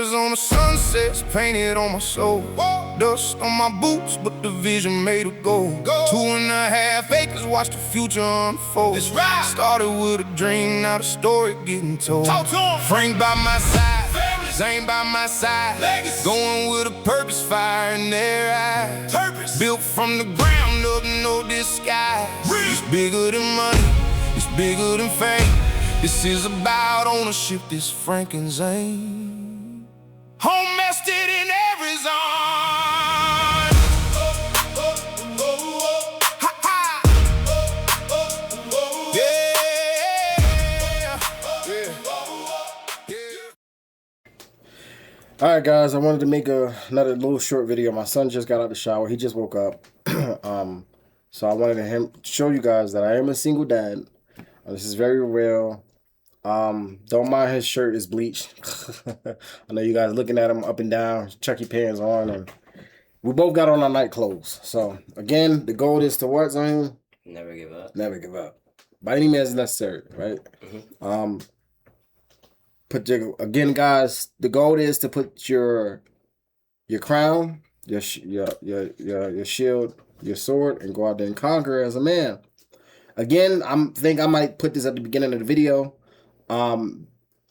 Arizona sunsets painted on my soul. Dust on my boots, but the vision made of gold. 2.5 acres, watch the future unfold. Started with a dream, now the story getting told. Frank by my side, Zane by my side. Going with a purpose, fire in their eyes. Built from the ground up, no disguise. It's bigger than money, it's bigger than fame. This is about ownership, this Frank and Zane. Homestead in Arizona. Alright guys, I wanted to make another little short video. My son just got out of the shower. He just woke up. So I wanted to show you guys that I am a single dad. This is very real. Don't mind his shirt is bleached. I know you guys looking at him up and down, Chucky pants on, and we both got on our night clothes. So again, the goal is to what, Zane? Never give up. Never give up. By any means necessary, right? Again, guys, the goal is to put your crown, your shield, your sword, and go out there and conquer as a man. Again, I might put this at the beginning of the video.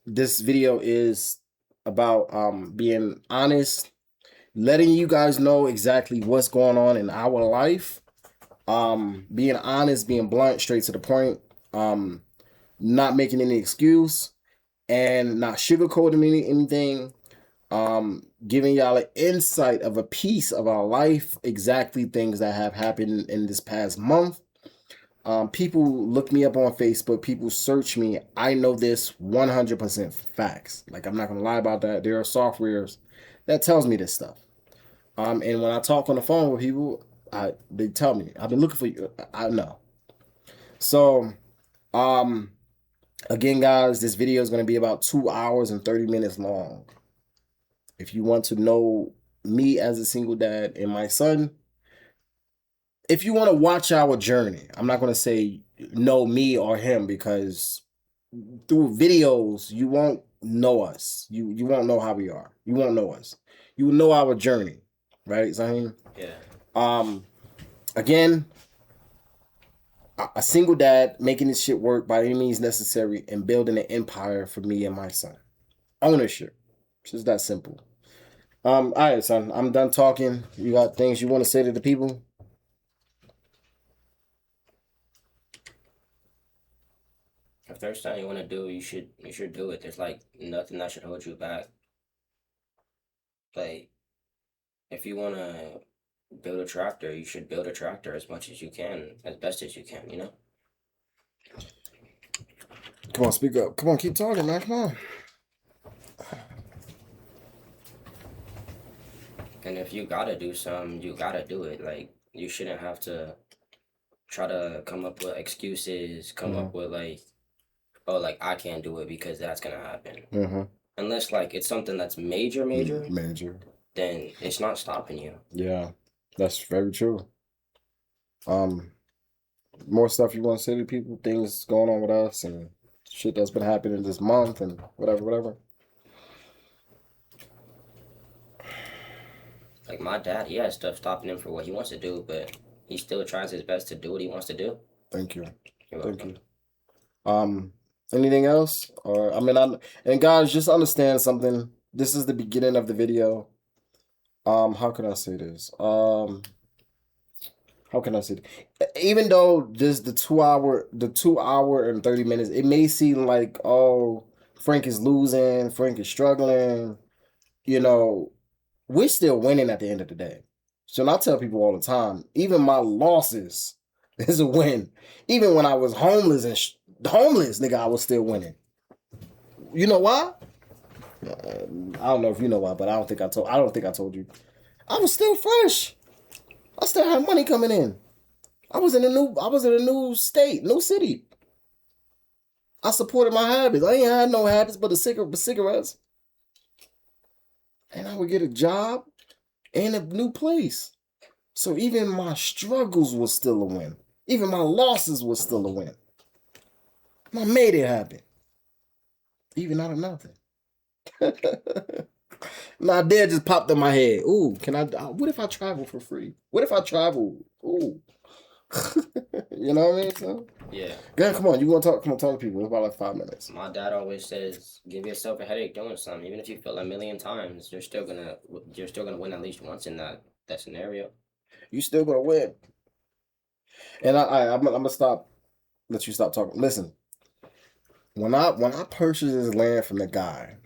This video is about being honest, letting you guys know exactly what's going on in our life. Being honest, being blunt, straight to the point. Not making any excuse and not sugarcoating anything. Giving y'all an insight of a piece of our life, exactly things that have happened in this past month. People look me up on Facebook. People search me. I know this 100% facts. Like, I'm not going to lie about that. There are softwares that tells me this stuff. And when I talk on the phone with people, they tell me, I've been looking for you. I know. So, again, guys, this video is going to be about 2 hours and 30 minutes long. If you want to know me as a single dad and my son, if you want to watch our journey, I'm not going to say know me or him, because through videos, you won't know us. You won't know how we are. You won't know us. You will know our journey. Right, Zaheen? Yeah. Again, a single dad making this shit work by any means necessary and building an empire for me and my son. Ownership. It's just that simple. All right, son. I'm done talking. You got things you want to say to the people? If there's something you want to do, you should do it. There's like nothing that should hold you back. Like, if you want to build a tractor, you should build a tractor as much as you can, as best as you can, you know? Come on, speak up. Come on, keep talking, man. Come on. And if you gotta do something, you gotta do it. Like, you shouldn't have to try to come up with excuses, come up with like, oh, like, I can't do it because that's gonna happen. Unless, like, it's something that's major, then it's not stopping you. Yeah, that's very true. More stuff you want to say to people, things going on with us and shit that's been happening this month and whatever. Like, my dad, he has stuff stopping him for what he wants to do, but he still tries his best to do what he wants to do. Thank you. You're welcome. You. Anything else? Or and guys, just understand something. This is the beginning of the video. How can I say this? How can I say this? Even though just the 2 hour and 30 minutes, it may seem like, oh, Frank is losing, Frank is struggling, you know, we're still winning at the end of the day. So I tell people all the time, even my losses is a win. Even when I was homeless, nigga, I was still winning. You know why? I don't know if you know why, but I don't think I told you. I was still fresh. I still had money coming in. I was in a new state, new city. I supported my habits. I ain't had no habits but cigarettes. And I would get a job and a new place. So even my struggles was still a win. Even my losses was still a win. I made it happen. Even out of nothing. An idea just popped in my head. Ooh, can I? What if I travel for free? What if I travel? Ooh, you know what I mean? So, Yeah. yeah, come on. You want to talk? Come on, talk to people. It's about like 5 minutes. My dad always says, "Give yourself a headache doing something. Even if you fail a million times, you're still gonna win at least once in that scenario." You still gonna win. And I'm gonna stop. Let you stop talking. Listen, when I purchased this land from the guy,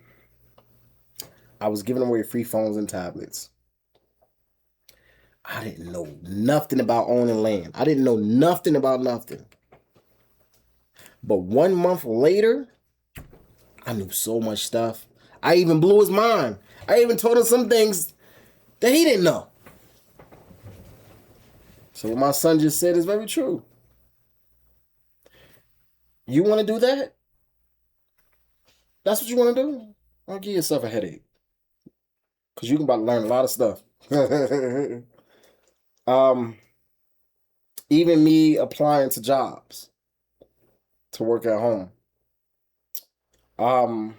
I was giving away free phones and tablets. I didn't know nothing about owning land. I didn't know nothing about nothing. But 1 month later, I knew so much stuff. I even blew his mind. I even told him some things that he didn't know. So what my son just said is very true. You want to do that? That's what you want to do? I'll give yourself a headache. Because you can about to learn a lot of stuff. um, Even me applying to jobs to work at home. I'm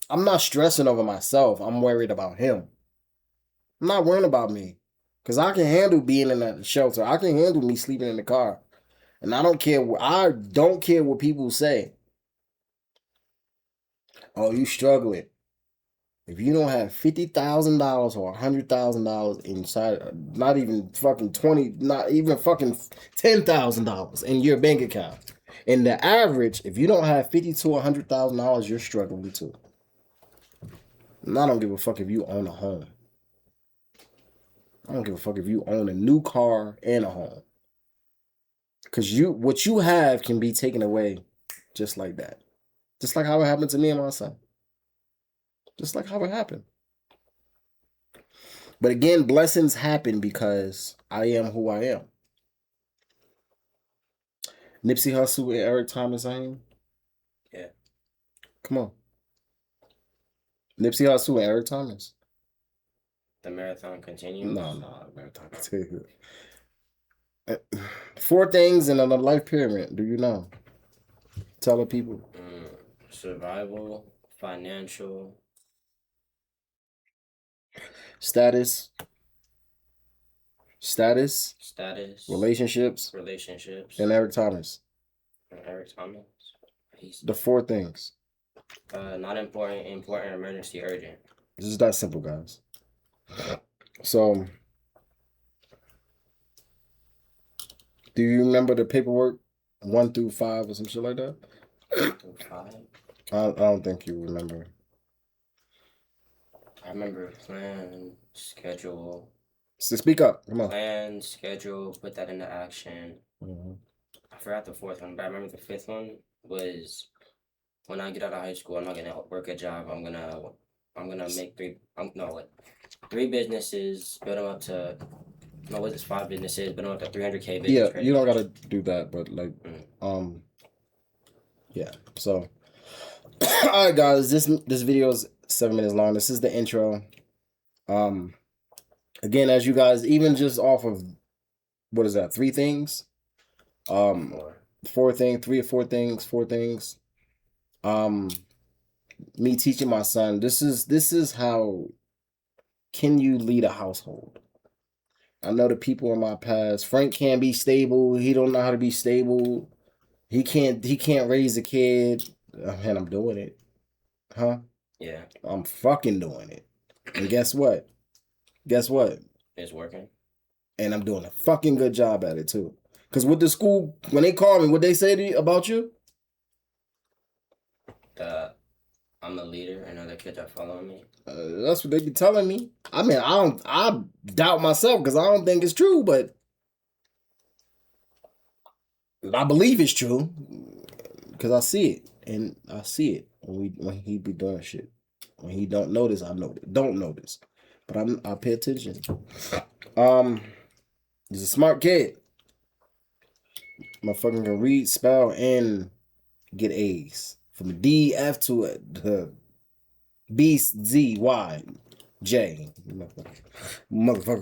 not stressing over myself. I'm worried about him. I'm not worrying about me. Because I can handle being in that shelter. I can handle me sleeping in the car. And I don't care. I don't care what people say. Oh, you struggling. If you don't have $50,000 or $100,000 inside, not even fucking 20, not even fucking $10,000 in your bank account. And the average, if you don't have $50,000 to $100,000, you're struggling too. And I don't give a fuck if you own a home. I don't give a fuck if you own a new car and a home. Because what you have can be taken away just like that. Just like how it happened to me and my son. Just like how it happened. But again, blessings happen because I am who I am. Nipsey Hussle and Eric Thomas, Yeah. Come on. Nipsey Hussle and Eric Thomas. The marathon continues. No, marathon continues. 4 things in a life pyramid. Do you know? Tell the people. Survival, financial, Status, relationships, and Eric Thomas. and Eric Thomas. The 4 things. Not important, important, emergency, urgent. This is that simple, guys. So, do you remember the paperwork 1 through 5 or some shit like that? 1 through 5. I don't think you remember. I remember plan, schedule. So speak up. Come on. Plan, schedule, put that into action. Mm-hmm. I forgot the 4th one, but I remember the 5th one was when I get out of high school, I'm not gonna work a job. I'm gonna make 3 businesses, build them up to. No, what is 5 businesses, build them up to 300K business. Yeah, you don't gotta do that, but like, yeah. So, all right, guys, this video is 7 minutes long. This is the intro. Again, as you guys, even just off of what is that? 3 things. 4 things, 3 or 4 things, 4 things. Me teaching my son. This is how can you lead a household. I know the people in my past. Frank can't be stable. He don't know how to be stable. He can't raise a kid. And I'm doing it. Huh? Yeah. I'm fucking doing it. And guess what? It's working. And I'm doing a fucking good job at it too. Because with the school, when they call me, what they say to you about you? I'm a leader and other kids are following me. That's what they be telling me. I mean, I doubt myself because I don't think it's true, but I believe it's true because I see it, and I see it when he be doing shit. When he don't notice, I don't notice, but I pay attention. He's a smart kid. Motherfucker can read, spell, and get A's from D, F to the B, Z, Y, J. Motherfucker.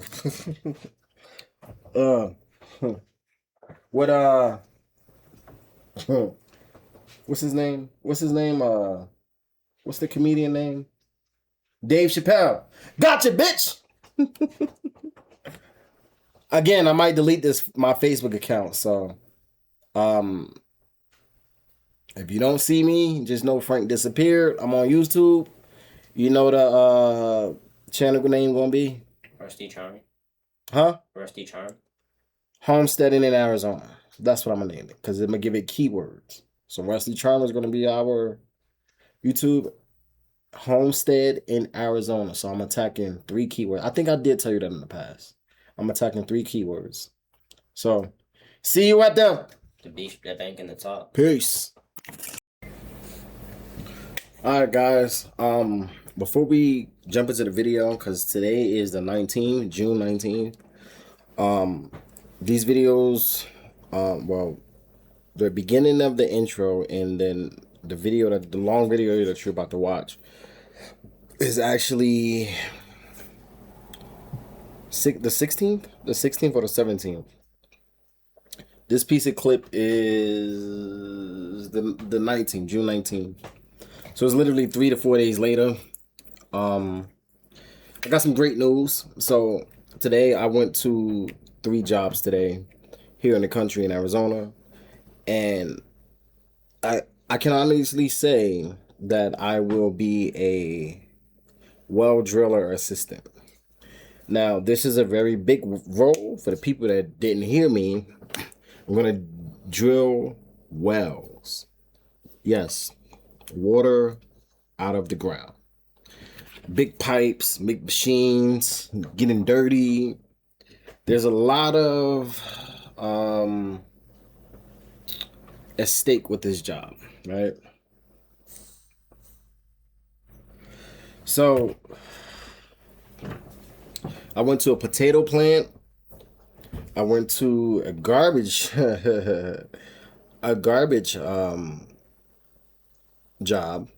What what's his name? What's the comedian name? Dave Chappelle. Gotcha, bitch. Again, I might delete my Facebook account. So, if you don't see me, just know Frank disappeared. I'm on YouTube. You know the channel name gonna be? Rusty Charm. Huh? Rusty Charm. Homestead in Arizona. That's what I'm gonna name it because I'm gonna give it keywords. So Rusty Charm is gonna be our YouTube. Homestead in Arizona. So I'm attacking 3 keywords. I think I did tell you that in the past. I'm attacking 3 keywords. So see you at the beach, the bank in the top. Peace. Alright guys. Before we jump into the video, because today is the 19th, June 19th. These videos, well, the beginning of the intro and then the long video that you're about to watch is actually the 16th or the 17th. This piece of clip is the 19th, June 19th. So it's literally 3 to 4 days later. I got some great news. So today I went to 3 jobs today here in the country in Arizona, and I can honestly say that I will be a well driller assistant. Now, this is a very big role. For the people that didn't hear me, I'm going to drill wells. Yes, water out of the ground. Big pipes, big machines, getting dirty. There's a lot of at stake with this job, right? So I went to a potato plant. I went to a garbage job,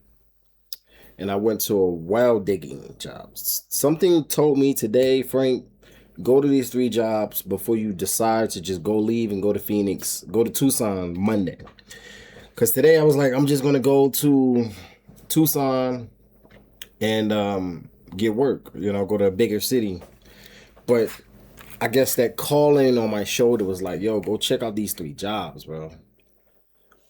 and I went to a well digging job. Something told me today, Frank, go to these 3 jobs before you decide to just go leave and go to Phoenix, go to Tucson Monday. Because today I was like, I'm just going to go to Tucson and get work, go to a bigger city. But I guess that calling on my shoulder was like, yo, go check out these 3 jobs, bro.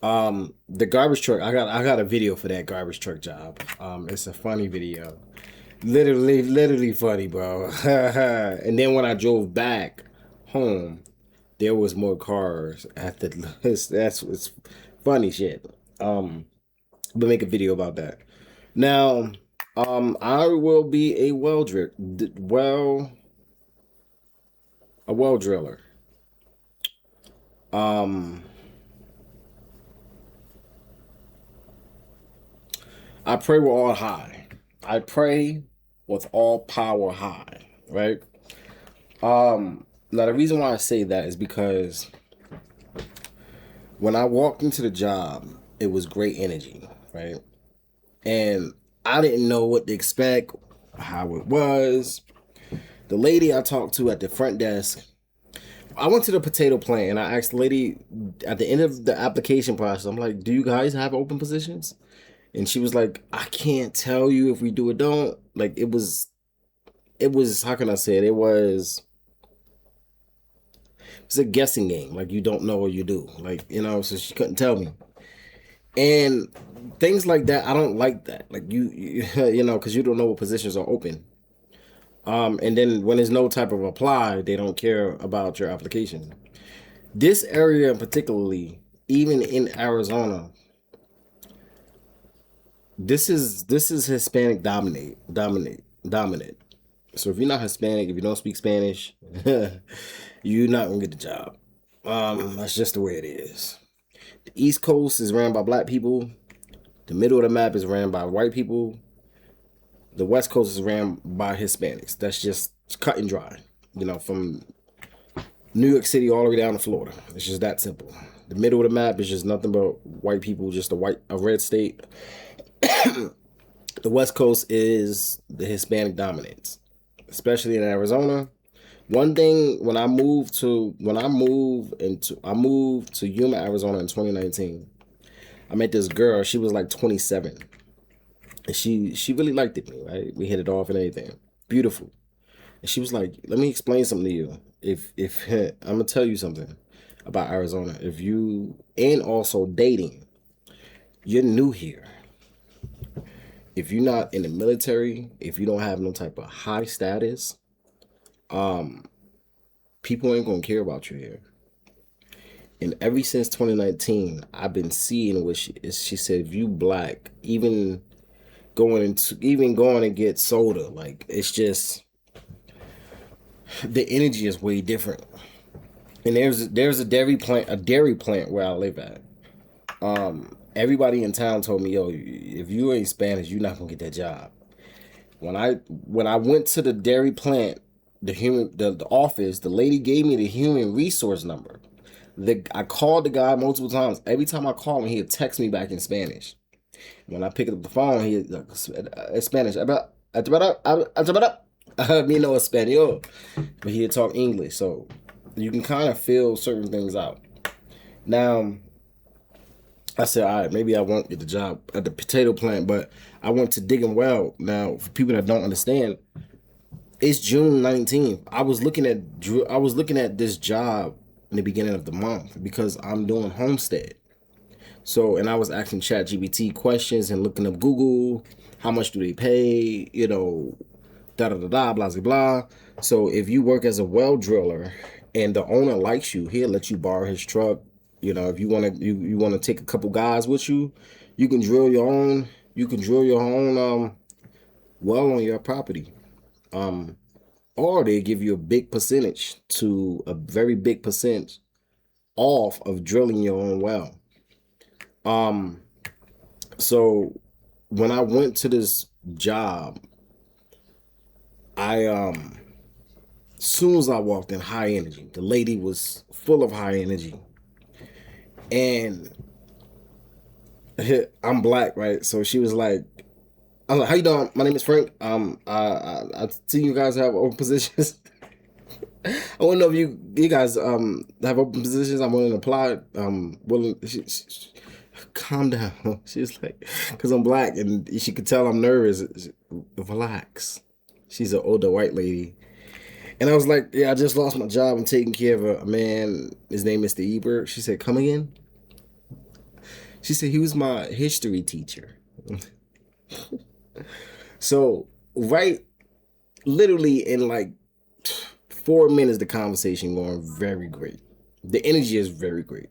The garbage truck, I got a video for that garbage truck job. It's a funny video. Literally funny, bro. And then when I drove back home, there was more cars at the it's funny shit. But make a video about that. Now, I will be a well driller. I pray with all high. I pray with all power high, right? Now the reason why I say that is because when I walked into the job, it was great energy, right? And I didn't know what to expect, how it was. The lady I talked to at the front desk, I went to the potato plant and I asked the lady at the end of the application process, I'm like, do you guys have open positions? And she was like, I can't tell you if we do or don't. Like, it was, how can I say it? It was a guessing game. Like, you don't know or you do. Like, so she couldn't tell me. And things like that, I don't like that. Like, because you don't know what positions are open. And then when there's no type of apply, they don't care about your application. This area particularly, even in Arizona, this is Hispanic dominant. So if you're not Hispanic, if you don't speak Spanish, you're not gonna get the job. That's just the way it is. The East Coast is ran by black people. The middle of the map is ran by white people. The West Coast is ran by Hispanics. That's just cut and dry. From New York City all the way down to Florida. It's just that simple. The middle of the map is just nothing but white people, just a red state. The West Coast is the Hispanic dominance, especially in Arizona. One thing, I moved to Yuma, Arizona in 2019. I met this girl. She was like 27. And she really liked it, right? We hit it off and everything. Beautiful. And she was like, "Let me explain something to you. If I'm gonna tell you something about Arizona. If you and also dating, you're new here. If you're not in the military, if you don't have no type of high status, people ain't gonna care about you here." And ever since 2019, I've been seeing what she said. If you black, even going and get soda, like it's just the energy is way different. And there's a dairy plant where I live at. Everybody in town told me, yo, if you ain't Spanish, you're not gonna get that job. When I went to the dairy plant, the office, the lady gave me the human resource number. I called the guy multiple times. Every time I called him, he'd text me back in Spanish. When I picked up the phone, he Spanish. Me know Espanol, but he'd talk English, so you can kind of feel certain things out. Now, I said, all right, maybe I won't get the job at the potato plant, but I went to Digging Well. Now, for people that don't understand, it's June 19th. I was looking at this job in the beginning of the month because I'm doing Homestead. So, and I was asking ChatGPT questions and looking up Google, how much do they pay, da da da da, blah blah blah. So, if you work as a well driller and the owner likes you, he'll let you borrow his truck. If you want to take a couple guys with you, you can drill your own. You can drill your own well on your property. Or they give you a very big percentage off of drilling your own well. So when I went to this job, soon as I walked in, high energy. The lady was full of high energy. And I'm black, right? So she was like, I was like, "How you doing? My name is Frank. I see you guys have open positions. I want to know if you guys have open positions. I'm willing to apply. Willing." She, calm down. She's like, because I'm black and she could tell I'm nervous. Relax. She's an older white lady. And I was like, yeah, I just lost my job. I'm taking care of a man. His name is Mr. Ebert. She said, come again? She said, he was my history teacher. So, literally in like 4 minutes, the conversation going very great. The energy is very great.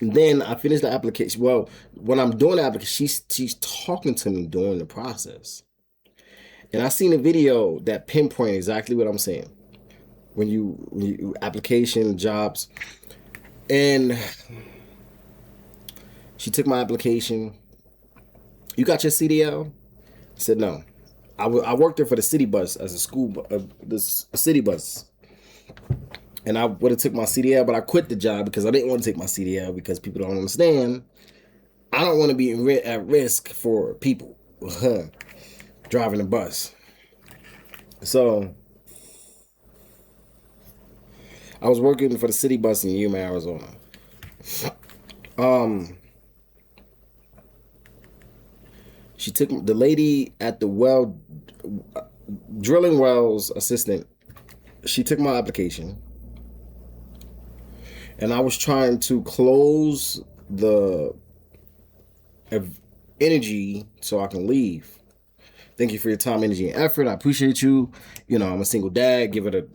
And then I finished the application. Well, when I'm doing the application, she's talking to me during the process. And I seen a video that pinpoint exactly what I'm saying. When you application jobs, and she took my application. You got your CDL? I said no. I worked there for the city bus as a city bus. And I would have took my CDL, but I quit the job because I didn't want to take my CDL because people don't understand. I don't want to be at risk for people driving a bus. So I was working for the city bus in Yuma, Arizona. She took the lady at the well, drilling wells assistant. She took my application. And I was trying to close the energy so I can leave. Thank you for your time, energy, and effort. I appreciate you. I'm a single dad. Give it a,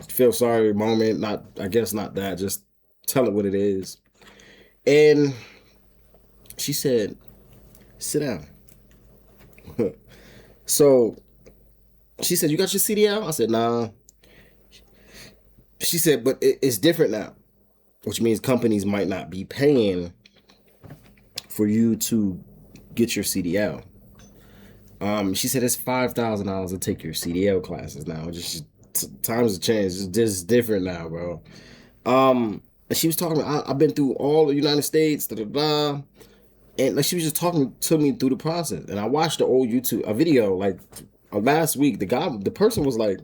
feel sorry moment. I guess not that. Just tell it what it is. And she said, sit down. So she said, you got your CDL? I said, nah. She said, but it's different now, which means companies might not be paying for you to get your CDL. She said it's $5,000 to take your CDL classes now. Just times have changed. It's just different now, bro. And she was talking. I've been through all the United States, and like she was just talking to me through the process. And I watched the old a video like last week. The person was like,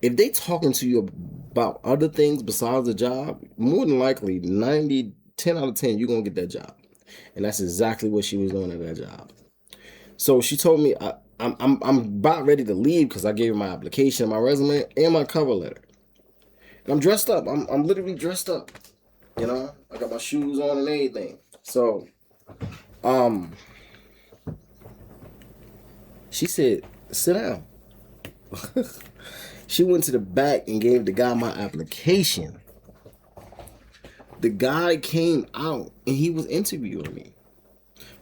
if they talking to you about other things besides the job, more than likely 10 out of 10, you're gonna get that job. And that's exactly what she was doing at that job. So she told me I'm about ready to leave because I gave her my application, my resume, and my cover letter. And I'm dressed up. I'm literally dressed up. You know, I got my shoes on and everything. So, um, she said, "Sit down." She went to the back and gave the guy my application. The guy came out and he was interviewing me,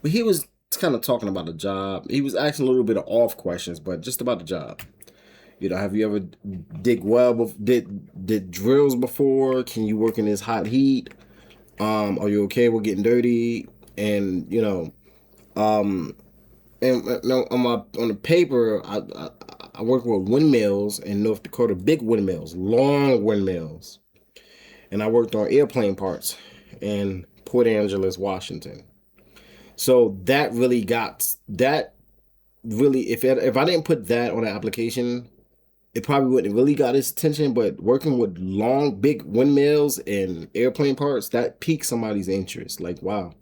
but he was kind of talking about the job. He was asking a little bit of off questions, but just about the job. You know, have you ever did drills before? Can you work in this hot heat? Are you okay with getting dirty? And you know, and no, on the paper, I work with windmills in North Dakota, big windmills, long windmills, and I worked on airplane parts in Port Angeles, Washington. So that really if I didn't put that on the application, it probably wouldn't really got his attention. But working with long, big windmills and airplane parts, that piqued somebody's interest. Like, wow,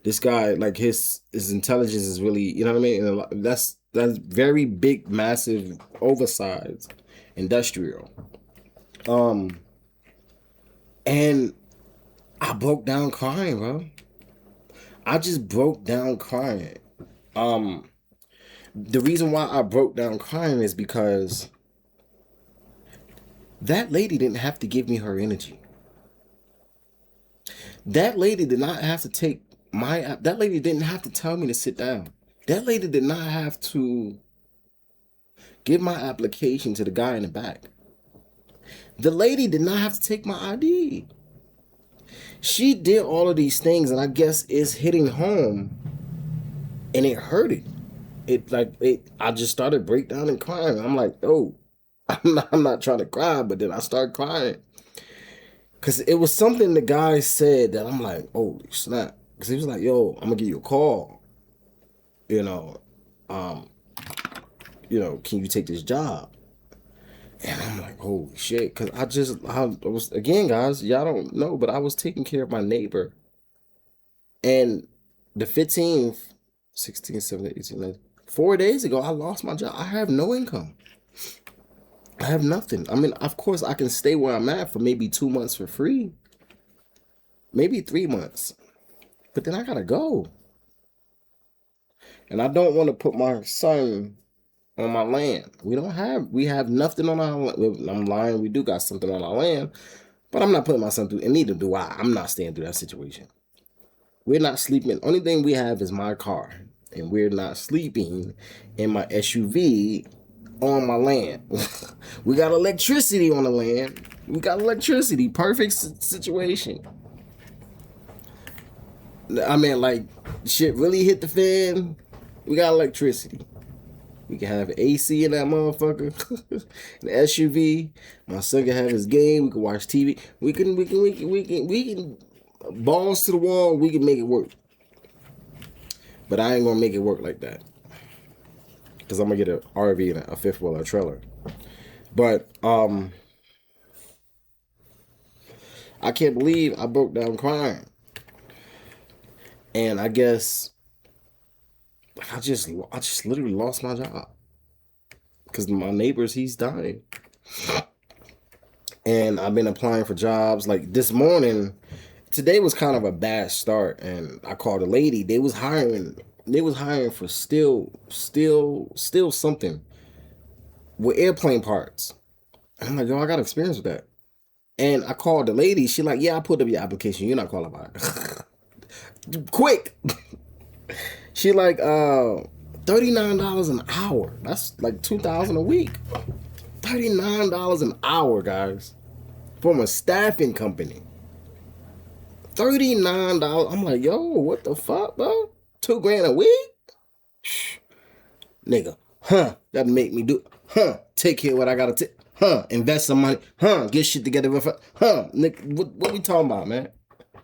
this guy, like his intelligence is really, you know what I mean? And that's very big, massive, oversized, industrial. And I broke down crying, bro. I just broke down crying. The reason why I broke down crying is because that lady didn't have to give me her energy. That lady did not have to take that lady didn't have to tell me to sit down. That lady did not have to give my application to the guy in the back. The lady did not have to take my ID. She did all of these things, and I guess it's hitting home, and it hurted. I just started breaking down and crying. I'm like, oh, I'm not trying to cry, but then I started crying. Because it was something the guy said that I'm like, holy snap. Because he was like, yo, I'm going to give you a call. You know, can you take this job? And I'm like, holy shit. Because I was, again, guys, y'all don't know, but I was taking care of my neighbor. And the 15th, 16th, 17th, 18th, 19th, 4 days ago, I lost my job. I have no income. I have nothing. I mean, of course, I can stay where I'm at for maybe 2 months for free. Maybe 3 months. But then I gotta go. And I don't want to put my son on my land. We have nothing on our land. I'm lying, we do got something on our land. But I'm not putting my son through, and neither do I. I'm not staying through that situation. We're not sleeping. Only thing we have is my car. And we're not sleeping in my SUV on my land. We got electricity on the land. We got electricity. Perfect situation. I mean, like, shit really hit the fan. We got electricity. We can have AC in that motherfucker. The SUV. My son can have his game. We can watch TV. We can balls to the wall. We can make it work. But I ain't gonna make it work like that. Because I'm gonna get an RV and a fifth wheel or trailer. But I can't believe I broke down crying. And I guess I just literally lost my job. Because my neighbors, he's dying. And I've been applying for jobs. Like this morning, today was kind of a bad start. And I called a lady. They was hiring for still something with airplane parts. And I'm like, yo, I got experience with that. And I called the lady. She like, yeah, I put up your application. You're not qualified. Quick. She like, $39 an hour. That's like $2,000 a week. $39 an hour, guys, from a staffing company. $39. I'm like, yo, what the fuck, bro? $2,000 a week? Nigga, that make me do, take care of what I gotta take, invest some money, get shit together, nigga, what we talking about, man?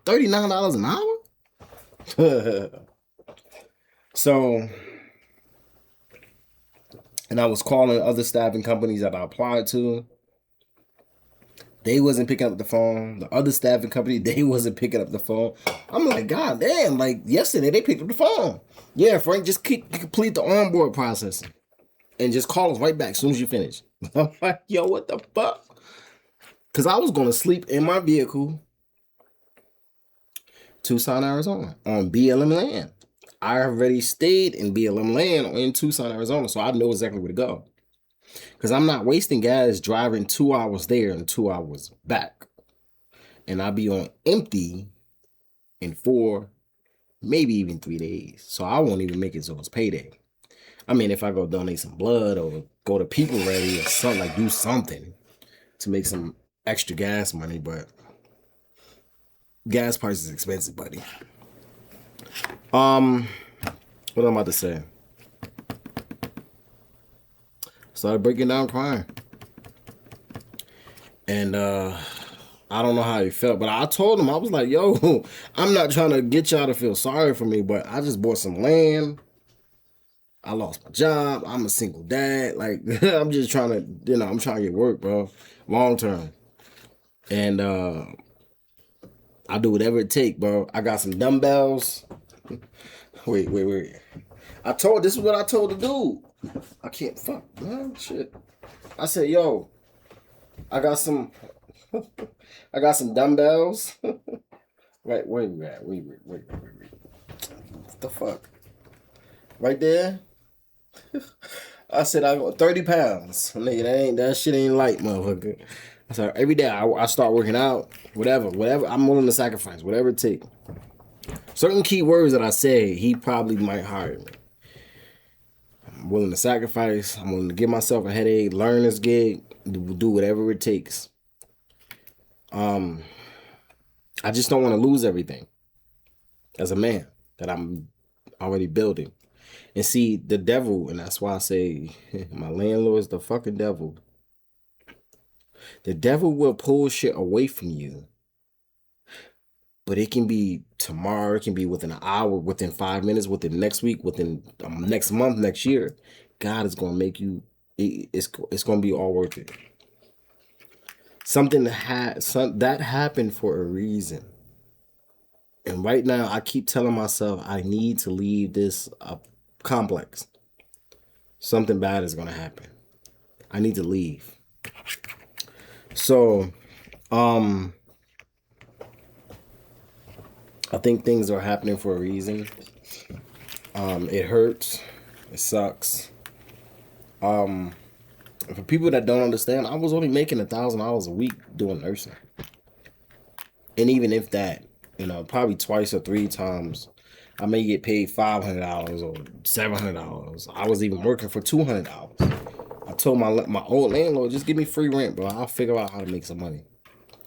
$39 an hour? So, and I was calling other staffing companies that I applied to. They wasn't picking up the phone. The other staffing company, they wasn't picking up the phone. I'm like, God damn, like yesterday they picked up the phone. Yeah, Frank, just complete the onboard processing. And just call us right back as soon as you finish. I'm like, yo, what the fuck? Because I was going to sleep in my vehicle, Tucson, Arizona, on BLM land. I already stayed in BLM land in Tucson, Arizona, so I know exactly where to go. Because I'm not wasting gas driving 2 hours there and 2 hours back. And I'll be on empty in 4, maybe even 3 days. So I won't even make it till it's payday. I mean, if I go donate some blood or go to People Ready or something, like do something to make some extra gas money, but gas price is expensive, buddy. What am I about to say? Started breaking down crying. And I don't know how he felt, but I told him, I was like, yo, I'm not trying to get y'all to feel sorry for me, but I just bought some land. I lost my job. I'm a single dad. Like, I'm just trying to, I'm trying to get work, bro. Long term. And I'll do whatever it take, bro. I got some dumbbells. Wait. This is what I told the dude. I can't, fuck, man, shit. I said, yo, I got some dumbbells. Wait. What the fuck? Right there? I said I got 30 pounds. Nigga, that shit ain't light, motherfucker. So every day I start working out, whatever. I'm willing to sacrifice, whatever it takes. Certain key words that I say, he probably might hire me. I'm willing to sacrifice. I'm willing to give myself a headache, learn this gig, do whatever it takes. I just don't want to lose everything as a man that I'm already building. And see, the devil, and that's why I say my landlord is the fucking devil. The devil will pull shit away from you. But it can be tomorrow, it can be within an hour, within 5 minutes, within next week, within next month, next year. God is going to make you, it's going to be all worth it. Something that happened for a reason. And right now, I keep telling myself I need to leave this complex. Something bad is going to happen. I need to leave. So, I think things are happening for a reason. It hurts. It sucks. For people that don't understand, I was only making $1,000 a week doing nursing. And even if that, probably twice or 3 times, I may get paid $500 or $700. I was even working for $200. I told my old landlord, just give me free rent, bro. I'll figure out how to make some money.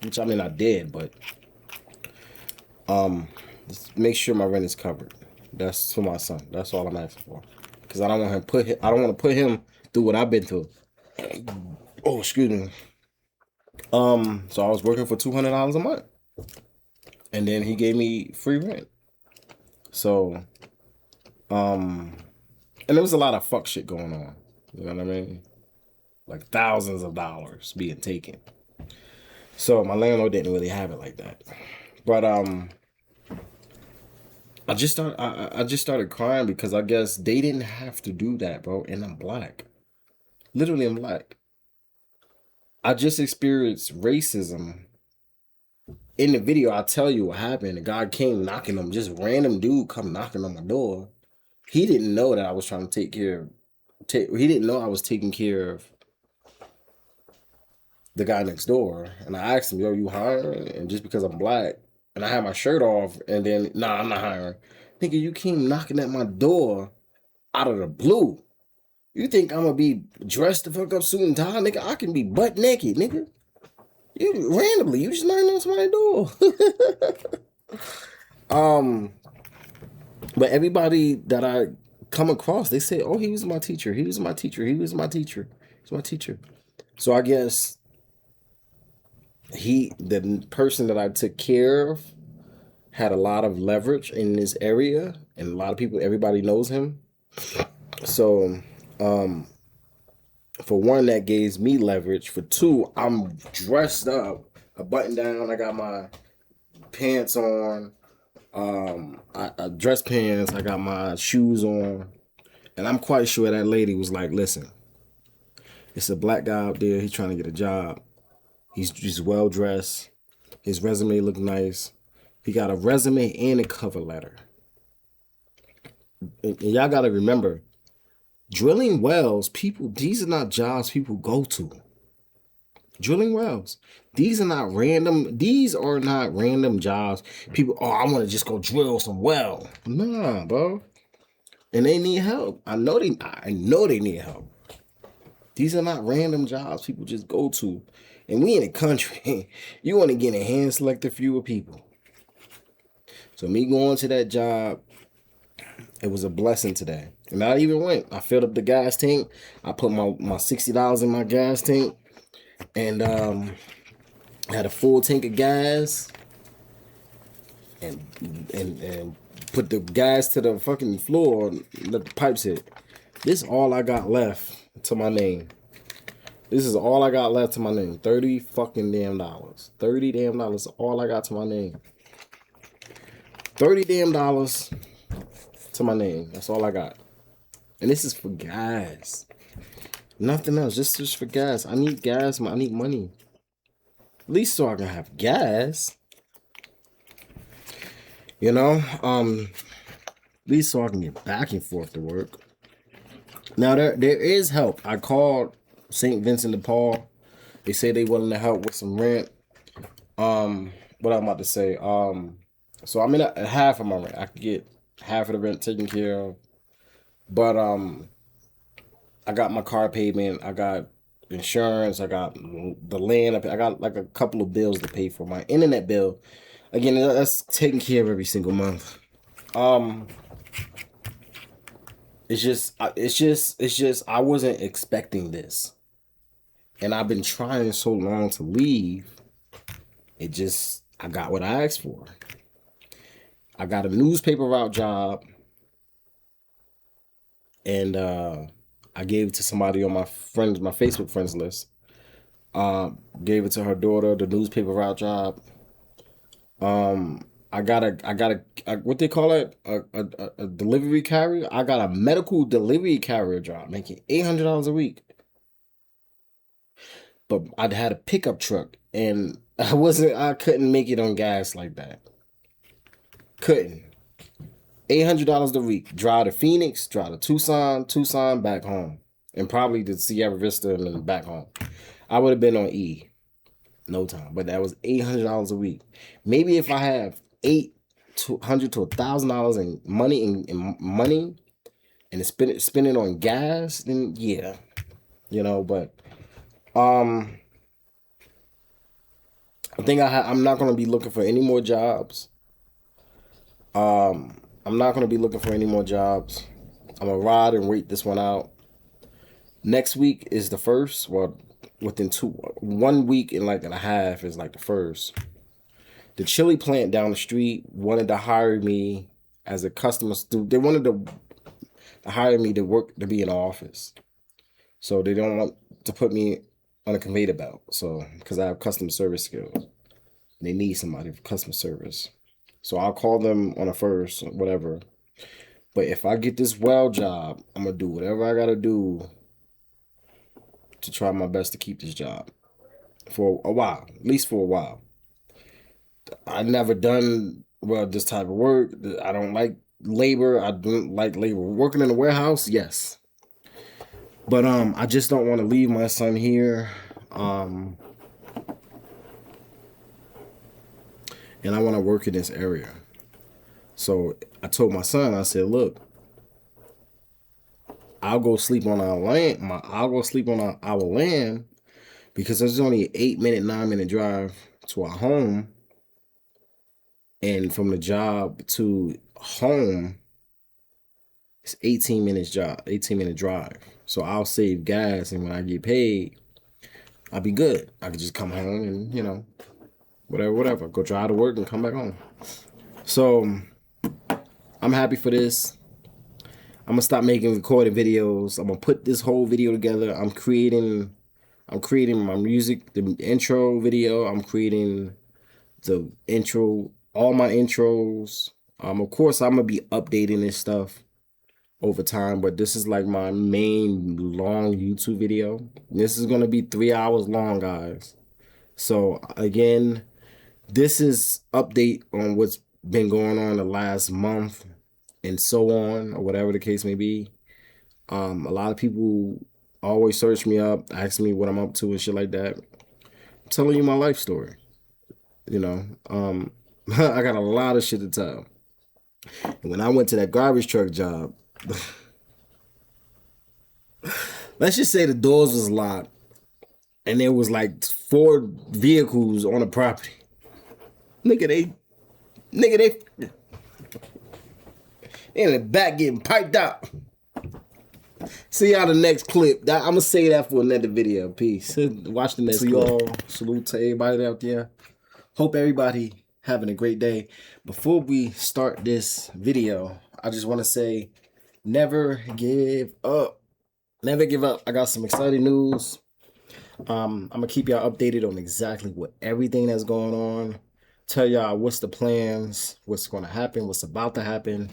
Which, I mean, I did, but just make sure my rent is covered. That's for my son. That's all I'm asking for. Because I don't want to put him through what I've been through. Oh, excuse me. So I was working for $200 a month. And then he gave me free rent. So, and there was a lot of fuck shit going on. You know what I mean? Like thousands of dollars being taken. So my landlord didn't really have it like that. But I just started crying because I guess they didn't have to do that, bro. And I'm black. Literally, I'm black. I just experienced racism. In the video, I tell you what happened. The guy came knocking on, just random dude come knocking on my door. He didn't know that I was trying to he didn't know I was taking care of the guy next door. And I asked him, yo, you hiring? And just because I'm black, and I had my shirt off, and then, nah, I'm not hiring. Nigga, you came knocking at my door out of the blue. You think I'm gonna be dressed the fuck up, suit and tie? Nigga, I can be butt naked, nigga. You randomly, you just knocking on somebody's door. But everybody that I come across, they say, oh, he was my teacher. He was my teacher. He was my teacher. He's my teacher. So I guess the person that I took care of had a lot of leverage in this area, and a lot of people, everybody knows him. So, for one, that gave me leverage. For two, I'm dressed up a button down. I got my pants on. I dress pants. I got my shoes on, and I'm quite sure that lady was like, "Listen, it's a black guy out there. He's trying to get a job. He's just well dressed. His resume look nice. He got a resume and a cover letter. And y'all got to remember, drilling wells, people. These are not jobs people go to. Drilling wells. These are not random. These are not random jobs. People, oh, I want to just go drill some well. Nah, bro. And they need help. I know they need help. These are not random jobs people just go to. And we in the country. You want to get a hand selected fewer people. So me going to that job, it was a blessing today. And I even went. I filled up the gas tank. I put my $60 in my gas tank. And I had a full tank of gas. And put the gas to the fucking floor and let the pipes hit. This is all I got left to my name. This is all I got left to my name. $30 fucking damn dollars. $30 damn dollars is all I got to my name. $30 damn dollars to my name. That's all I got. And this is for gas. Nothing else. Just for gas. I need gas. I need money. At least so I can have gas. You know? At least so I can get back and forth to work. Now there is help. I called St. Vincent de Paul. They say they willing to help with some rent. What I'm about to say. So I'm in a half of my rent. I could get half of the rent taken care of. But I got my car payment. I got insurance. I got the land. I got like a couple of bills to pay for. My internet bill, again, that's taken care of every single month. It's just I wasn't expecting this. And I've been trying so long to leave. I got what I asked for. I got a newspaper route job. And I gave it to somebody on my Facebook friends list. Gave it to her daughter, the newspaper route job. I got a what they call it, a delivery carrier. I got a medical delivery carrier job, making $800 a week. But I'd had a pickup truck, and I couldn't make it on gas like that. Couldn't. $800 a week. Drive to Phoenix, drive to Tucson, back home. And probably to Sierra Vista and then back home. I would have been on E. No time. But that was $800 a week. Maybe if I have $800 to $1,000 in money and spend it on gas, then yeah. You know, but I think I'm not gonna be looking for any more jobs. I'm not gonna be looking for any more jobs. I'm gonna ride and wait this one out. Next week is the first. Well, within 1 week and like and a half is like the first. The chili plant down the street wanted to hire me as a customer. They wanted to hire me to work to be in the office. So they don't want to put me on a conveyor belt. So because I have customer service skills, they need somebody for customer service. So I'll call them on the first, whatever. But if I get this well job, I'm going to do whatever I got to do to try my best to keep this job for a while, at least for a while. I never done, this type of work. I don't like labor. I don't like labor. Working in a warehouse, yes. But I just don't want to leave my son here. And I want to work in this area. So I told my son, I said, look, I'll go sleep on our land. I'll go sleep on our land because there's only an 8-minute, 9-minute drive to our home. And from the job to home, it's 18-minute drive. So I'll save gas. And when I get paid, I'll be good. I can just come home and, whatever. Go drive to work and come back home. So I'm happy for this. I'm going to stop making recorded videos. I'm going to put this whole video together. I'm creating I'm creating my music, the intro video. I'm creating the intro, all my intros. Of course, I'm gonna be updating this stuff over time, but this is like my main long YouTube video. This is gonna be 3 hours long, guys. So again, this is update on what's been going on the last month and so on, or whatever the case may be. A lot of people always search me up, ask me what I'm up to and shit like that. I'm telling you my life story. You know, I got a lot of shit to tell. And when I went to that garbage truck job, let's just say the doors was locked and there was like 4 vehicles on the property. Nigga, they in the back getting piped out. See y'all the next clip. I'm gonna say that for another video. Peace. Watch the next clip. Y'all, salute to everybody out there. Hope everybody having a great day. Before we start this video, I just want to say, never give up. Never give up. I got some exciting news. I'm gonna keep y'all updated on exactly what everything that's going on. Tell y'all what's the plans, what's gonna happen, what's about to happen.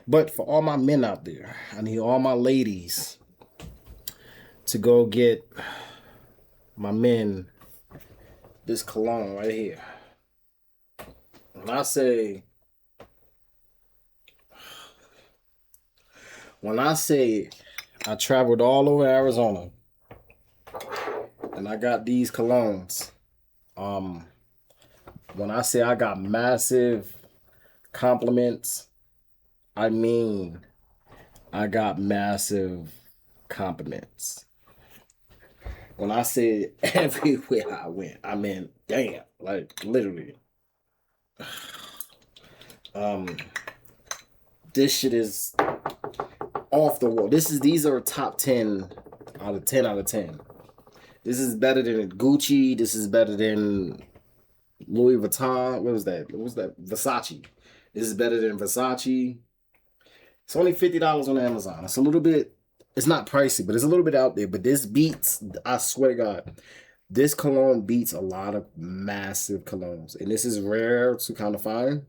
But for all my men out there, I need all my ladies to go get my men this cologne right here. When I say I traveled all over Arizona and I got these colognes. When I say I got massive compliments, I mean I got massive compliments. When I say everywhere I went, I mean damn, like literally. This shit is off the wall. These are top 10 out of 10 out of 10. This is better than Gucci. This is better than Louis Vuitton. What was that? Versace. This is better than Versace. It's only $50 on Amazon. It's a little bit, it's not pricey, but it's a little bit out there. But this beats, I swear to God, this cologne beats a lot of massive colognes. And this is rare to kind of find.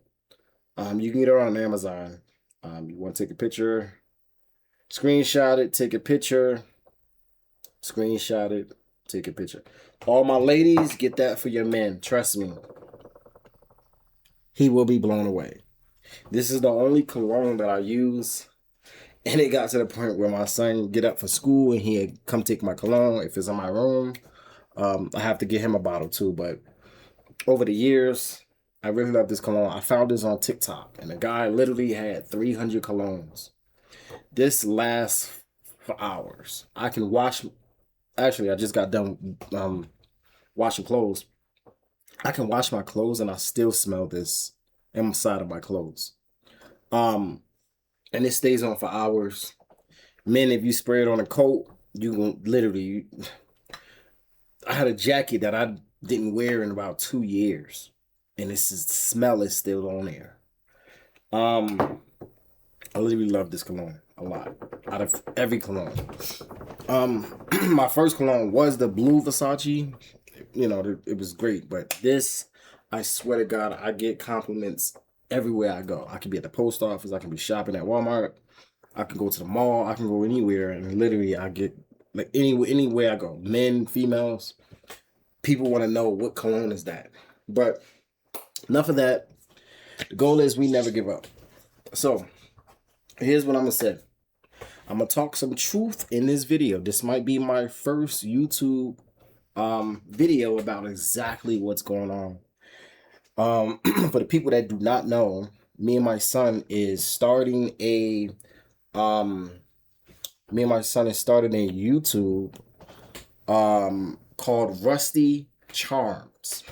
You can get it on Amazon. You want to take a picture, screenshot it, take a picture, screenshot it, take a picture. All my ladies, get that for your men. Trust me. He will be blown away. This is the only cologne that I use. And it got to the point where my son get up for school and he'd come take my cologne. If it's in my room, I have to get him a bottle too. But over the years, I really love this cologne. I found this on TikTok. And the guy literally had 300 colognes. This lasts for hours. I can wash. Actually, I just got done washing clothes. I can wash my clothes and I still smell this inside of my clothes. And it stays on for hours. Men, if you spray it on a coat, you can literally. I had a jacket that I didn't wear in about 2 years, and the smell is still on there. I literally love this cologne a lot. Out of every cologne. My first cologne was the blue Versace. You know, it was great. But this, I swear to God, I get compliments everywhere I go. I can be at the post office. I can be shopping at Walmart. I can go to the mall. I can go anywhere. And literally, I get, like, anywhere I go. Men, females. People want to know what cologne is that. But enough of that. The goal is we never give up. So, here's what I'm going to say. I'm going to talk some truth in this video. This might be my first YouTube video about exactly what's going on. For the people that do not know, me and my son is starting a YouTube called Rusty Charms.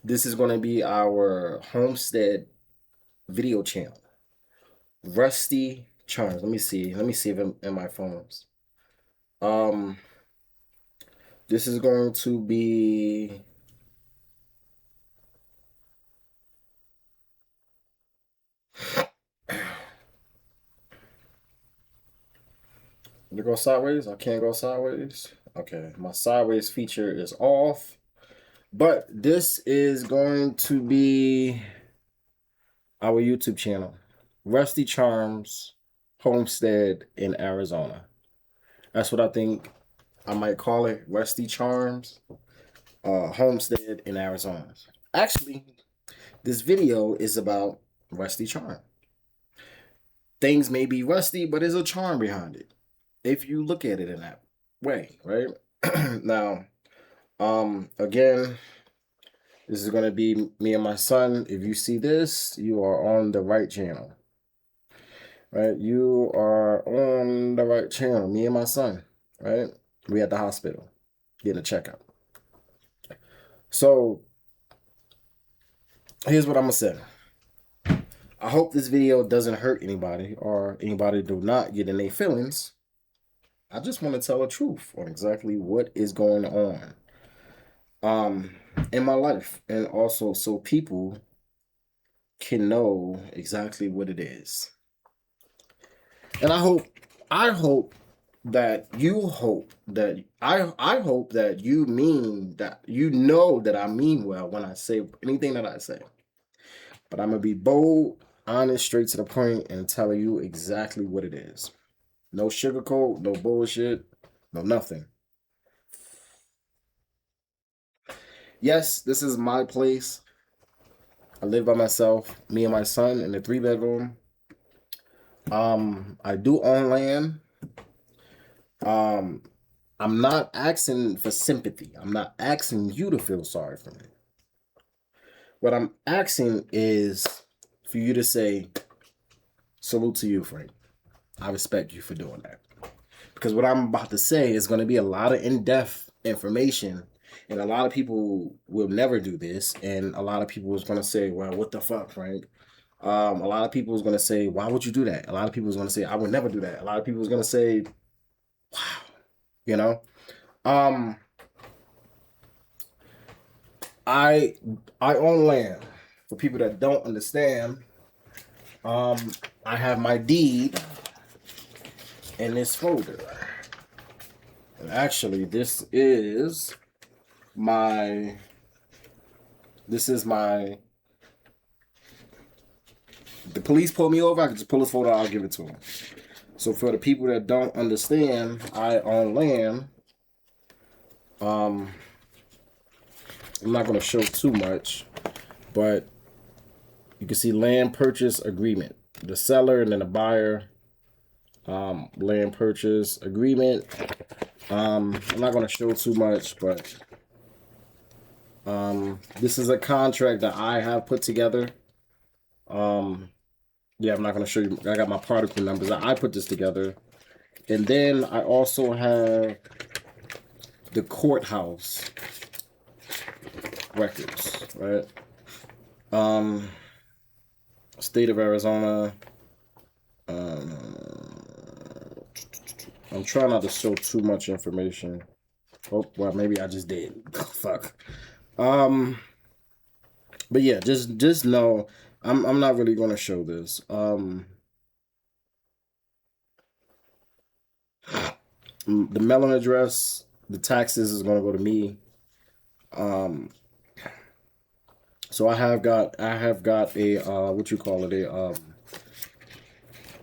This is going to be our Homestead video channel. Rusty Charms. Let me see if I'm in my phones. This is going to be Did it go sideways? I can't go sideways. Okay, my sideways feature is off. But this is going to be our YouTube channel. Rusty Charms Homestead in Arizona. That's what I think I might call it. Rusty Charms Homestead in Arizona. Actually, this video is about Rusty Charm. Things may be rusty, but there's a charm behind it. If you look at it in that way, right? Now, again, this is going to be me and my son. If you see this, you are on the right channel. Right? You are on the right channel. Me and my son, right? We at the hospital getting a checkup. So, here's what I'm going to say. I hope this video doesn't hurt anybody or anybody do not get in their feelings. I just want to tell the truth on exactly what is going on in my life, and also so people can know exactly what it is. And I hope that you hope that I hope that you mean that you know that I mean well when I say anything that I say. But I'm gonna be bold, honest, straight to the point, and tell you exactly what it is. No sugarcoat, no bullshit, no nothing. Yes, this is my place. I live by myself, me and my son in a 3-bedroom. I do own land. I'm not asking for sympathy. I'm not asking you to feel sorry for me. What I'm asking is for you to say, salute to you, Frank. I respect you for doing that. Because what I'm about to say is going to be a lot of in-depth information, and a lot of people will never do this, and a lot of people is going to say, well, what the fuck, Frank? A lot of people is going to say, why would you do that? A lot of people is going to say, I would never do that. A lot of people is going to say, wow, you know? I own land. For people that don't understand, I have my deed in this folder. And actually, the police pulled me over, I can just pull this folder, I'll give it to them. So for the people that don't understand, I own land. I'm not going to show too much, but you can see land purchase agreement. The seller and then the buyer, land purchase agreement. I'm not going to show too much, but this is a contract that I have put together. Yeah, I'm not going to show you. I got my particle numbers. I put this together. And then I also have the courthouse records, right? State of Arizona. I'm trying not to show too much information. Oh, well, maybe I just did. Fuck. But yeah, just know I'm not really gonna show this. The mailing address, the taxes is gonna go to me. So I have got a what you call it, a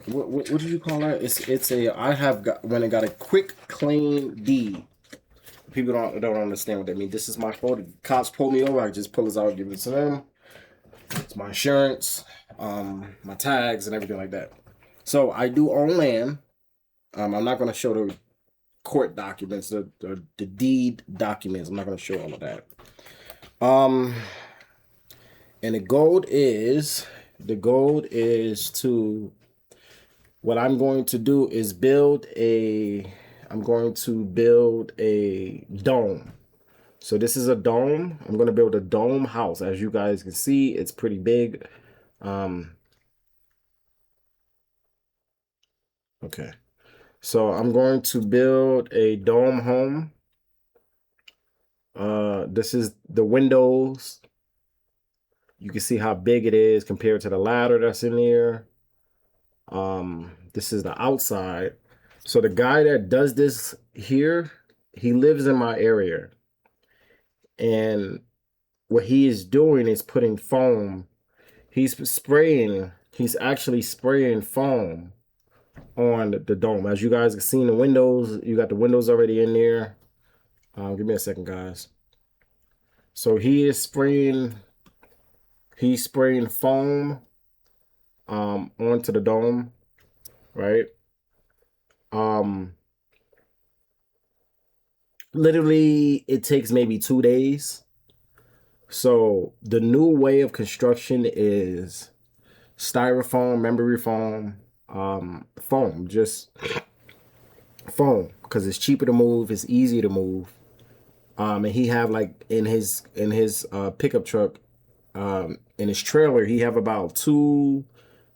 what did you call that? It's a I have got when I got a quick claim deed. People don't understand what that means. This is my fault. Cops pull me over, I just pull this out, give it to them. It's my insurance, my tags, and everything like that. So I do own land. I'm not going to show the court documents, the deed documents. I'm not going to show all of that. And the goal is to, what I'm going to do is I'm going to build a dome. So this is a dome. I'm going to build a dome house. As you guys can see, it's pretty big. Okay. So I'm going to build a dome home. This is the windows. You can see how big it is compared to the ladder that's in there. This is the outside. So the guy that does this here, he lives in my area, and what he is doing is putting foam. He's actually spraying foam on the dome. As you guys can see in the windows, you got the windows already in there. Give me a second, guys. So he's spraying foam onto the dome, right? Um Literally it takes maybe 2 days. So the new way of construction is styrofoam, memory foam, foam, just foam, because it's cheaper to move, it's easy to move. And he have like in his pickup truck, in his trailer, he have about two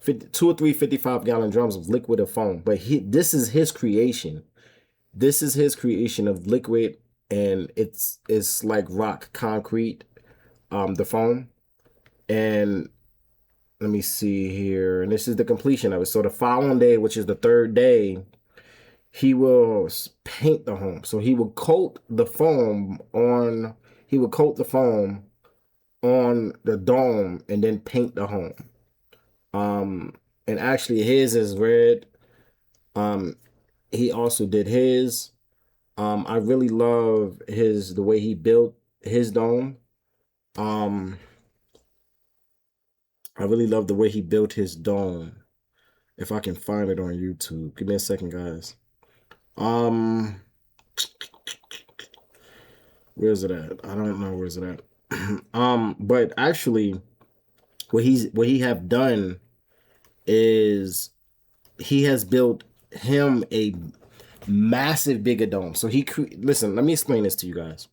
or three 55-gallon drums of liquid of foam. But this is his creation. This is his creation of liquid, and it's like rock concrete, the foam. And let me see here. And this is the completion of it. So the following day, which is the third day, he will paint the home. So he will coat the foam on. He will coat the foam on the dome and then paint the home. And actually his is red. He also did his. I really love the way he built his dome. I really love the way he built his dome. If I can find it on YouTube. Give me a second, guys. Where's it at? I don't know where's it at. But actually what he have done is he has built him a massive bigger dome. So listen, let me explain this to you guys,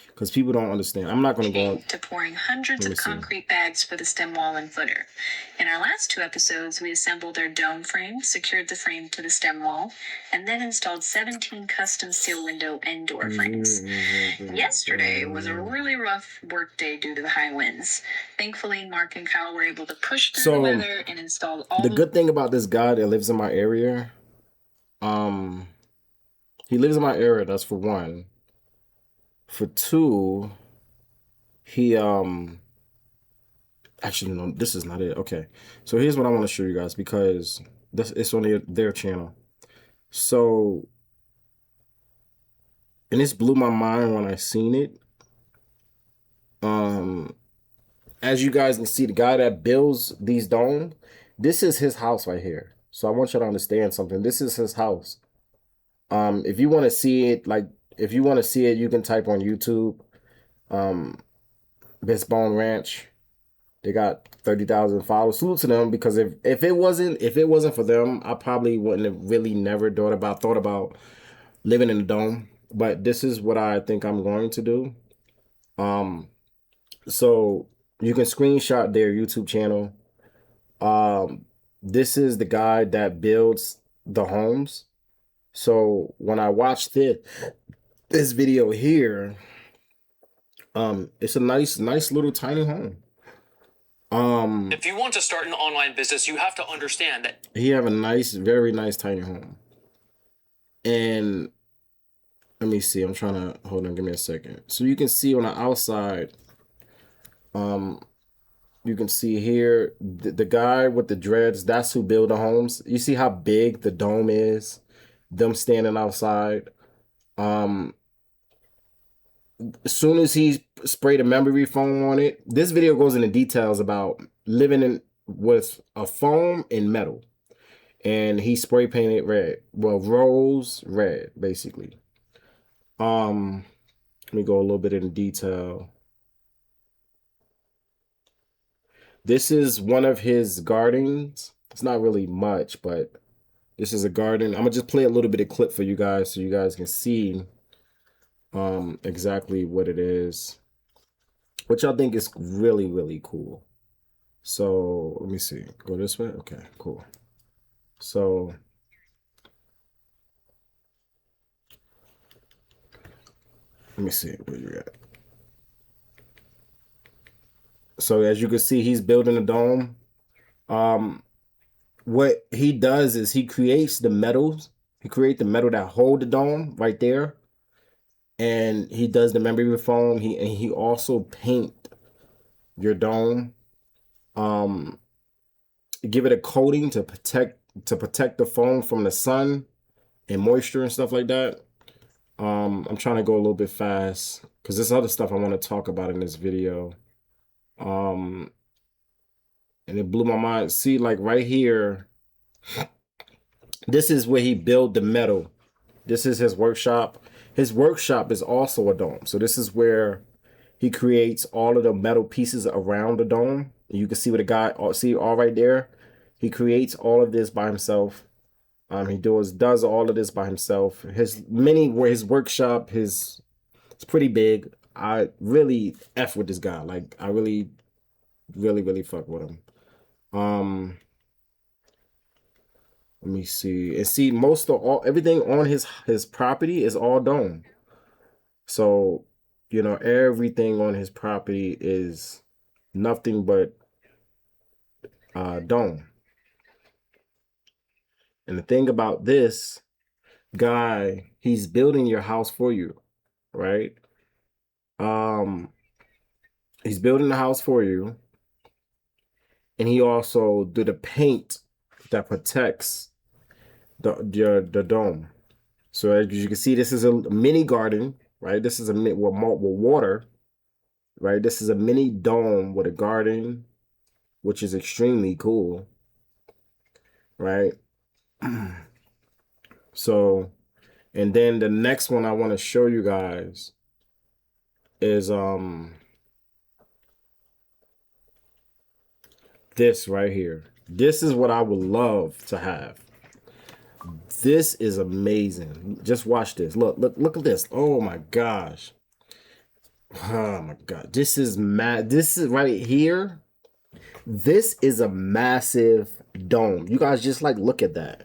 because people don't understand. I'm not going to go to pouring hundreds of concrete bags for the stem wall and footer. In our last 2 episodes, we assembled our dome frame, secured the frame to the stem wall, and then installed 17 custom steel window and door frames. Yesterday was a really rough work day due to the high winds. Thankfully, Mark and Kyle were able to push through the weather and install all the good thing about this guy that lives in my area, he lives in my area, that's for one. For two, he actually no, this is not it. Okay, so here's what I want to show you guys, because it's on their channel. So, and this blew my mind when I seen it. As you guys can see, the guy that builds these domes, this is his house right here. So I want you to understand something. This is his house. If you want to see it, you can type on YouTube, Best Bone Ranch. They got 30,000 followers. Salute to them, because if it wasn't for them, I probably wouldn't have really never thought about living in a dome. But this is what I think I'm going to do. So you can screenshot their YouTube channel. This is the guy that builds the homes. So when I watched this video here, it's a nice little tiny home. If you want to start an online business, you have to understand that he have a very nice tiny home. And let me see, I'm trying to hold on, give me a second. So you can see on the outside, you can see here the guy with the dreads, that's who build the homes. You see how big the dome is, them standing outside. As soon as he sprayed a memory foam on it, this video goes into details about living with a foam and metal. And he spray painted red. Well, rose red, basically. Let me go a little bit in detail. This is one of his gardens. It's not really much, but this is a garden. I'm gonna just play a little bit of clip for you guys so you guys can see exactly what it is, which I think is really, really cool. So let me see. Go this way. Okay, cool. So let me see where you at. So as you can see, he's building a dome. What he does is he creates the metals. He creates the metal that hold the dome right there. and he does the memory foam. He also paint your dome. Give it a coating to protect the foam from the sun and moisture and stuff like that. I'm trying to go a little bit fast because there's other stuff I want to talk about in this video. And it blew my mind. See, like right here, this is where he built the metal. This is his workshop. His workshop is also a dome. So this is where he creates all of the metal pieces around the dome. You can see what the guy, see all right there. He creates all of this by himself. He does all of this by himself. His workshop, it's pretty big. I really F with this guy. Like I really, really, really fuck with him. Let me see. And see, everything on his property is all dome. So, everything on his property is nothing but dome. And the thing about this guy, he's building your house for you, right? He's building the house for you, and he also did the paint that protects the dome. So as you can see, this is a mini garden, right? This is with water, right? This is a mini dome with a garden, which is extremely cool, right? So, and then the next one I want to show you guys is this right here. This is what I would love to have. This is amazing. Just watch this. Look at this. Oh my gosh. Oh my god. This is this is right here. This is a massive dome. You guys just look at that.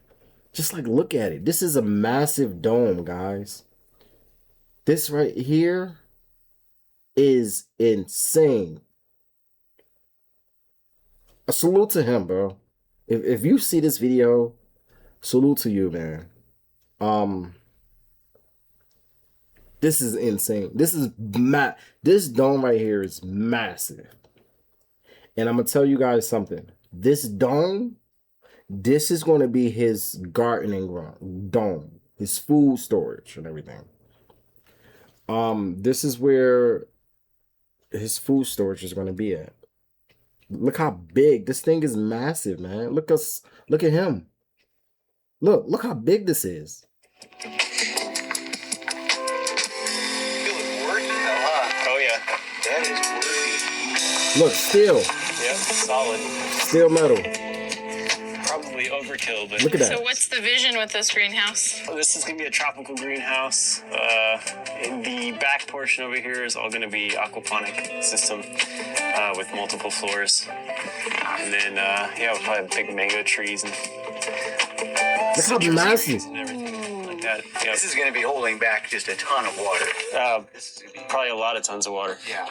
Just look at it. This is a massive dome, guys. This right here is insane. A salute to him, bro. If you see this video, salute to you, man. This is insane. This dome right here is massive. And I'm gonna tell you guys something. This dome, this is gonna be his gardening dome, his food storage and everything. This is where his food storage is gonna be at. Look how big this thing is. Massive, man. Look at him. Look how big this is. Oh yeah, that is worthy. Look, steel. Yep, solid. Steel metal. Probably overkill, but look at that. So what's the vision with this greenhouse? Well, this is gonna be a tropical greenhouse. In the back portion over here is all gonna be aquaponic system with multiple floors, and then we'll probably have big mango trees and look how massive and everything like that. Yep. This is going to be holding back just a ton of water. Probably a lot of tons of water. Yeah.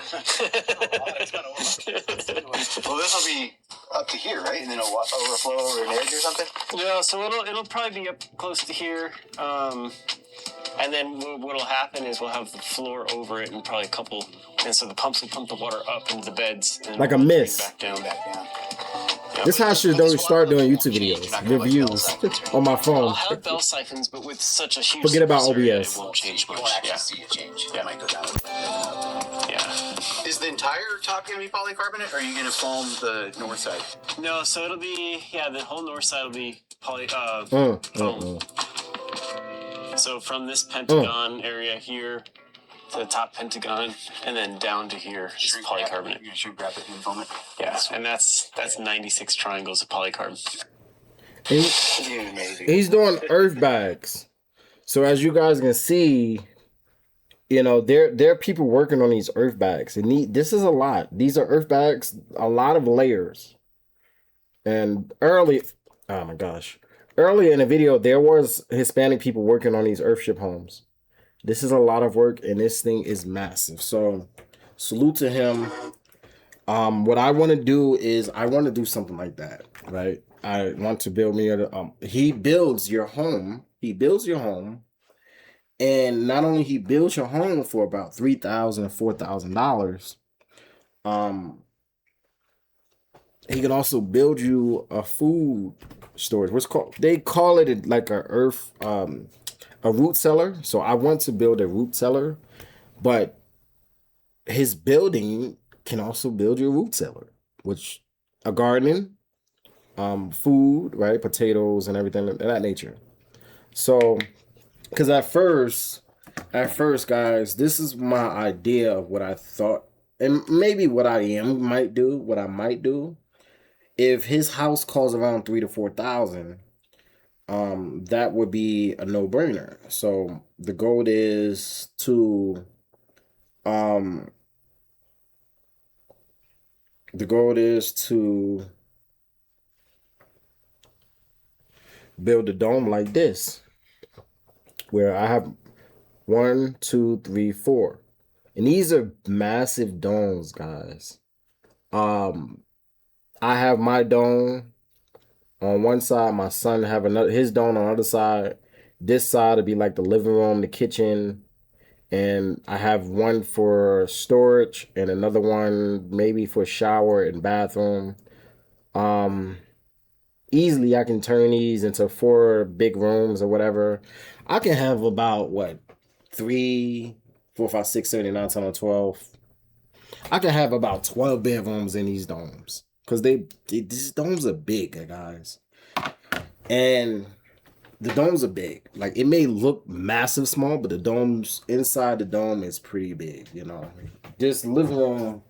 Well, this will be up to here, right? And then it'll overflow over an edge or something? Yeah, so it'll probably be up close to here. And then what'll happen is we'll have the floor over it and probably a couple, and so the pumps will pump the water up into the beds. And like a mist. Back down. Yeah. This is how I should start doing YouTube videos, reviews on my phone. I'll have bell siphons, but with such a huge Forget about surface area, OBS. it won't change You much. won't actually see a change. It might go down. Yeah. Is the entire top going to be polycarbonate, or are you going to foam the north side? No, so it'll be, the whole north side will be foam. So from this pentagon area here to the top pentagon, and then down to here is polycarbonate. You're going to shrink wrap it and foam it? Yeah, and that's 96 triangles of polycarbonate. He's doing earth bags. So as you guys can see, there are people working on these earth bags. And this is a lot. These are earth bags, a lot of layers. And oh my gosh. Earlier in the video, there was Hispanic people working on these earthship homes. This is a lot of work, and this thing is massive. So, salute to him. What I want to do is I want to do something like that, right? I want to build me he builds your home. He builds your home, And not only he builds your home for about $3,000 $4,000, he can also build you a food storage. They call it like a root cellar. So I want to build a root cellar, but his building can also build your root cellar, which a garden, food, right, potatoes and everything of that nature. So, because at first, guys, this is my idea of what I thought, and maybe what I might do. If his house costs around 3 to 4 thousand, that would be a no brainer. So the goal is to, um, the goal is to build a dome like this, where I have 1, 2, 3, 4, and these are massive domes, guys. Um, I have my dome on one side. My son have his dome on the other side. This side would be like the living room, the kitchen, and I have one for storage and another one maybe for shower and bathroom. Um, Easily I can turn these into 4 big rooms or whatever. I can have about what 3, 4, 5, 6, 7, 8, 9, 10, 12. I can have about 12 bedrooms in these domes because these domes are big, guys, and the domes are big. Like it may look massive small, but the domes inside the dome is pretty big. This living room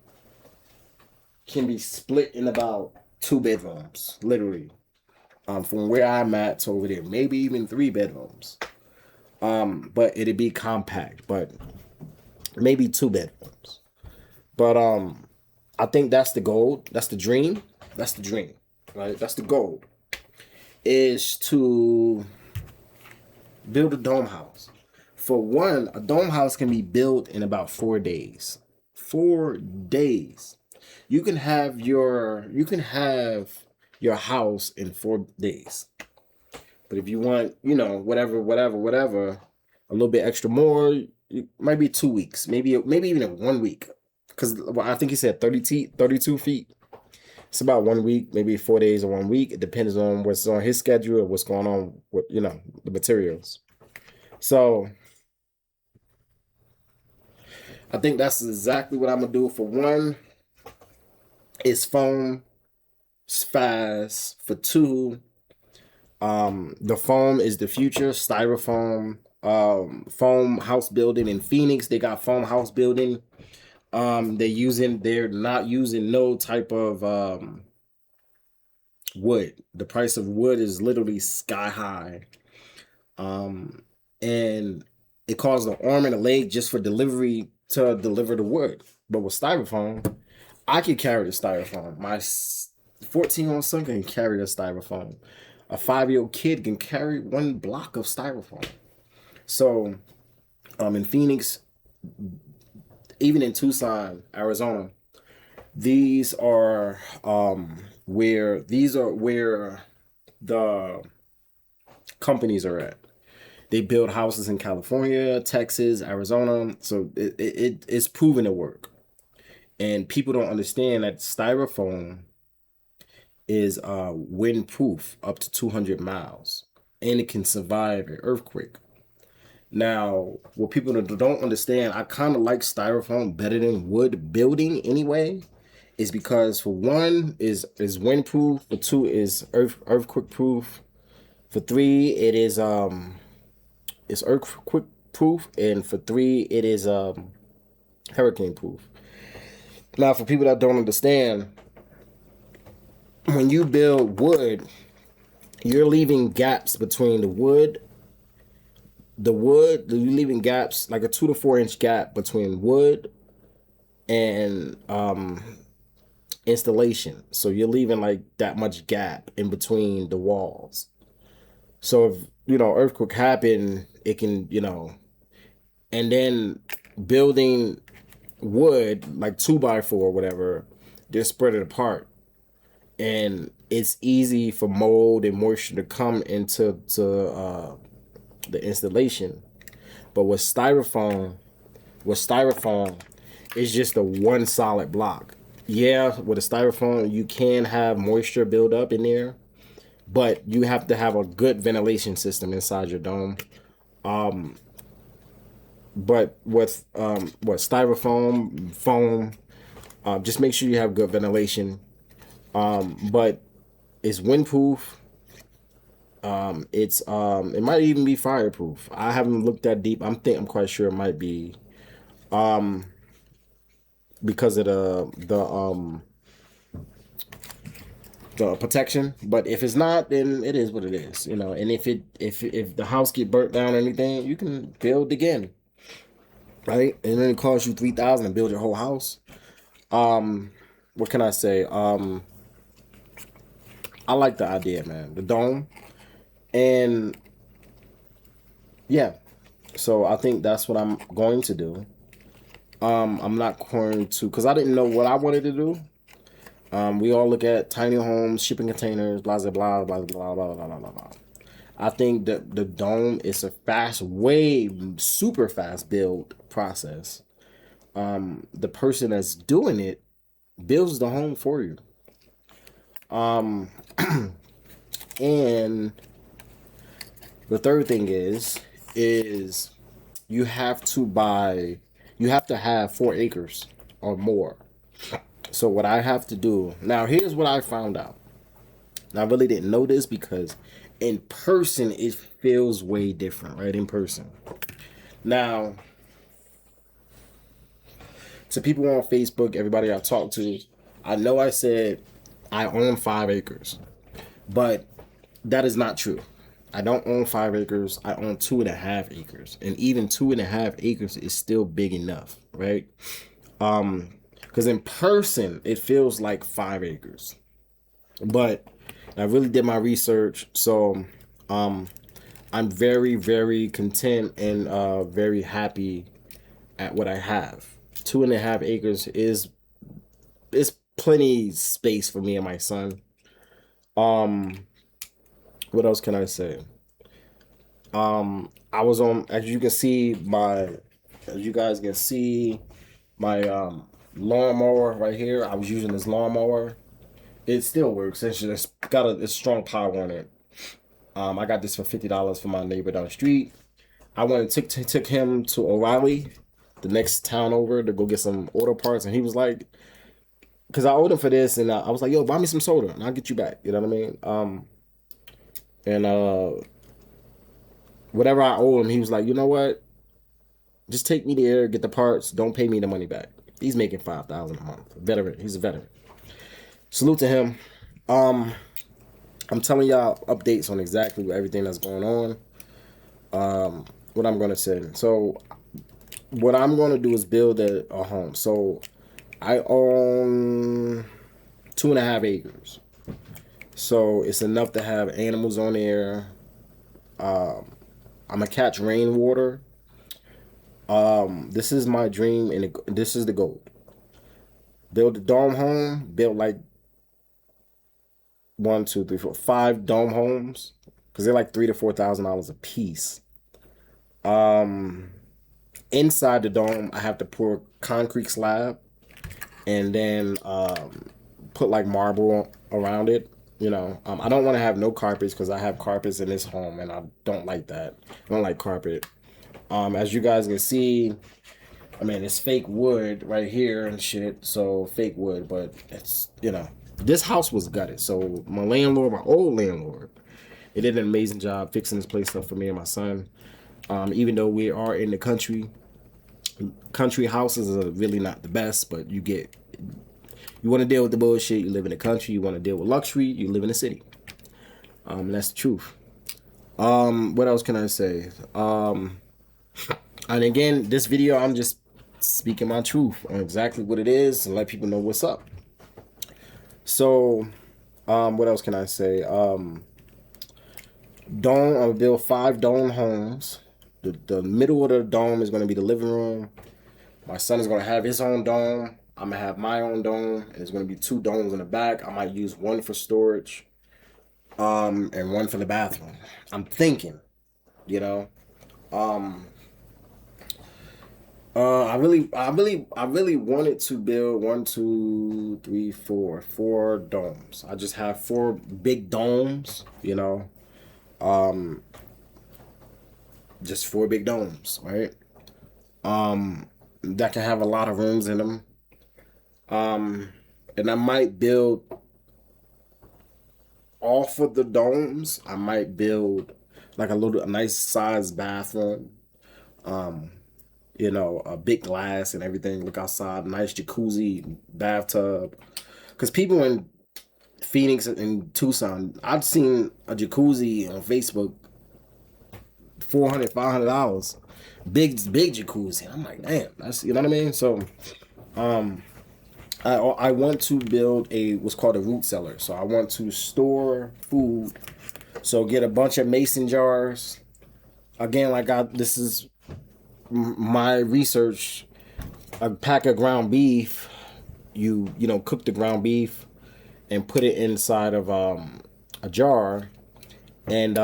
can be split in about 2 bedrooms, literally. From where I'm at to over there, maybe even 3 bedrooms. But it'd be compact, but maybe 2 bedrooms. But I think that's the goal. That's the dream. That's the dream, right? That's the goal. Is to build a dome house. For one, a dome house can be built in about 4 days. 4 days. You can have your house in 4 days. But if you want, whatever, a little bit extra more, it might be 2 weeks, maybe even in 1 week. Because I think he said 32 feet. It's about 1 week, maybe 4 days or 1 week. It depends on what's on his schedule or what's going on with, the materials. So I think that's exactly what I'm going to do. For one, it's foam. It's fast. For two, the foam is the future. Styrofoam, foam house building in Phoenix. They got foam house building. They're not using no type of wood. The price of wood is literally sky high. And it costs an arm and a leg just for delivery to deliver the wood. But with styrofoam, I can carry the styrofoam. My 14-year-old son can carry the styrofoam. A 5-year-old kid can carry 1 block of styrofoam. So, in Phoenix, even in Tucson, Arizona, these are where the companies are at. They build houses in California, Texas, Arizona. So it's proven to work. And people don't understand that styrofoam is windproof up to 200 miles. And it can survive an earthquake. Now, what people don't understand, I kind of like styrofoam better than wood building anyway, is because for one is windproof, for two is earthquake proof, for three it is earthquake proof, and for three it is hurricane proof. Now, for people that don't understand, when you build wood, you're leaving gaps between the wood. You're leaving gaps like a 2 to 4 inch gap between wood and installation. So you're leaving like that much gap in between the walls. So if earthquake happen, it can and then building wood like 2x4 or whatever, they're spread it apart, and it's easy for mold and moisture to come into the installation. But with styrofoam, it's just a one solid block. Yeah, with a styrofoam, you can have moisture build up in there, but you have to have a good ventilation system inside your dome. But with styrofoam, foam, just make sure you have good ventilation. But it's windproof. It might even be fireproof. I haven't looked that deep. I'm quite sure it might be because of the protection. But if it's not, then it is what it is, you know. And if the house get burnt down or anything, you can build again, right? And then it costs you $3,000 to build your whole house. What can I say? I like the idea, man. The dome, and yeah. So I think that's what I'm going to do. I'm not going to, because I didn't know what I wanted to do. We all look at tiny homes, shipping containers, blah blah blah blah blah blah blah blah blah. I think that the dome is a super fast build process. The person that's doing it builds the home for you. And the third thing is you have to have 4 acres or more. So what I have to do now, here's what I found out. And I really didn't know this because in person it feels way different, right? In person. Now, to people on Facebook, everybody I talk to, I know I said I own 5 acres, but that is not true. I don't own 5 acres. I own 2.5 acres, and even 2.5 acres is still big enough, right? Because in person it feels like 5 acres, but I really did my research, so I'm very, very content and very happy at what I have. 2.5 acres is plenty space for me and my son. What else can I say? I was on, as you guys can see my lawnmower right here. I was using this lawnmower. It still works. It's just got a strong power on it. I got this for $50 from my neighbor down the street. I went and took him to O'Reilly, the next town over, to go get some auto parts, and he was like, because I owed him for this, and I was like, yo, buy me some soda and I'll get you back. You know what I mean? And whatever I owe him, he was like, you know what? Just take me there, get the parts. Don't pay me the money back. He's making $5,000 a month. Veteran. He's a veteran. Salute to him. I'm telling y'all updates on exactly everything that's going on. What I'm gonna say. So, what I'm gonna do is build a home. So, I own 2.5 acres. So it's enough to have animals on there. I'm gonna catch rainwater. This is my dream, and this is the goal. Build a dome home. Build like 1, 2, 3, 4, 5 dome homes, because they're like $3,000 to $4,000 a piece. Inside the dome, I have to pour concrete slab, and then put like marble around it. You know, I don't want to have no carpets because I have carpets in this home, and I don't like that. I don't like carpet. As you guys can see, I mean, it's fake wood right here and shit. So fake wood, but it's, you know, this house was gutted. So my old landlord, he did an amazing job fixing this place up for me and my son. Even though we are in the country houses are really not the best, but you want to deal with the bullshit, you live in the country. You want to deal with luxury, you live in the city. That's the truth. What else can I say? And again, this video, I'm just speaking my truth on exactly what it is and let people know what's up. So, what else can I say? I'm gonna build 5 dome homes. The middle of the dome is gonna be the living room. My son is gonna have his own dome. I'm gonna have my own dome, and there's gonna be 2 domes in the back. I might use one for storage, and one for the bathroom. I'm thinking, you know. I really wanted to build one, two, three, four domes. I just have four big domes, you know, just four big domes, right? That can have a lot of rooms in them. And I might build off of the domes. I might build like a nice sized bathroom. You know, a big glass and everything. Look outside, nice jacuzzi, bathtub. Because people in Phoenix and Tucson, I've seen a jacuzzi on Facebook, $400, $500, big jacuzzi. I'm like, damn, that's, you know what I mean. So, I want to build what's called a root cellar. So I want to store food. So get a bunch of mason jars. Again, this is my research. A pack of ground beef. You know, cook the ground beef and put it inside of a jar, and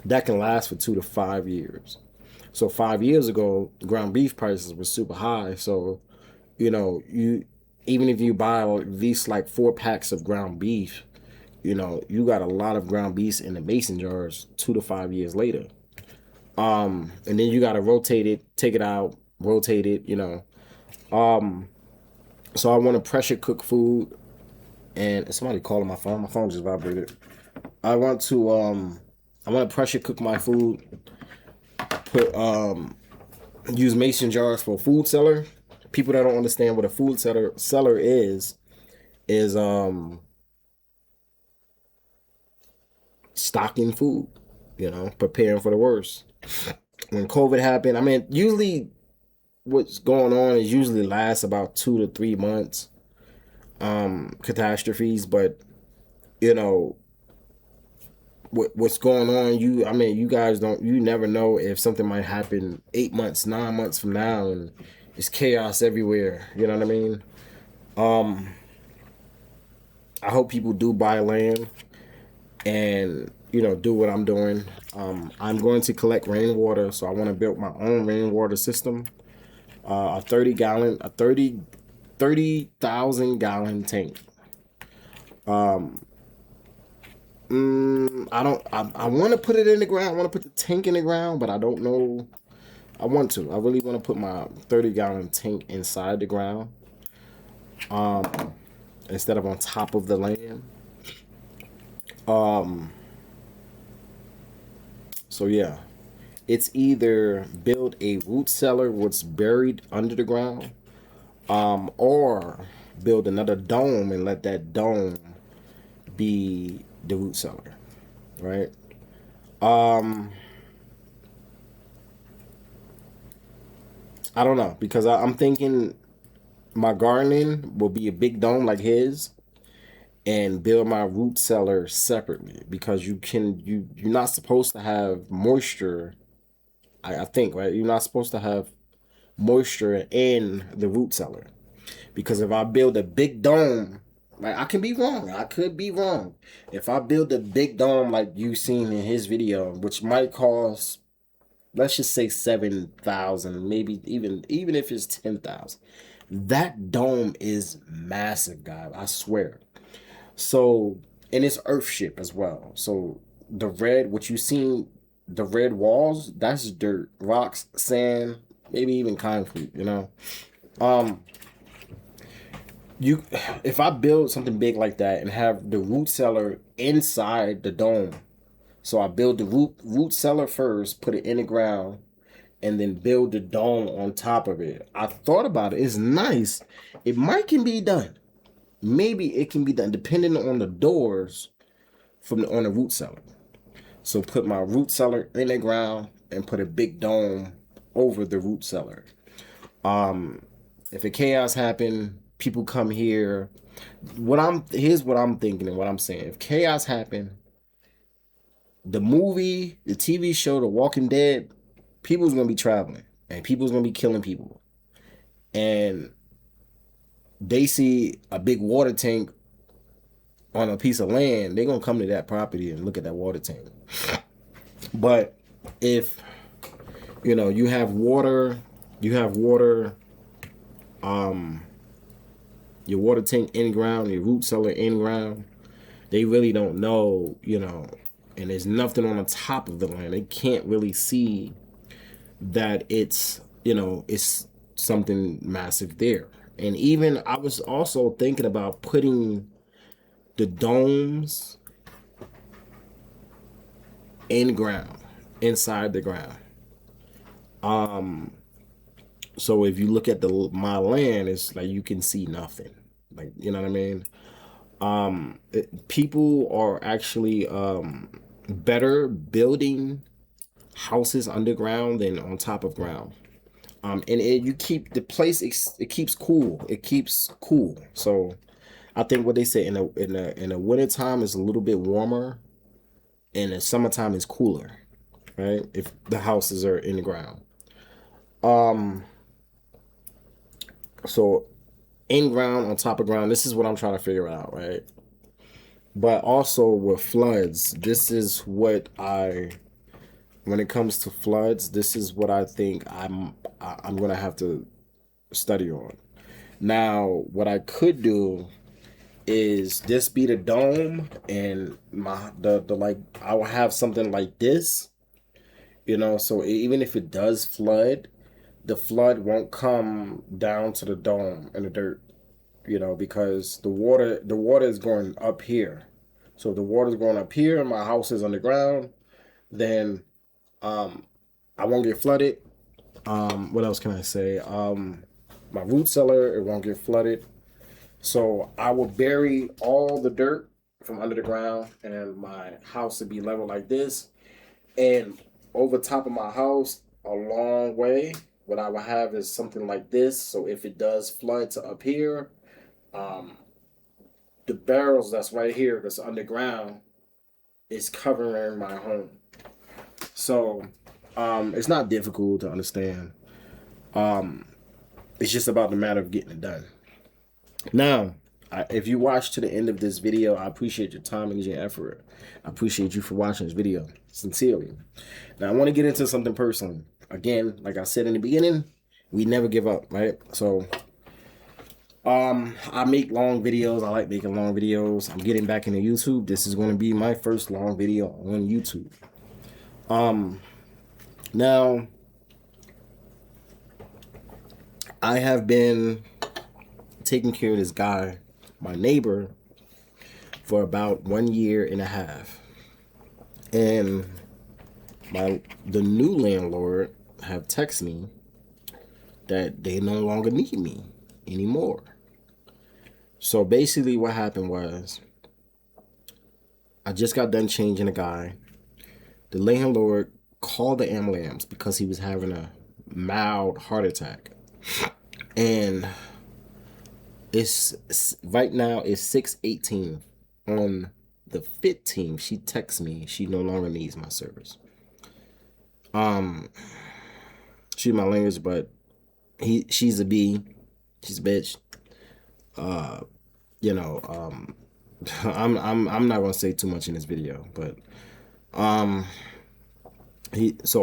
that can last for 2 to 5 years. So 5 years ago, ground beef prices were super high. So, you know, even if you buy at least like 4 packs of ground beef, you know, you got a lot of ground beef in the mason jars 2 to 5 years later. And then you got to rotate it, take it out, rotate it, you know. So I want to pressure cook food. And somebody calling my phone. My phone just vibrated. I want to pressure cook my food. Put use mason jars for a food cellar. People that don't understand what a food cellar is stocking food, you know, preparing for the worst. When COVID happened, I mean, usually what's going on is usually lasts about 2 to 3 months, catastrophes, but you know, what's going on, you guys you never know if something might happen 8 months, 9 months from now, and it's chaos everywhere, you know what I mean? I hope people do buy land and, you know, do what I'm doing. I'm going to collect rainwater, so I want to build my own rainwater system. A 30,000 gallon tank. I want to put it in the ground. I want to put the tank in the ground, but I don't know. I really want to put my 30-gallon tank inside the ground, instead of on top of the land. So yeah, it's either build a root cellar what's buried under the ground, or build another dome and let that dome be the root cellar, right? I don't know, because I'm thinking my gardening will be a big dome like his, and build my root cellar separately, because you're not supposed to have moisture. I think, right? You're not supposed to have moisture in the root cellar, because if I build a big dome, like, I can be wrong. I could be wrong. If I build a big dome like you seen in his video, which might cost, let's just say 7,000, maybe even if it's 10,000, that dome is massive, guys. I swear. So, and it's earth ship as well. So what you seen, the red walls, that's dirt, rocks, sand, maybe even concrete. You know, if I build something big like that and have the root cellar inside the dome, so I build the root cellar first, put it in the ground, and then build the dome on top of it. I thought about it. It's nice. It can be done. Maybe it can be done depending on the doors on the root cellar. So put my root cellar in the ground and put a big dome over the root cellar. If a chaos happen, people come here. Here's what I'm thinking and what I'm saying. If chaos happen, the movie, the TV show, The Walking Dead, people's gonna be traveling and people's gonna be killing people, and they see a big water tank on a piece of land, they're gonna come to that property and look at that water tank. But if, you know, you have water you have water, your water tank in ground, your root cellar in ground. They really don't know, and there's nothing on the top of the land. They can't really see that it's something massive there. And even I was also thinking about putting the domes in ground, inside the ground. So if you look at my land, it's like you can see nothing. Like, you know what I mean? People are actually better building houses underground than on top of ground. And you keep the place. It keeps cool. It keeps cool. So I think what they say in the winter time is a little bit warmer, and the summertime is cooler, right? If the houses are in the ground. So in ground, on top of ground, this is what I'm trying to figure out, right? But also with floods, this is what when it comes to floods, this is what I think I'm gonna have to study on. Now, what I could do is this be the dome, and the like I will have something like this, so even if it does flood, the flood won't come down to the dome in the dirt, because the water is going up here. So if the water's going up here and my house is underground, then I won't get flooded. What else can I say? My root cellar, it won't get flooded. So I will bury all the dirt from under the ground, and my house would be level like this. And over top of my house, a long way, what I will have is something like this. So if it does flood to up here, the barrels that's right here, that's underground, is covering my home. So it's not difficult to understand. It's just about the matter of getting it done. Now, if you watch to the end of this video, I appreciate your time, and your effort. I appreciate you for watching this video, sincerely. Now, I want to get into something personal. Again, like I said in the beginning, we never give up, right? So, I make long videos. I like making long videos. I'm getting back into YouTube. This is going to be my first long video on YouTube. Now, I have been taking care of this guy, my neighbor, for about 1.5 years. And the new landlord have texted me that they no longer need me anymore. So basically what happened was, I just got done changing a guy. The landlord called the ambulance because he was having a mild heart attack. And it's right now it's 6:18. On the 15th, she texts me she no longer needs my service. She's my language, but she's a B. She's a bitch. I'm not gonna say too much in this video, but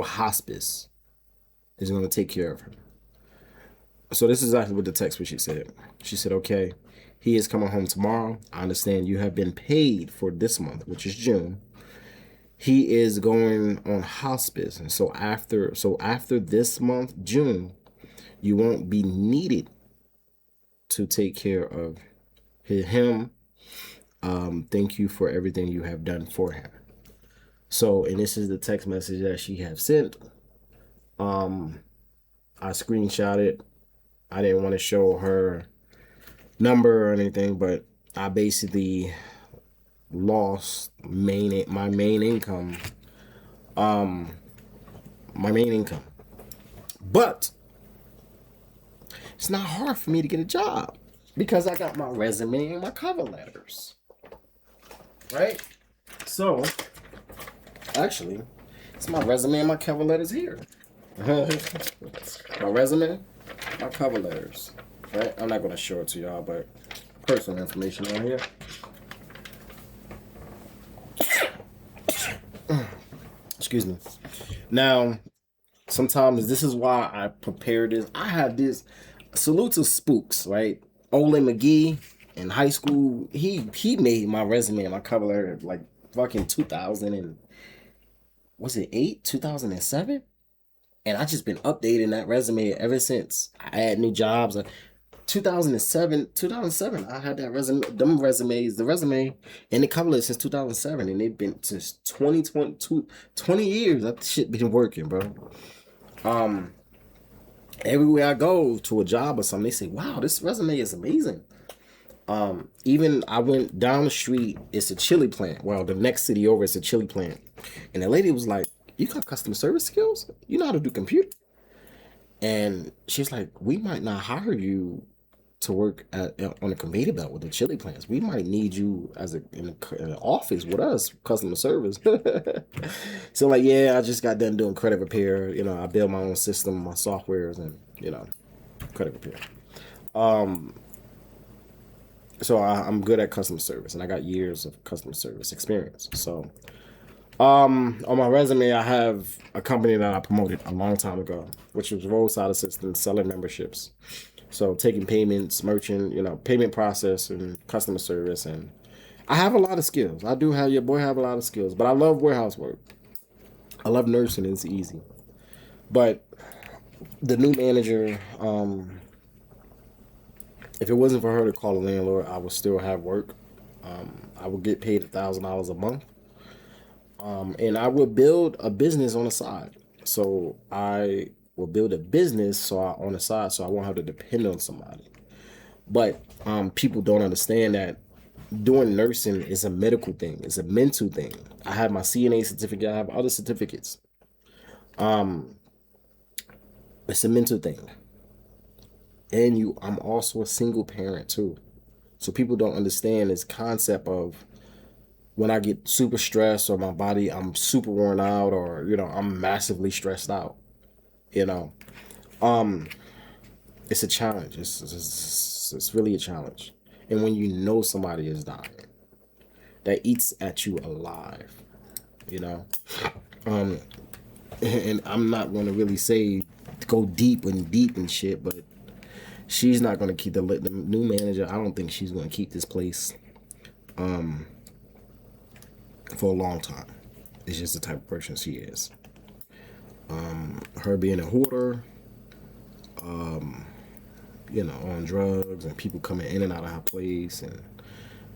hospice is gonna take care of her. So this is exactly what the text what she said. She said, okay, he is coming home tomorrow. I understand you have been paid for this month, which is June. He is going on hospice. And so after this month, June, you won't be needed to take care of him. Thank you for everything you have done for him. So, and this is the text message that she have sent. I screenshot it. I didn't want to show her number or anything, but I basically lost my main income. But it's not hard for me to get a job because I got my resume and my cover letters. Right? So, actually, it's my resume and my cover letters here. My resume, my cover letters. Right? I'm not going to show it to y'all, but personal information on here. Excuse me. Now, sometimes this is why I prepared this. I had this. Salute to Spooks, right? Olin McGee in high school. He made my resume and my cover letter like fucking 2000 and was it 2007? And I just been updating that resume ever since. I had new jobs. 2007, I had that resume, the resume and the cover letter since 2007, and they've been since 20 years. That shit been working, bro. Everywhere I go to a job or something, they say, "Wow, this resume is amazing." Even I went down the street, it's a chili plant. Well, the next city over is a chili plant. And the lady was like, "You got customer service skills? You know how to do computer?" And she's like, "We might not hire you to work on a conveyor belt with the chili plants. We might need you as in an office with us, customer service." So like, yeah, I just got done doing credit repair. You know, I build my own system, my softwares, and credit repair. So I'm good at customer service, and I got years of customer service experience. So, on my resume, I have a company that I promoted a long time ago, which was roadside assistance, selling memberships. So taking payments, payment process, and customer service, and I have a lot of skills. I do have have a lot of skills, but I love warehouse work. I love nursing; it's easy. But the new manager, if it wasn't for her to call a landlord, I would still have work. I would get paid $1,000 a month, and I would build a business on the side. So I will build a business on the side, so I won't have to depend on somebody. But people don't understand that doing nursing is a medical thing. It's a mental thing. I have my CNA certificate. I have other certificates. It's a mental thing. And I'm also a single parent too. So people don't understand this concept of when I get super stressed or my body, I'm super worn out or, I'm massively stressed out, you know. It's a challenge. It's really a challenge. And when you know somebody is dying, that eats at you alive, you know. And I'm not going to really say go deep and shit, but she's not going to keep the new manager. I don't think she's going to keep this place for a long time. It's just the type of person she is. Her being a hoarder, on drugs, and people coming in and out of her place, and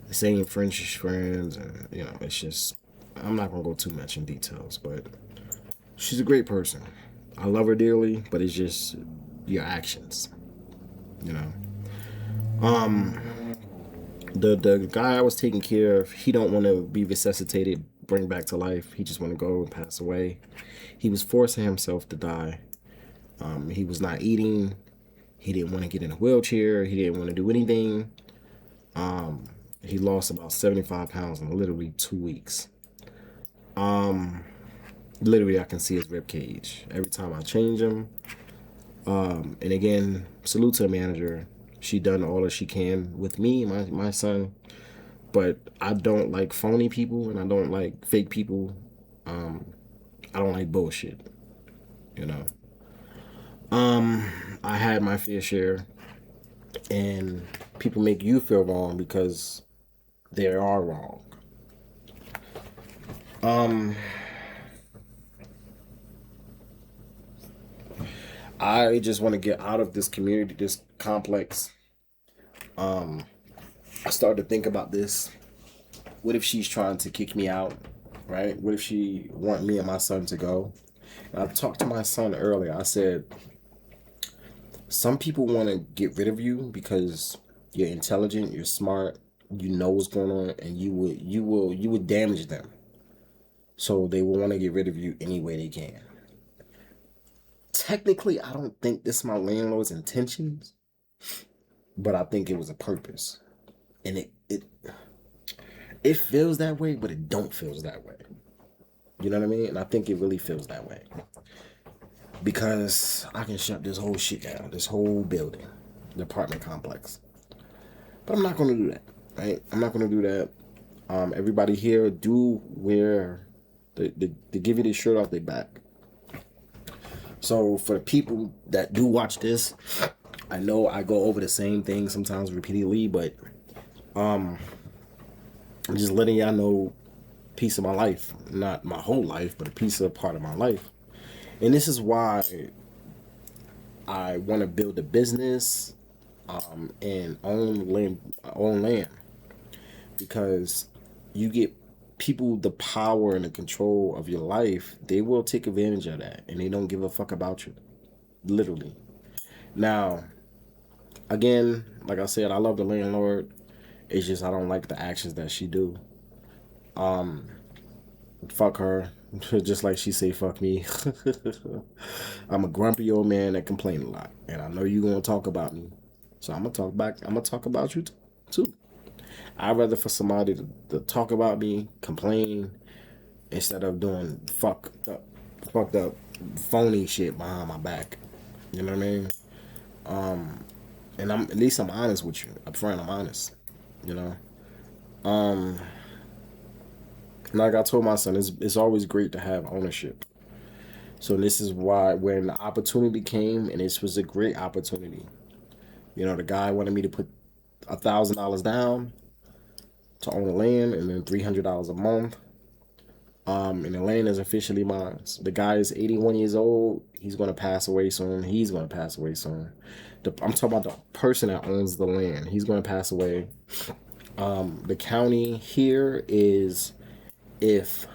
the same French friends, and it's just, I'm not gonna go too much in details, but she's a great person. I love her dearly, but it's just your actions, The guy I was taking care of, he don't want to be resuscitated, bring back to life. He just want to go and pass away. He was forcing himself to die. He was not eating. He didn't want to get in a wheelchair. He didn't want to do anything. He lost about 75 pounds in literally 2 weeks. Literally, I can see his rib cage every time I change him. And again, salute to the manager. She done all that she can with me, my son. But I don't like phony people, and I don't like fake people. I don't like bullshit, I had my fair share, and people make you feel wrong because they are wrong. I just want to get out of this community, this complex. I started to think about this. What if she's trying to kick me out, right? What if she want me and my son to go? And I talked to my son earlier. I said, some people want to get rid of you because you're intelligent, you're smart, you know what's going on, and you would damage them. So they will want to get rid of you any way they can. Technically, I don't think this is my landlord's intentions, but I think it was a purpose. And it feels that way, but it don't feel that way. You know what I mean? And I think it really feels that way. Because I can shut this whole shit down, this whole building, the apartment complex. But I'm not going to do that, right? I'm not going to do that. Everybody here do wear, they give you the shirt off their back. So for the people that do watch this, I know I go over the same thing sometimes repeatedly, but I'm just letting y'all know piece of my life, not my whole life, but a piece of part of my life. And this is why I want to build a business and own land, because you get people the power and the control of your life. They will take advantage of that, and they don't give a fuck about you, literally. Now, again, like I said, I love the landlord. It's just I don't like the actions that she do. Fuck her, just like she say fuck me. I'm a grumpy old man that complain a lot, and I know you gonna talk about me, so I'm gonna talk back. I'm gonna talk about you too. I'd rather for somebody to talk about me, complain, instead of doing fucked up, phony shit behind my back. You know what I mean? And at least I'm honest with you. Up front, I'm honest. You know. Like I told my son, it's always great to have ownership. So this is why when the opportunity came, and this was a great opportunity. You know, the guy wanted me to put $1,000 down to own the land, and then $300 a month. And the land is officially mine. So the guy is 81 years old. He's gonna pass away soon. He's gonna pass away soon. I'm talking about the person that owns the land. He's gonna pass away. The county here is if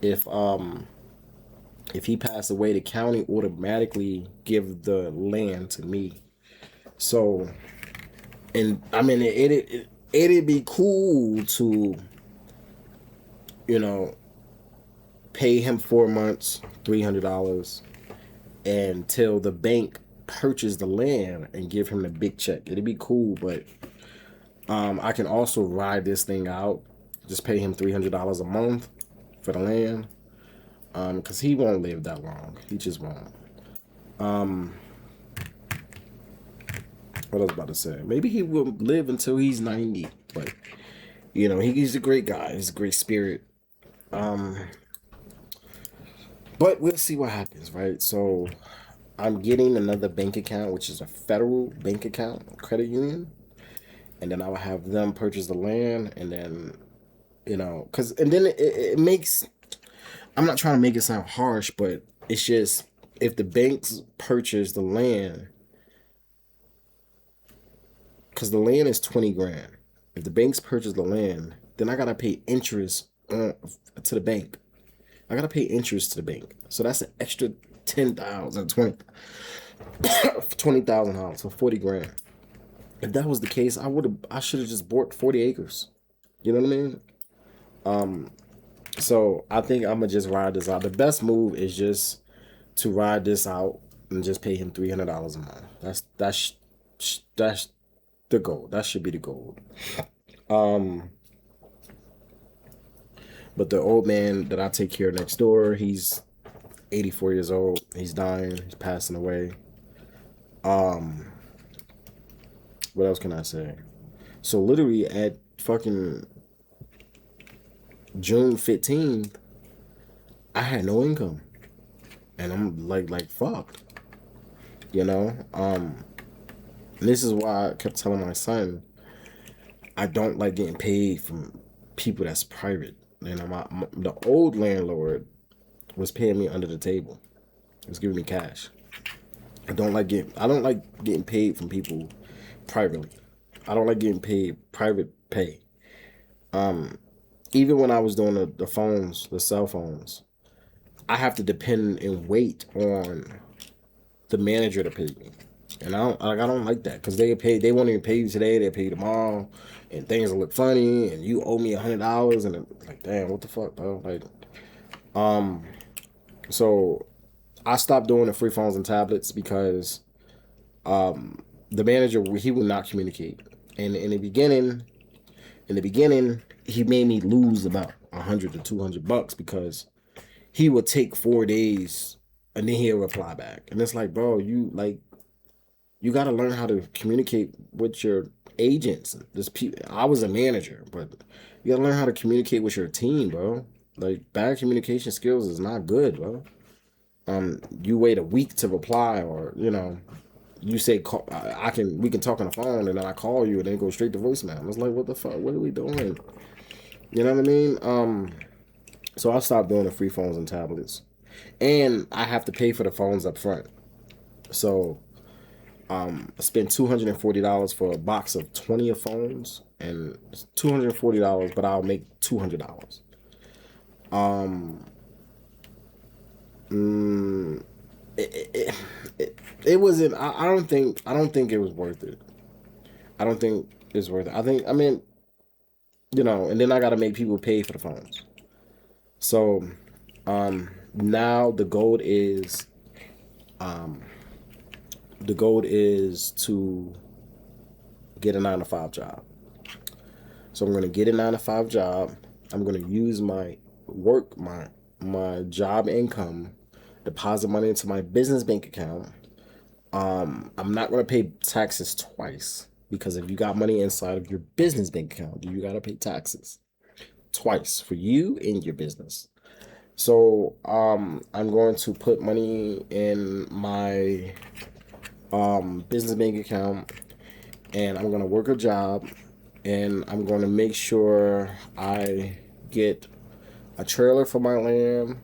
if he passed away, the county automatically give the land to me. So, and I mean, it'd be cool to, you know, pay him 4 months, $300, until the bank purchase the land and give him the big check. It'd be cool, but I can also ride this thing out. Just pay him $300 a month for the land, because he won't live that long. He just won't. What I was about to say, maybe he will live until he's 90, but you know, he's a great guy. He's a great spirit. But we'll see what happens, right? So I'm getting another bank account, which is a federal bank account, credit union, and then I will have them purchase the land, and then, you know, and then it makes. I'm not trying to make it sound harsh, but it's just, if the banks purchase the land, because the land is 20 grand. If the banks purchase the land, then I gotta pay interest to the bank. I gotta pay interest to the bank, so that's an extra $20,000 for 40 grand. If that was the case, I should have just bought 40 acres. You know what I mean? So I think I'm gonna just ride this out. The best move is just to ride this out and just pay him $300 a month. That's the goal. That should be the goal. But the old man that I take care of next door, he's 84 years old. He's dying. He's passing away. What else can I say? So literally at fucking June 15th, I had no income. And I'm like fucked. You know? This is why I kept telling my son, I don't like getting paid from people that's private. You know, the old landlord was paying me under the table. He was giving me cash. I don't like getting paid from people privately. I don't like getting paid private pay. Even when I was doing the cell phones, I have to depend and wait on the manager to pay me. And I don't like that, because they won't even pay you today, they pay you tomorrow, and things will look funny, and you owe me $100, and it's like, damn, what the fuck, bro? Like, so I stopped doing the free phones and tablets because the manager, he would not communicate. And in the beginning, he made me lose about $100 to $200 because he would take 4 days and then he'll reply back. And it's like, bro, you got to learn how to communicate with your agents. I was a manager, but you got to learn how to communicate with your team, bro. Like, bad communication skills is not good, bro. you wait a week to reply, or you say we can talk on the phone, and then I call you and then go straight to voicemail. I was like, what the fuck? What are we doing? You know what I mean? So I stopped doing the free phones and tablets, and I have to pay for the phones up front. So I spent $240 for a box of 20 of phones, and it's $240, but I'll make $200. It wasn't. I don't think. It was worth it. I don't think it's worth it. I mean, and then I got to make people pay for the phones. So, now the goal is to get a 9-to-5 job. So I'm going to get a 9-to-5 job. I'm going to use my job income, deposit money into my business bank account. I'm not going to pay taxes twice, because if you got money inside of your business bank account, you got to pay taxes twice for you and your business. So I'm going to put money in my business bank account, and I'm going to work a job, and I'm going to make sure I get a trailer for my land.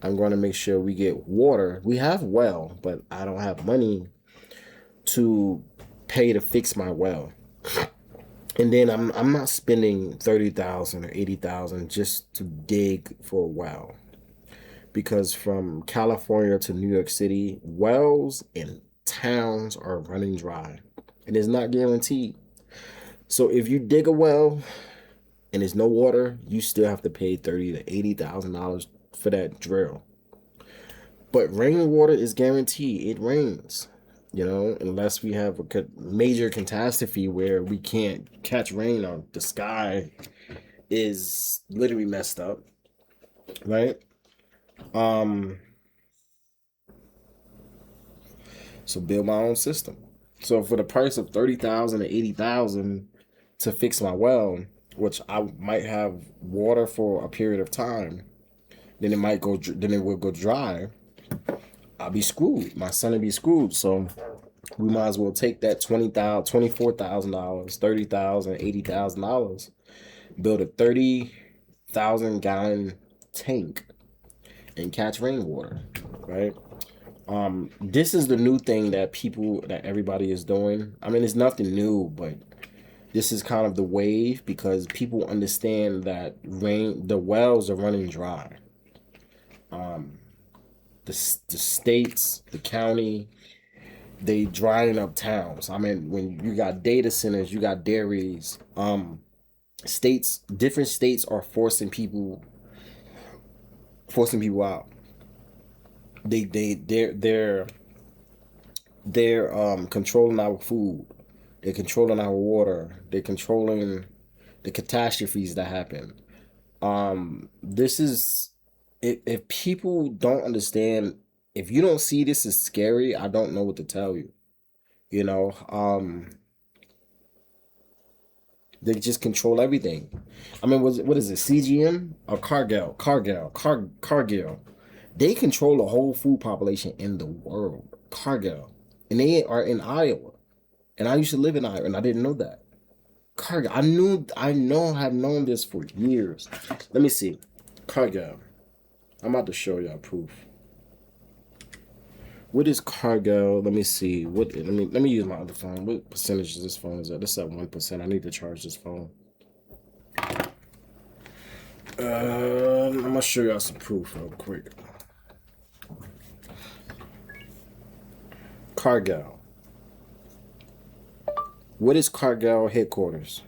I'm going to make sure we get water. We have well, but I don't have money to pay to fix my well. And then I'm not spending $30,000 or $80,000 just to dig for a well, because from California to New York City, wells and towns are running dry, and it's not guaranteed. So if you dig a well and there's no water, you still have to pay $30,000 to $80,000 for that drill. But rainwater is guaranteed. It rains, unless we have a major catastrophe where we can't catch rain, or the sky is literally messed up, right? So build my own system. So for the price of $30,000 to $80,000 to fix my well, which I might have water for a period of time, then it will go dry. I'll be screwed. My son will be screwed. So we might as well take that $20,000, $24,000, $30,000, $80,000, build a 30,000 gallon tank, and catch rainwater, right? This is the new thing that everybody is doing. I mean, it's nothing new, but this is kind of the wave, because people understand that the wells are running dry. The states, the county, they drying up towns. I mean, when you got data centers, you got dairies. Different states are forcing people out. They're controlling our food. They're controlling our water. They're controlling the catastrophes that happen. This is, if people don't understand, if you don't see this as scary, I don't know what to tell you. They just control everything. I mean, what is it? CGM or Cargill? They control the whole food population in the world. Cargill. And they are in Iowa. And I used to live in Iowa, and I didn't know that. Cargill. I've known this for years. Let me see. Cargill. I'm about to show y'all proof. What is Cargill? Let me see. Let me use my other phone. What percentage is this phone is at? This is at 1%. I need to charge this phone. I'm gonna show y'all some proof real quick. Cargill. What is Cargill headquarters?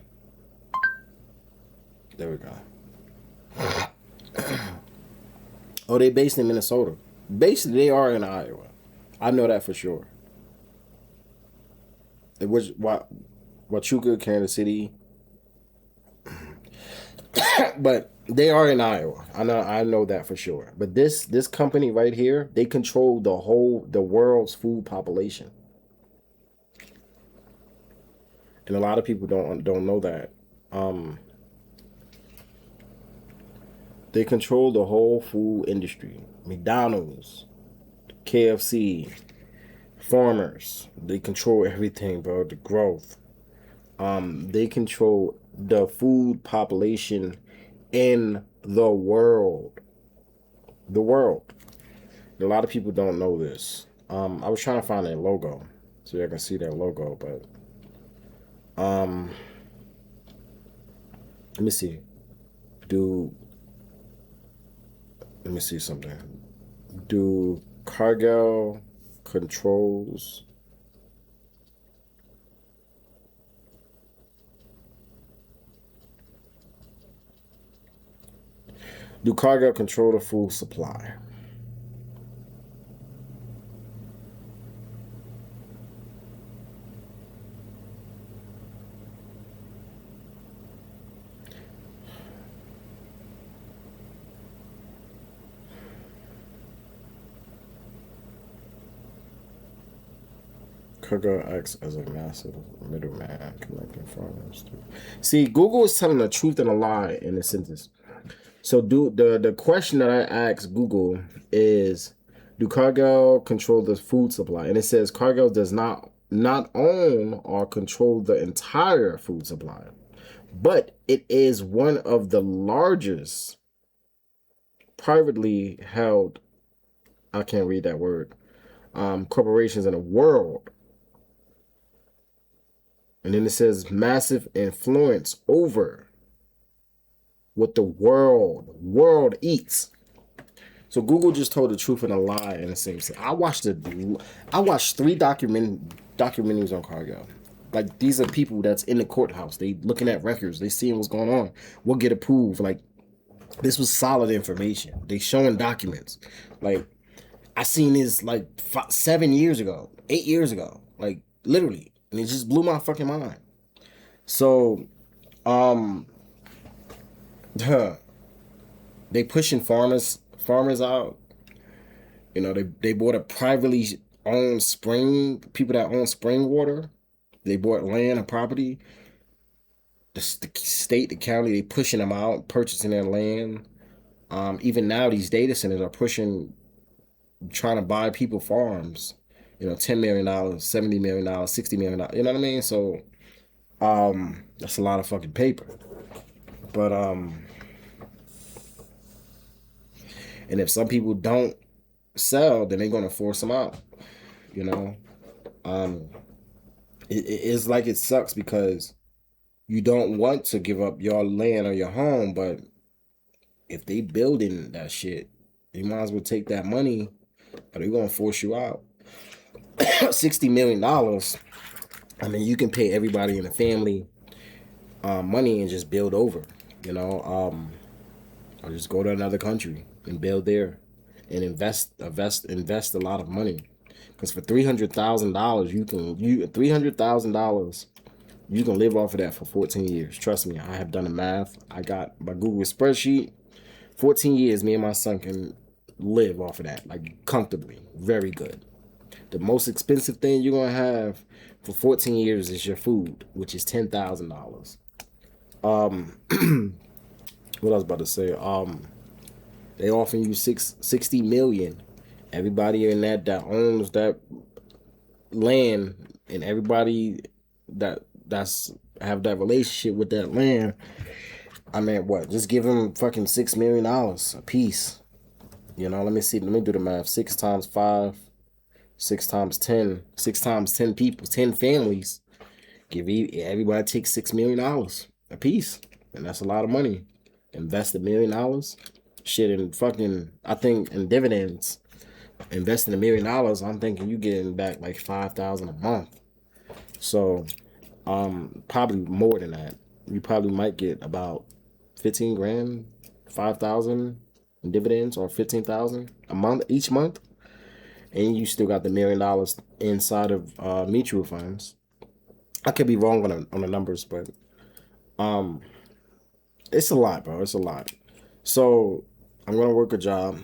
There we go. Oh, they based in Minnesota. Basically, they are in Iowa. I know that for sure. It was Wachuca, Kansas City, but they are in Iowa. I know that for sure. But this company right here, they control the world's food population, and a lot of people don't know that. They control the whole food industry. McDonald's, KFC, farmers, they control everything, bro. The growth. They control the food population in the world. The world. A lot of people don't know this. I was trying to find their logo so you can see their logo, but let me see. Let me see something. Do Cargill controls Do Cargill control the food supply? Cargill acts as a massive middleman connecting farmers. See, Google is telling the truth and a lie in a sentence. So the question that I asked Google is, do Cargill control the food supply? And it says Cargill does not own or control the entire food supply, but it is one of the largest privately held, I can't read that word, corporations in the world. And then it says massive influence over what the world eats. So Google just told the truth and a lie in the same sense. I watched 3 documentaries on Cargill. Like, these are people that's in the courthouse. They looking at records. They seeing what's going on. What get approved. Like, this was solid information. They showing documents. Like, I seen this like 7 years ago, 8 years ago. Like, literally. And it just blew my fucking mind. So, they pushing farmers out. You know, they bought a privately owned spring, people that own spring water. They bought land and property. The state, the county, they pushing them out, purchasing their land. Even now, these data centers are trying to buy people farms. You know, $10 million, $70 million, $60 million. You know what I mean? So, that's a lot of fucking paper. But and if some people don't sell, then they're gonna force them out. You know, it's like, it sucks because you don't want to give up your land or your home, but if they building that shit, you might as well take that money, or they're gonna force you out. $60 million. I mean, you can pay everybody in the family money and just build over. You know, or just go to another country and build there, and invest a lot of money. Because for $300,000, you can live off of that for 14 years. Trust me, I have done the math. I got my Google spreadsheet. 14 years, me and my son can live off of that, like, comfortably. Very good. The most expensive thing you're gonna have for 14 years is your food, which is $10,000. What I was about to say, they offering you $60 million. Everybody in that owns that land, and everybody that's have that relationship with that land, I mean, what? Just give them fucking $6 million a piece. You know, let me do the math. 6 times 5, 6 times 10, 6 times 10 people, 10 families. Everybody take $6 million a piece, and that's a lot of money. Invest $1 million, shit, in fucking, I think, in dividends. Investing $1 million, I'm thinking you getting back like $5,000 a month. So, probably more than that. You probably might get about 15 grand, 5,000 in dividends, or 15,000 a month each month, and you still got the $1 million inside of mutual funds. I could be wrong on the numbers, but it's a lot, bro. It's a lot. So I'm gonna work a job.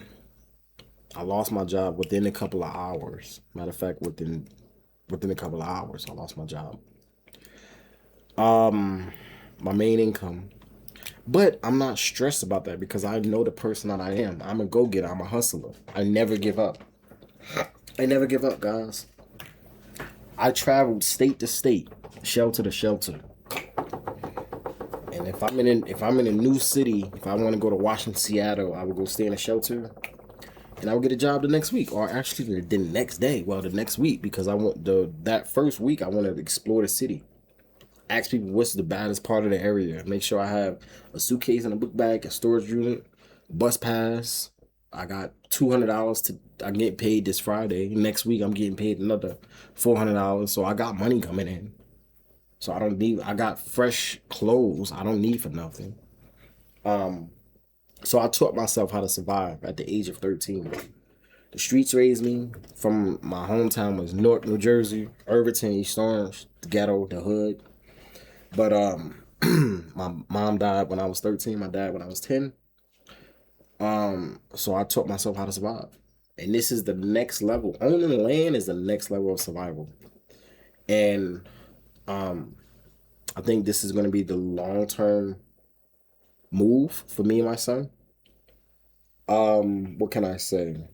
I lost my job within a couple of hours. Matter of fact, within a couple of hours, I lost my job. My main income. But I'm not stressed about that because I know the person that I am. I'm a go-getter. I'm a hustler. I never give up. I never give up, guys. I traveled state to state, shelter to shelter. And if I'm in a new city, if I want to go to Washington, Seattle, I would go stay in a shelter, and I would get a job the next week, or actually the next day. Well, the next week, because I want that first week I want to explore the city. Ask people what's the baddest part of the area. Make sure I have a suitcase and a book bag, a storage unit, bus pass. I got $200 to. I get paid this Friday. Next week I'm getting paid another $400. So I got money coming in. So I don't need. I got fresh clothes. I don't need for nothing. So I taught myself how to survive at the age of 13. The streets raised me. From my hometown was Newark, New Jersey, Irvington, East Orange, the ghetto, the hood. But my mom died when I was 13. My dad when I was 10. So I taught myself how to survive. And this is the next level. Owning land is the next level of survival. And I think this is going to be the long-term move for me and my son. What can I say?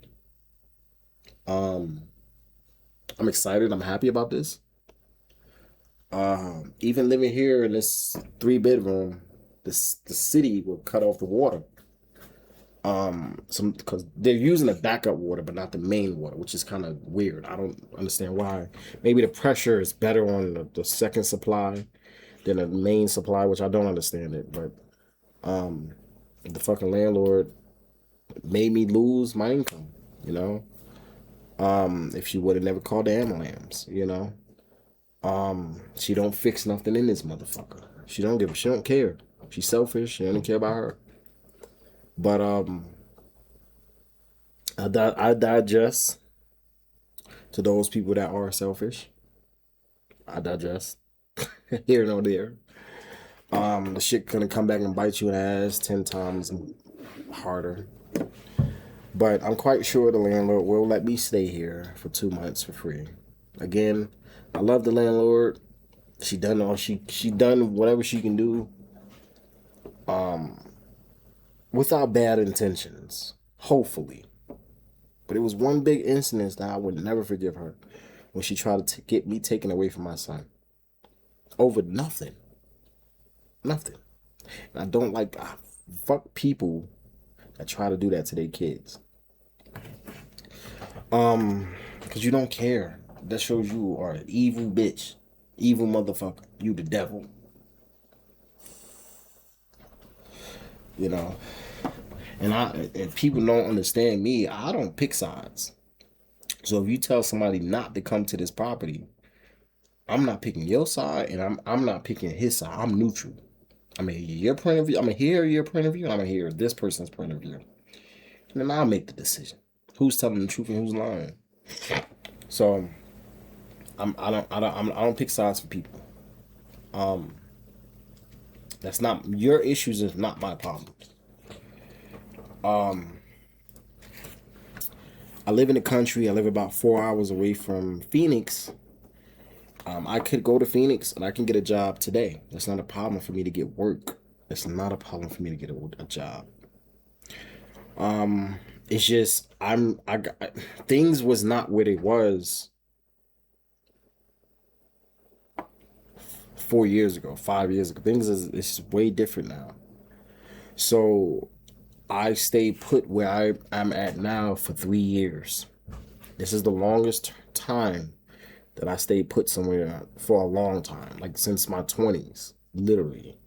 I'm excited. I'm happy about this. Even living here in this 3-bedroom, the city will cut off the water. Because they're using the backup water, but not the main water, which is kind of weird. I don't understand why. Maybe the pressure is better on the second supply than the main supply, which I don't understand it. But the fucking landlord made me lose my income, you know. If she would have never called the ambulance, you know. She don't fix nothing in this motherfucker. She don't care. She's selfish. She don't care about her. But I digest to those people that are selfish. I digest. Here nor there. The shit gonna come back and bite you in the ass 10 times harder. But I'm quite sure the landlord will let me stay here for 2 months for free. Again, I love the landlord. She done whatever she can do. Without bad intentions. Hopefully. But it was one big incident that I would never forgive her. When she tried to get me taken away from my son. Over nothing. Nothing. And I don't like fuck people that try to do that to their kids. Because you don't care. That shows you are an evil bitch. Evil motherfucker. You the devil. You know. And people don't understand me. I don't pick sides. So if you tell somebody not to come to this property, I'm not picking your side, and I'm not picking his side. I'm neutral. I'm gonna hear your point of view. I'm gonna hear your point of view, and I'm gonna hear this person's point of view. And then I'll make the decision. Who's telling the truth and who's lying? So I don't pick sides for people. That's not your issues. Is not my problems. I live in the country. I live about 4 hours away from Phoenix. I could go to Phoenix and I can get a job today. That's not a problem for me to get work. It's not a problem for me to get a job. It's just things was not what it was 4 years ago, 5 years ago. It's way different now. So I stayed put where I'm at now for 3 years. This is the longest time that I stayed put somewhere for a long time, like since my 20s, literally.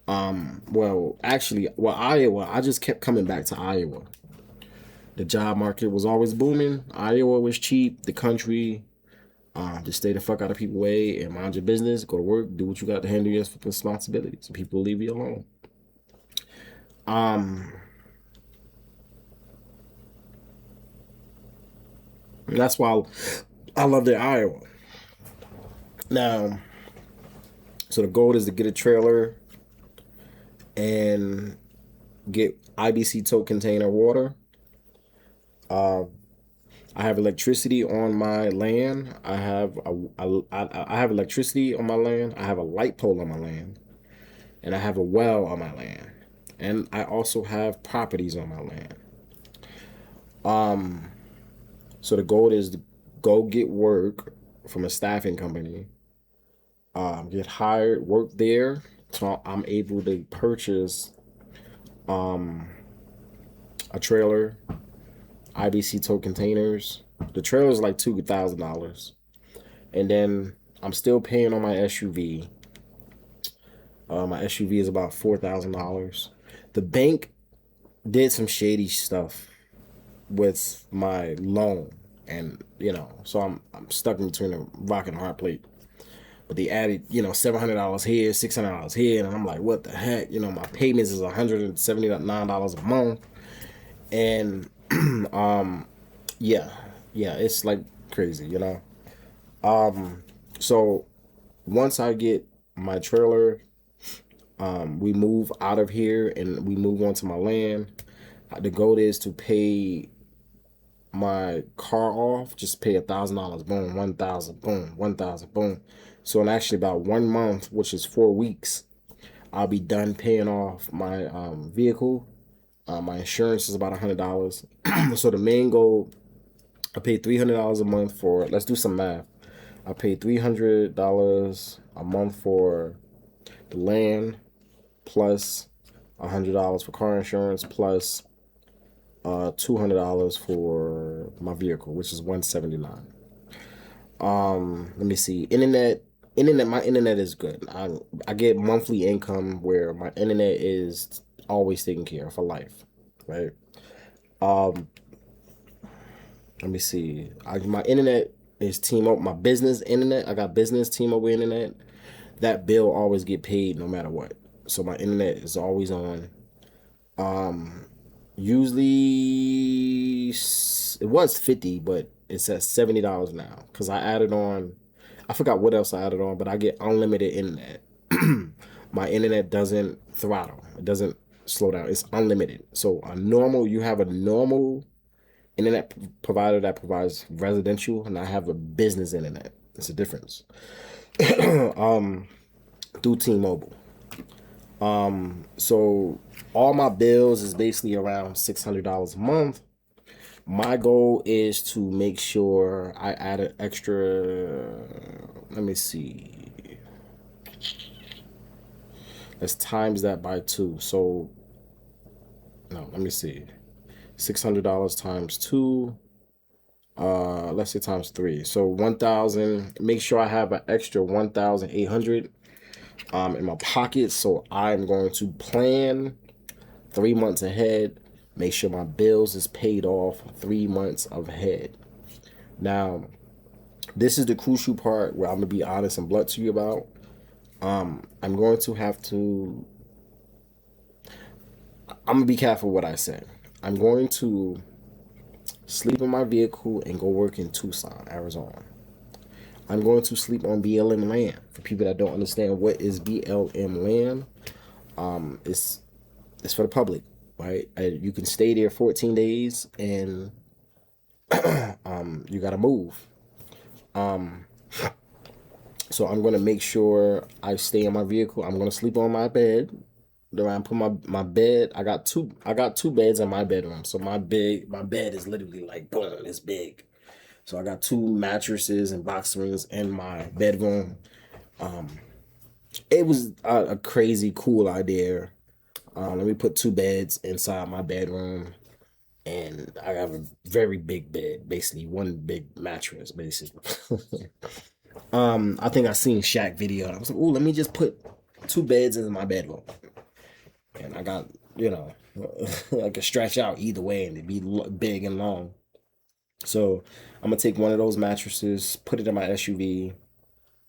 Iowa, I just kept coming back to Iowa. The job market was always booming. Iowa was cheap. The country, just stay the fuck out of people's way and mind your business. Go to work, do what you got to handle your responsibilities. And people will leave you alone. That's why I love the Iowa. Now, so the goal is to get a trailer and get IBC tote container water. I have electricity on my land. I have electricity on my land. I have a light pole on my land, and I have a well on my land, and I also have properties on my land. So the goal is to go get work from a staffing company, get hired, work there, so I'm able to purchase a trailer, IBC tow containers. The trailer is like $2,000, and then I'm still paying on my SUV. My SUV is about $4,000. The bank did some shady stuff with my loan, and so I'm stuck in between a rock and a hard plate. But they added $700 here, $600 here, and I'm like, what the heck? My payments is $179 a month, and yeah, it's like crazy. So once I get my trailer, we move out of here and we move on to my land. The goal is to pay my car off, just pay $1,000, boom, 1,000, boom, 1,000, boom. So in actually about 1 month, which is 4 weeks, I'll be done paying off my vehicle. My insurance is about $100. So the main goal, I pay $300 a month for. Let's do some math. I pay $300 a month for the land, plus $100 for car insurance, plus $200 for my vehicle, which is $179. Let me see. My internet is good. I get monthly income where my internet is always taken care of for life, right? Let me see. My internet is T-Mobile. My business internet, I got business T-Mobile internet. That bill always get paid no matter what. So my internet is always on. Usually it was 50, but it's at $70 now because I added on. I forgot what else I added on, but I get unlimited internet. My internet doesn't throttle. It doesn't slow down. It's unlimited. So you have a normal internet provider that provides residential, and I have a business internet. It's a difference. Through T-Mobile. So all my bills is basically around $600 a month. My goal is to make sure I add an extra. Let me see. Let's times that by 2. So no, let me see. $600 times 2. Let's say times 3. So 1,000. Make sure I have an extra 1,800 in my pocket. So I'm going to plan 3 months ahead. Make sure my bills is paid off 3 months ahead. Now, this is the crucial part where I'm gonna be honest and blunt to you about. I'm going to have to. I'm gonna be careful what I say. I'm going to sleep in my vehicle and go work in Tucson, Arizona. I'm going to sleep on BLM land. For people that don't understand what is BLM land, it's for the public, right? You can stay there 14 days and you gotta move. So I'm gonna make sure I stay in my vehicle. I'm gonna sleep on my bed. Then I put my bed. I got two beds in my bedroom. So my bed is literally like boom, it's big. So I got 2 mattresses and box springs in my bedroom. It was a crazy cool idea. Let me put 2 beds inside my bedroom, and I have a very big bed, basically one big mattress, basically. I think I seen Shaq video. I was like, "Ooh, let me just put 2 beds in my bedroom," and I got I could stretch out either way and it'd be big and long. So I'm gonna take one of those mattresses, put it in my SUV.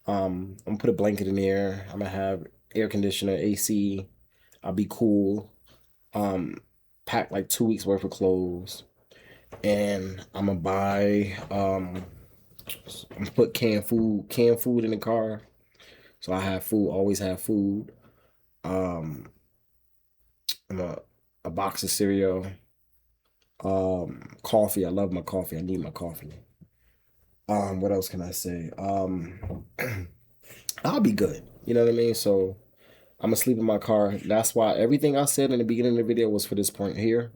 I'm gonna put a blanket in there. I'm gonna have air conditioner, AC. I'll be cool. Pack like 2 weeks worth of clothes, and I'm gonna buy. I'm gonna put canned food in the car, so I have food. Always have food. Um, I'm a box of cereal. Coffee. I love my coffee. I need my coffee. What else can I say? I'll be good. You know what I mean? So I'm gonna sleep in my car. That's why everything I said in the beginning of the video was for this point here.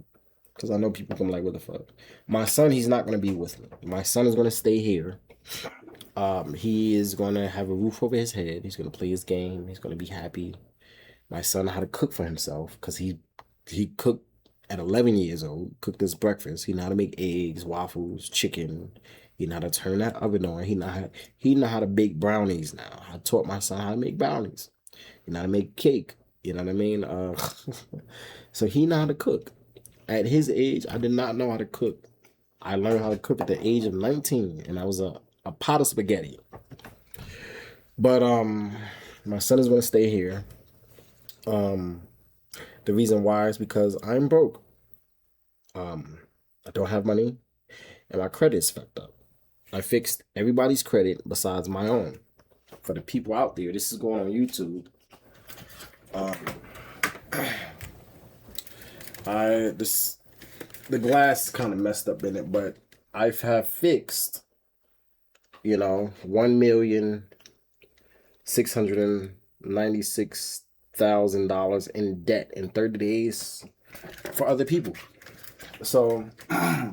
because I know people can be like, what the fuck? My son, he's not going to be with me. My son is going to stay here. He is going to have a roof over his head. He's going to play his game. He's going to be happy. My son know how to cook for himself because he cooked at 11 years old, cooked his breakfast. He know how to make eggs, waffles, chicken. He know how to turn that oven on. He know how to bake brownies now. I taught my son how to make brownies. He know how to make cake. You know what I mean? So he know how to cook. At his age, I did not know how to cook. I learned how to cook at the age of 19, and I was a pot of spaghetti. But my son is going to stay here. The reason why is because I'm broke. I don't have money, and my credit is fucked up. I fixed everybody's credit besides my own. For the people out there, this is going on YouTube. The glass kind of messed up in it, but I have fixed, $1,696,000 in debt in 30 days for other people. So I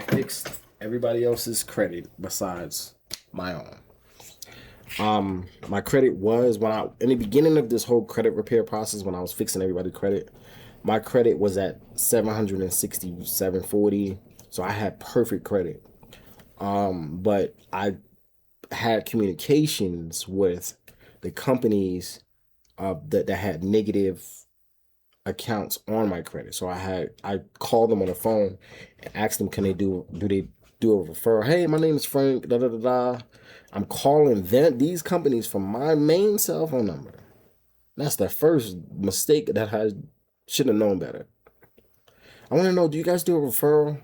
fixed everybody else's credit besides my own. My credit was in the beginning of this whole credit repair process, when I was fixing everybody's credit, my credit was at 760, 740. So I had perfect credit. But I had communications with the companies that had negative accounts on my credit. So I called them on the phone and asked them, can they do a referral? Hey, my name is Frank, da da da da. I'm calling these companies from my main cell phone number. That's the first mistake that I should have known better. I want to know, do you guys do a referral?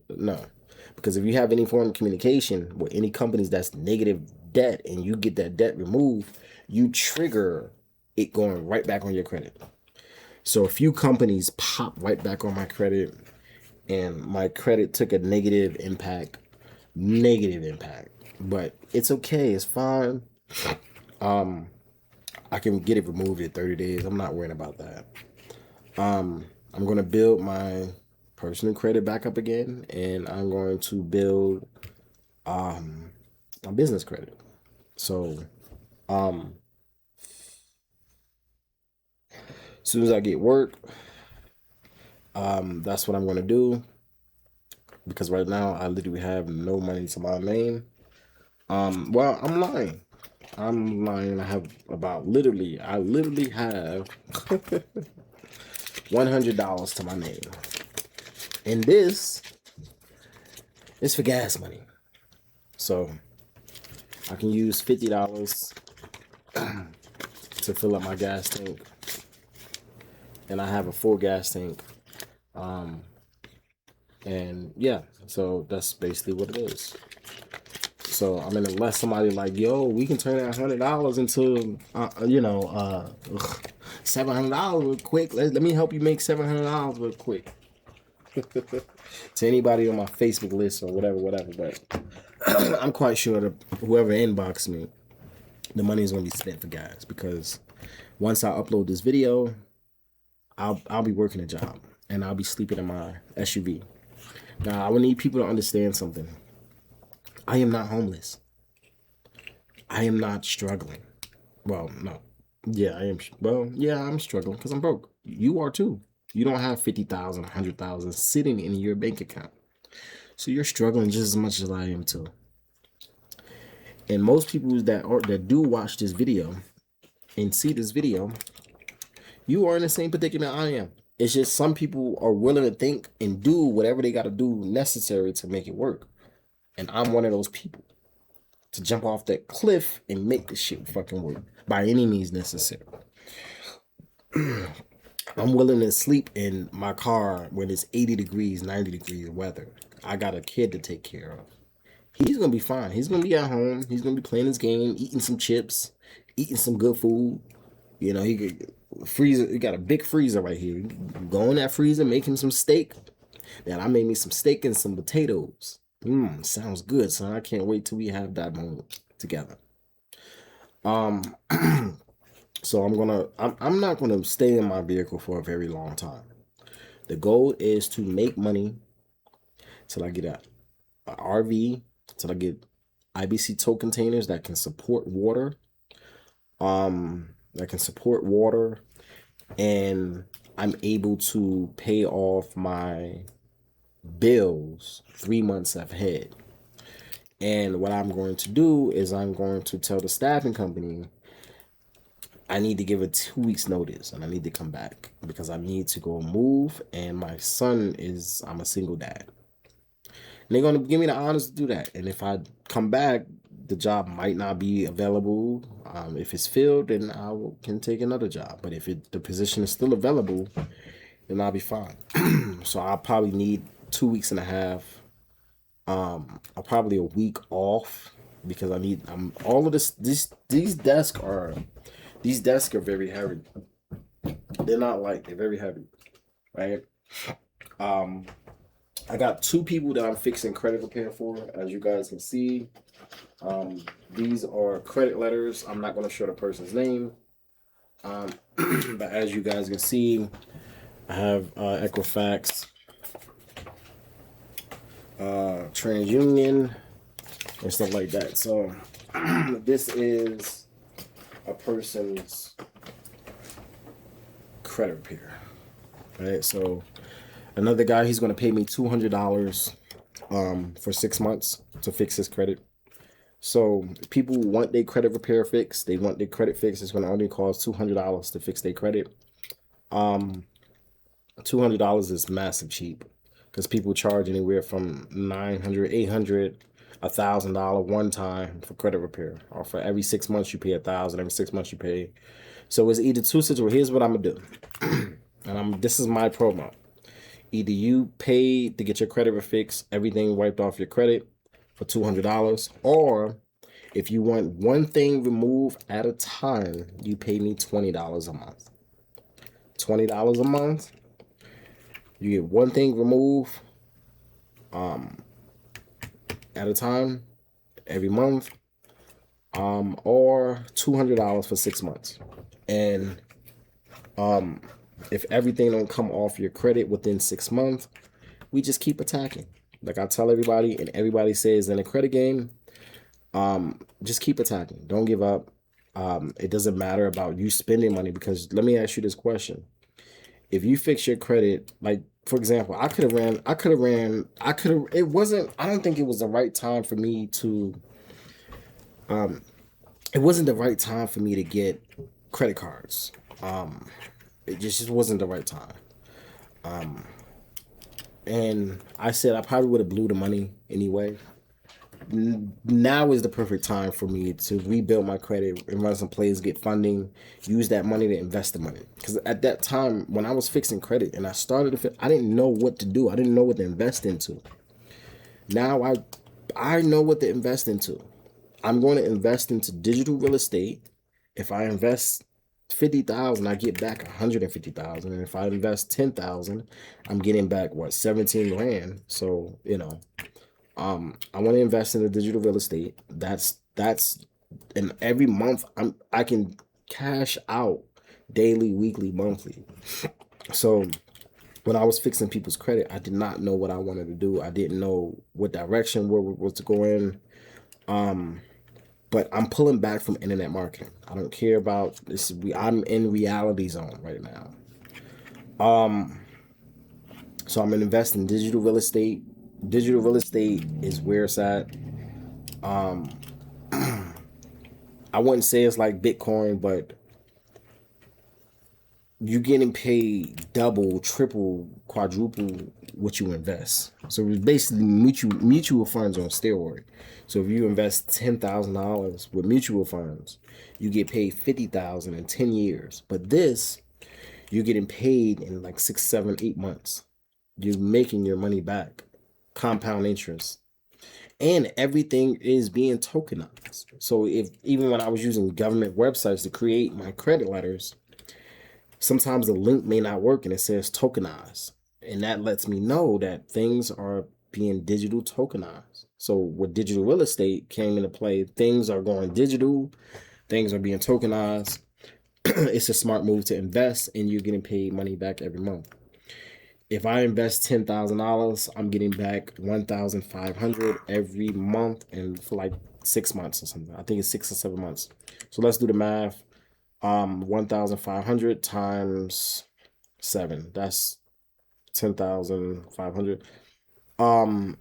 No. Because if you have any form of communication with any companies that's negative debt and you get that debt removed, you trigger it going right back on your credit. So a few companies popped right back on my credit, and my credit took a negative impact. But it's okay. It's fine. I can get it removed in 30 days. I'm not worrying about that. I'm going to build my personal credit back up again, and I'm going to build my business credit. So as soon as I get work, that's what I'm going to do, because right now I literally have no money to my name. Well, I'm lying. I have I literally have $100 to my name. And this is for gas money. So I can use $50 to fill up my gas tank. And I have a full gas tank. And yeah, so that's basically what it is. So I mean, unless somebody like, yo, we can turn that $100 into $700 real quick. Let me help you make $700 real quick. To anybody on my Facebook list or whatever. But I'm quite sure that whoever inboxes me, the money is gonna be spent for gas, because once I upload this video, I'll be working a job and I'll be sleeping in my SUV. Now I would need people to understand something. I am not homeless. I am not struggling. Well, no. Yeah, I am. Well, yeah, I'm struggling because I'm broke. You are too. You don't have 50,000, 100,000 sitting in your bank account. So you're struggling just as much as I am too. And most people that do watch this video and see this video, you are in the same predicament I am. It's just some people are willing to think and do whatever they got to do necessary to make it work. And I'm one of those people, to jump off that cliff and make this shit fucking work by any means necessary. I'm willing to sleep in my car when it's 80 degrees, 90 degrees weather. I got a kid to take care of. He's going to be fine. He's going to be at home. He's going to be playing his game, eating some chips, eating some good food. You know, he got a big freezer right here. Go in that freezer, make him some steak. Then I made me some steak and some potatoes. Sounds good, son. I can't wait till we have that moment together. So I'm not gonna stay in my vehicle for a very long time. The goal is to make money till I get a RV, till I get IBC tow containers that can support water. And I'm able to pay off my bills 3 months ahead. And what I'm going to do is I'm going to tell the staffing company I need to give a 2 weeks notice and I need to come back because I need to go move, and my son is, I'm a single dad. And they're going to give me the honors to do that. And if I come back, the job might not be available. If it's filled, then can take another job. But if the position is still available, then I'll be fine. So I'll probably need 2 weeks and a half. I'll probably a week off because I need all of this. These desks are very heavy. They're not light. They're very heavy, right? I got 2 people that I'm fixing credit repair for, as you guys can see. These are credit letters. I'm not going to show the person's name. But as you guys can see, I have Equifax, TransUnion, and stuff like that. So this is a person's credit repair, right? So another guy, he's going to pay me $200 for 6 months to fix his credit. So people want their credit repair fixed. They want their credit fixed. It's going to only cost $200 to fix their credit. $200 is massive cheap because people charge anywhere from $900, $800, $1,000 one time for credit repair, or for every 6 months you pay $1,000. Every 6 months you pay. So it's either two situations. Here's what I'm gonna do, and this is my promo. Either you pay to get your credit fixed, everything wiped off your credit for $200, or if you want one thing removed at a time, you pay me $20 a month. $20 a month. You get one thing removed at a time every month, or $200 for 6 months. And if everything don't come off your credit within 6 months, we just keep attacking. Like I tell everybody, and everybody says in a credit game, just keep attacking. Don't give up. It doesn't matter about you spending money, because let me ask you this question. If you fix your credit, like for example, I don't think it was the right time for me to, it wasn't the right time for me to get credit cards. It just wasn't the right time. And I said I probably would have blew the money anyway. Now is the perfect time for me to rebuild my credit and run some plays, get funding, use that money to invest the money. Because at that time, when I was fixing credit and I started I didn't know what to do. I didn't know what to invest into. Now I know what to invest into. I'm going to invest into digital real estate. If I invest $50,000, I get back $150,000, and if I invest $10,000, I'm getting back 17 grand. So I want to invest in the digital real estate. That's and every month I can cash out daily, weekly, monthly. So when I was fixing people's credit, I did not know what I wanted to do. I didn't know what direction was to go in. But I'm pulling back from internet marketing. I don't care about this. I'm in reality zone right now. So I'm gonna invest in digital real estate. Digital real estate is where it's at. I wouldn't say it's like Bitcoin, but you're getting paid double, triple, quadruple what you invest. So it's basically mutual funds on steroid. So if you invest $10,000 with mutual funds, you get paid $50,000 in 10 years. But this, you're getting paid in like 6, 7, 8 months. You're making your money back, compound interest, and everything is being tokenized. So even when I was using government websites to create my credit letters, sometimes the link may not work and it says tokenized. And that lets me know that things are being digital tokenized. So with digital real estate came into play, things are going digital, things are being tokenized. It's a smart move to invest, and you're getting paid money back every month. if I invest $10,000, I'm getting back 1,500 every month, and for like 6 months or something. I think it's 6 or 7 months. So let's do the math. 1,500 times 7. That's 10,500. I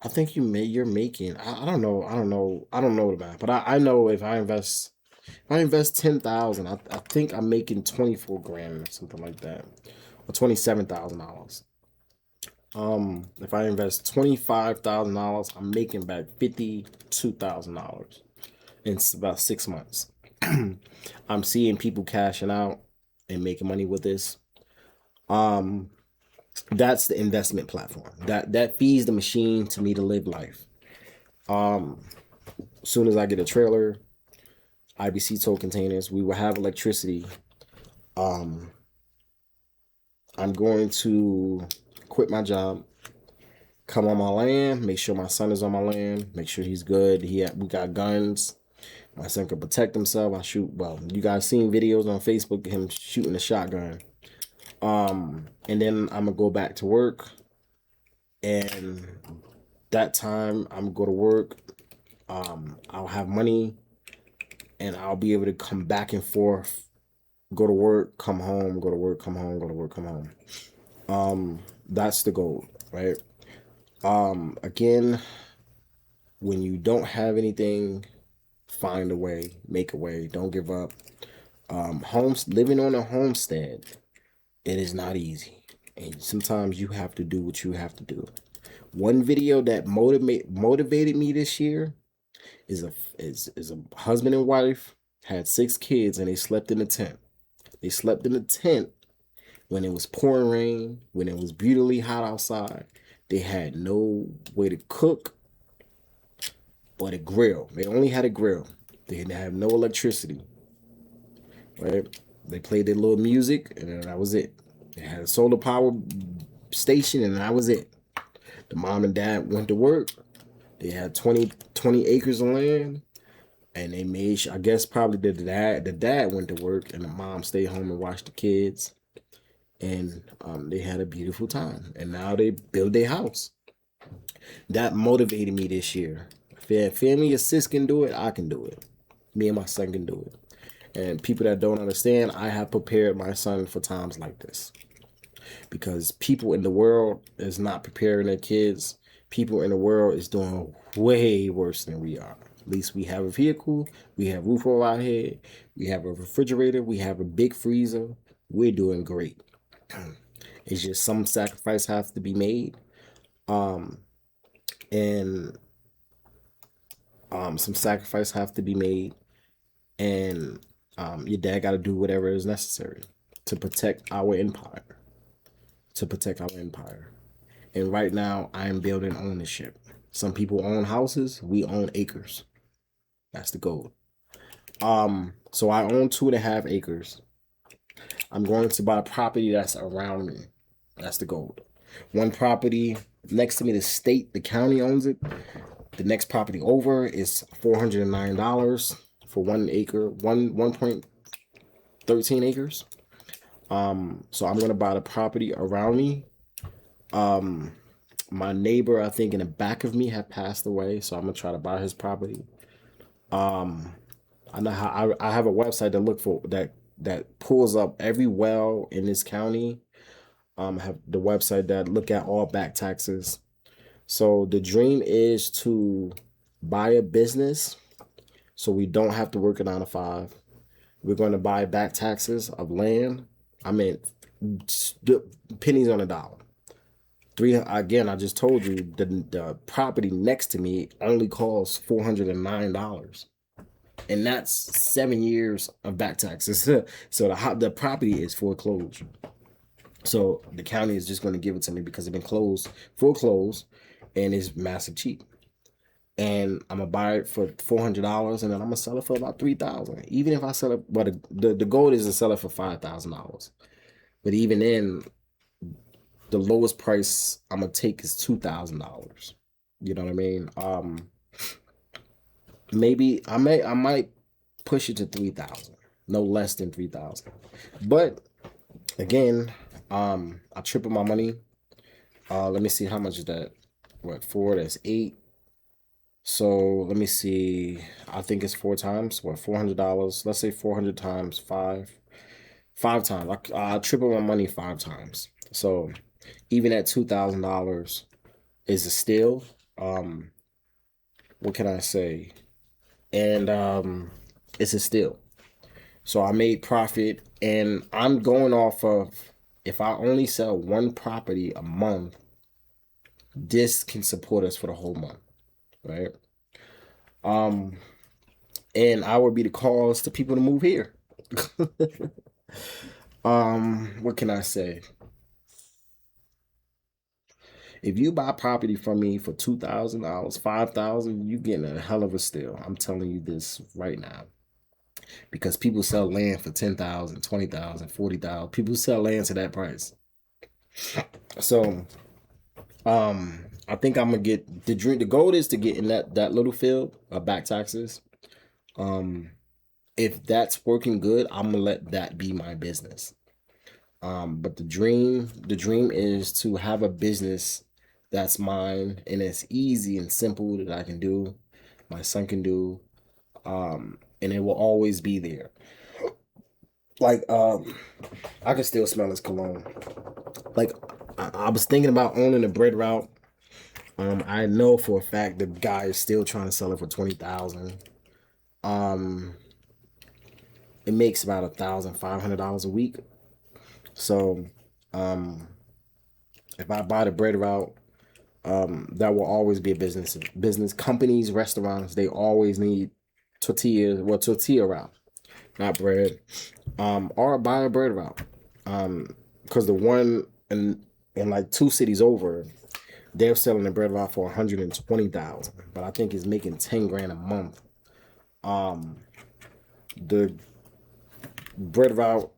think you're making. I don't know. I don't know the math, but I know if I invest 10,000, I think I'm making 24 grand or something like that, or $27,000. If I invest $25,000, I'm making back $52,000 in about 6 months. I'm seeing people cashing out and making money with this. That's the investment platform that feeds the machine to me to live life. As soon as I get a trailer, IBC tow containers, we will have electricity. I'm going to quit my job, come on my land, make sure my son is on my land, make sure he's good. We got guns. My son can protect himself. I shoot. Well, you guys seen videos on Facebook of him shooting a shotgun. And then I'm gonna go back to work, and that time I'm gonna go to work. I'll have money, and I'll be able to come back and forth, go to work, come home, go to work, come home, go to work, come home. That's the goal, right? Again, when you don't have anything, find a way, make a way, don't give up. Living on a homestead, it is not easy, and sometimes you have to do what you have to do. One video that motivated me this year is a husband and wife had 6 kids, and they slept in a tent. They slept in a tent when it was pouring rain, when it was brutally hot outside. They had no way to cook but a grill. They only had a grill. They didn't have no electricity. Right? They played their little music, and then that was it. They had a solar power station, and that was it. The mom and dad went to work. They had 20 acres of land, and they made sure, I guess probably the dad went to work, and the mom stayed home and watched the kids. And they had a beautiful time. And now they build their house. That motivated me this year. If family assist can do it, I can do it. Me and my son can do it. And people that don't understand, I have prepared my son for times like this. Because people in the world is not preparing their kids. People in the world is doing way worse than we are. At least we have a vehicle, we have roof over our head, we have a refrigerator, we have a big freezer. We're doing great. It's just some sacrifice has to be made. And some sacrifice have to be made. And your dad got to do whatever is necessary to protect our empire. And right now, I am building ownership. Some people own houses. We own acres. That's the goal. So I own 2.5 acres. I'm going to buy property that's around me. That's the goal. One property next to me, the county owns it. The next property over is $409 for 1 acre, 1.13 acres. So I'm gonna buy the property around me. My neighbor, I think in the back of me, had passed away, so I'm gonna try to buy his property. I know how I have a website to look for that pulls up every well in this county. I have the website that look at all back taxes. So the dream is to buy a business so we don't have to work a 9 to 5. We're going to buy back taxes of land. I mean, pennies on a dollar. Again, I just told you the property next to me only costs $409. And that's 7 years of back taxes. So the property is foreclosed. So the county is just going to give it to me because it's been foreclosed, and it's massive cheap. And I'm gonna buy it for $400, and then I'm gonna sell it for about $3,000. Even if I sell it, but the goal is to sell it for $5,000. But even then, the lowest price I'm gonna take is $2,000. You know what I mean? Maybe I might push it to 3,000, no less than 3,000. But again, I triple my money Let me see how much is that. What, 4? That's 8. So let me see. I think it's 4 times. What, $400? Let's say 400 times 5. 5 times. I triple my money 5 times. So even at $2,000 is a steal. What can I say? And it's a steal. So I made profit, and I'm going off of, if I only sell one property a month, this can support us for the whole month, right? And I would be the cause to people to move here. What can I say? If you buy property from me for $2,000, $5,000, you getting a hell of a steal. I'm telling you this right now. Because people sell land for 10,000, 20,000, 40,000. People sell land to that price. So, I think I'm gonna get the dream. The goal is to get in that little field of back taxes. If that's working good, I'm gonna let that be my business. But the dream is to have a business that's mine and it's easy and simple that I can do, my son can do, and it will always be there. Like, I can still smell his cologne. Like, I was thinking about owning a bread route. I know for a fact the guy is still trying to sell it for 20,000. It makes about $1,500 a week. So, if I buy the bread route, that will always be a business. Business companies, restaurants, they always need tortillas. Well, tortilla route, not bread. Or buy a bread route. Because the one in like 2 cities over, they're selling the bread route for 120,000, but I think it's making 10 grand a month. The bread route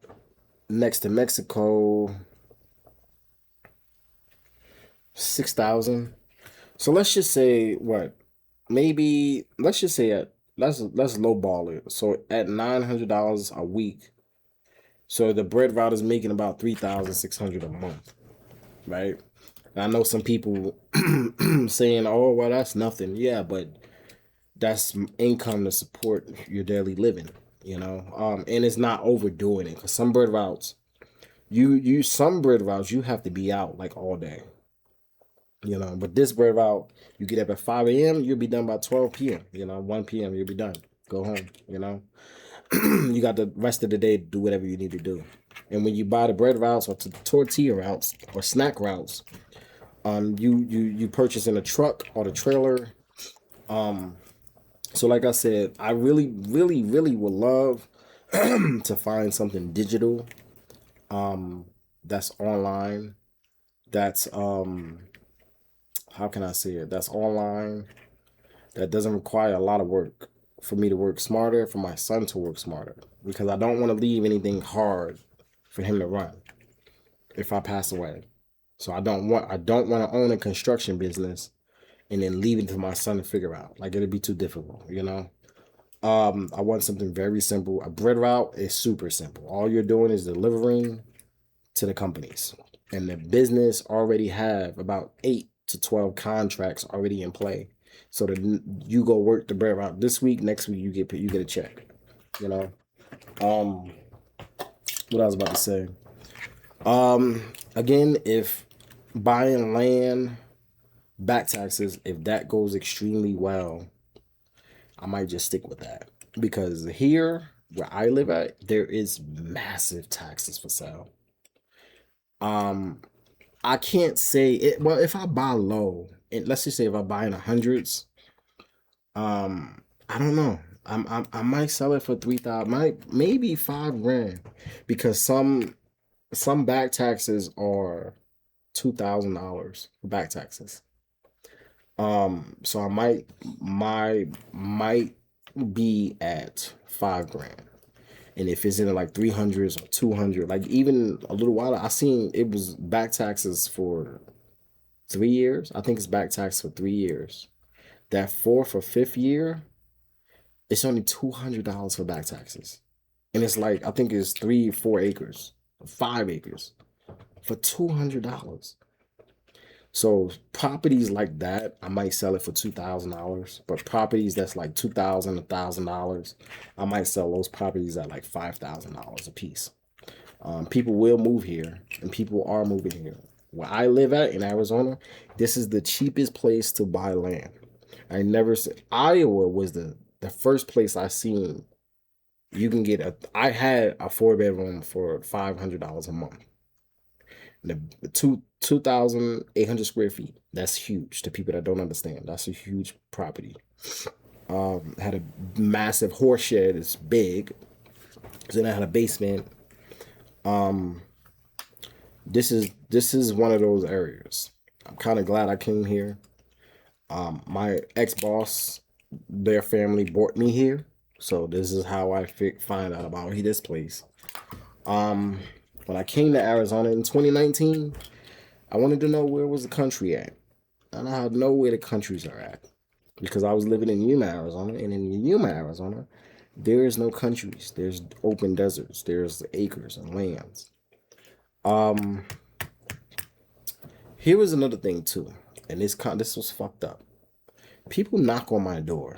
next to Mexico, 6,000. So let's just say what? Maybe let's just say let's lowball it. So at $900 a week, so the bread route is making about 3,600 a month, right? And I know some people saying, "Oh, well, that's nothing." Yeah, but that's income to support your daily living, you know. And it's not overdoing it because some bread routes, some bread routes you have to be out like all day, you know. But this bread route, you get up at 5 a.m., you'll be done by 12 p.m. You know, 1 p.m. you'll be done. Go home, you know. You got the rest of the day to do whatever you need to do. And when you buy the bread routes or tortilla routes or snack routes, you purchase in a truck or the trailer. So like I said, I really, really, really would love to find something digital, that's online, that's how can I say it? That's online, that doesn't require a lot of work for me to work smarter, for my son to work smarter, because I don't want to leave anything hard for him to run if I pass away. So I don't want to own a construction business and then leave it to my son to figure out. Like, it'd be too difficult, you know. I want something very simple. A bread route is super simple. All you're doing is delivering to the companies, and the business already have about 8 to 12 contracts already in play. So that you go work the bread route this week, next week you get a check. You know. What I was about to say. Again, if buying land, back taxes, if that goes extremely well, I might just stick with that, because here where I live at, there is massive taxes for sale. I can't say it. Well, if I buy low, and let's just say if I buy in the hundreds, I don't know. I might sell it for 3,000, might maybe 5 grand, because some back taxes are $2,000 for back taxes. So I might be at 5 grand. And if it's in like 300s or 200, like even a little while, I seen it was back taxes for 3 years. I think it's back tax for 3 years. That 4th or 5th year, it's only $200 for back taxes. And it's like, I think it's 3-4 acres, 5 acres for $200. So properties like that, I might sell it for $2,000. But properties that's like $2,000, $1,000, I might sell those properties at like $5,000 a piece. People will move here, and people are moving here. Where I live at in Arizona, this is the cheapest place to buy land. I never said Iowa was the first place I seen you can get a. I had a 4-bedroom for $500 a month. The 2,800 square feet. That's huge to people that don't understand. That's a huge property. Had a massive horse shed. It's big. Then I had a basement. This is one of those areas. I'm kind of glad I came here. My ex-boss, their family brought me here, so this is how I find out about this place. When I came to Arizona in 2019, I wanted to know where was the country at. And I know where the countries are at because I was living in Yuma, Arizona, and in Yuma, Arizona, there is no countries. There's open deserts. There's acres and lands. Here was another thing too, and this was fucked up. People knock on my door,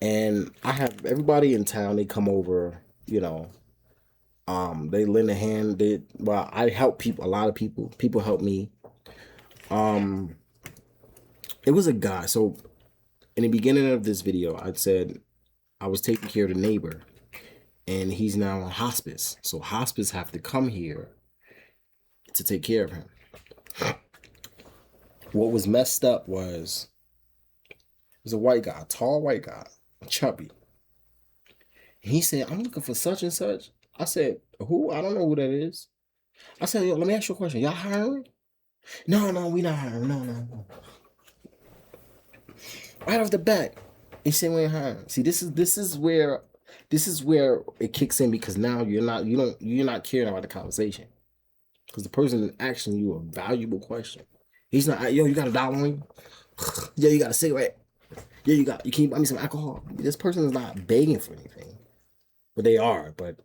and I have everybody in town. They come over, you know. They lend a hand. I help people. A lot of people. People help me. It was a guy. So in the beginning of this video, I said I was taking care of the neighbor, and he's now on hospice. So hospice have to come here to take care of him. What was messed up was a white guy, tall white guy, chubby. And he said, "I'm looking for such and such." I said, "Who? I don't know who that is." I said, "Yo, let me ask you a question. Y'all hiring?" No, we not hiring. No. Right off the bat, he said we ain't hiring. See, this is where it kicks in because now you're not caring about the conversation. Because the person is asking you a valuable question. He's not, yo, you got $1 on you? Yo, you got a cigarette? Yeah, can you buy me some alcohol? This person is not begging for anything. But they are, but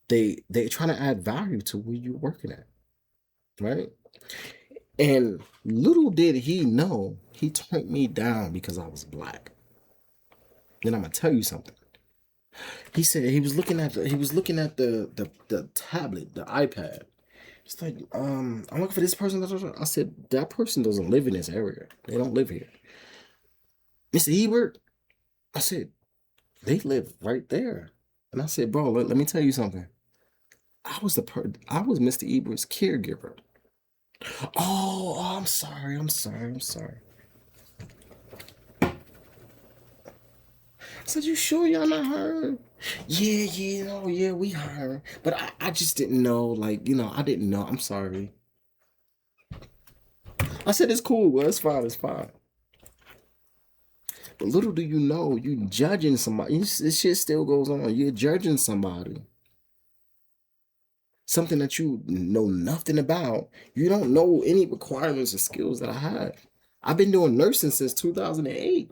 they're trying to add value to where you're working at. Right? And little did he know, he turned me down because I was black. Then I'm gonna tell you something. He said he was looking at the tablet, the iPad. It's like, I'm looking for this person. I said, that person doesn't live in this area. They don't live here. Mr. Ebert, I said, they live right there. And I said, bro, let me tell you something. I was Mr. Ebert's caregiver. Oh, I'm sorry. I said, you sure y'all not hiring? Yeah, we hiring. But I just didn't know, I didn't know. I'm sorry. I said, it's cool. Well, it's fine. But little do you know, you judging somebody. This shit still goes on. You're judging somebody. Something that you know nothing about. You don't know any requirements or skills that I have. I've been doing nursing since 2008.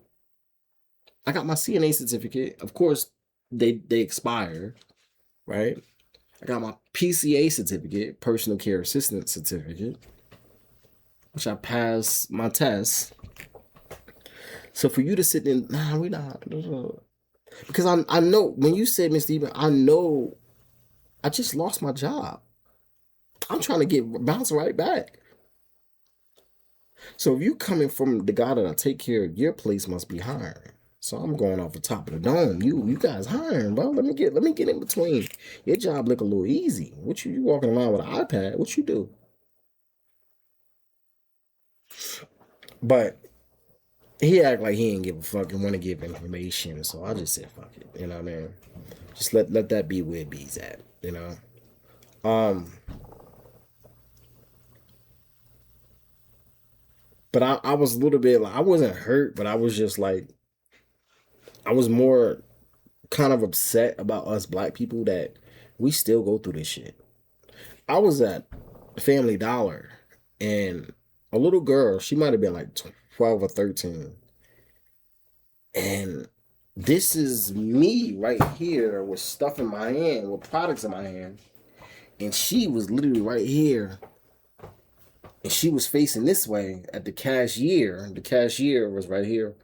I got my CNA certificate. Of course, they expire, right? I got my PCA certificate, personal care assistant certificate, which I passed my test. So for you to sit in, nah, we not. Because I know, when you said, Mr. Eben, I know I just lost my job. I'm trying to bounce right back. So if you coming from the guy that I take care of, your place must be hiring. So I'm going off the top of the dome. You guys hiring, bro. Let me get in between. Your job look a little easy. What you walking around with an iPad? What you do? But he act like he ain't give a fuck and want to give information. So I just said fuck it. You know what I mean? Just let that be where it be's at. You know. But I was a little bit like, I wasn't hurt, but I was just like, I was more kind of upset about us black people that we still go through this shit. I was at Family Dollar and a little girl, she might have been like 12 or 13. And this is me right here with stuff in my hand, with products in my hand. And she was literally right here And she was facing this way at the cashier. The cashier was right here.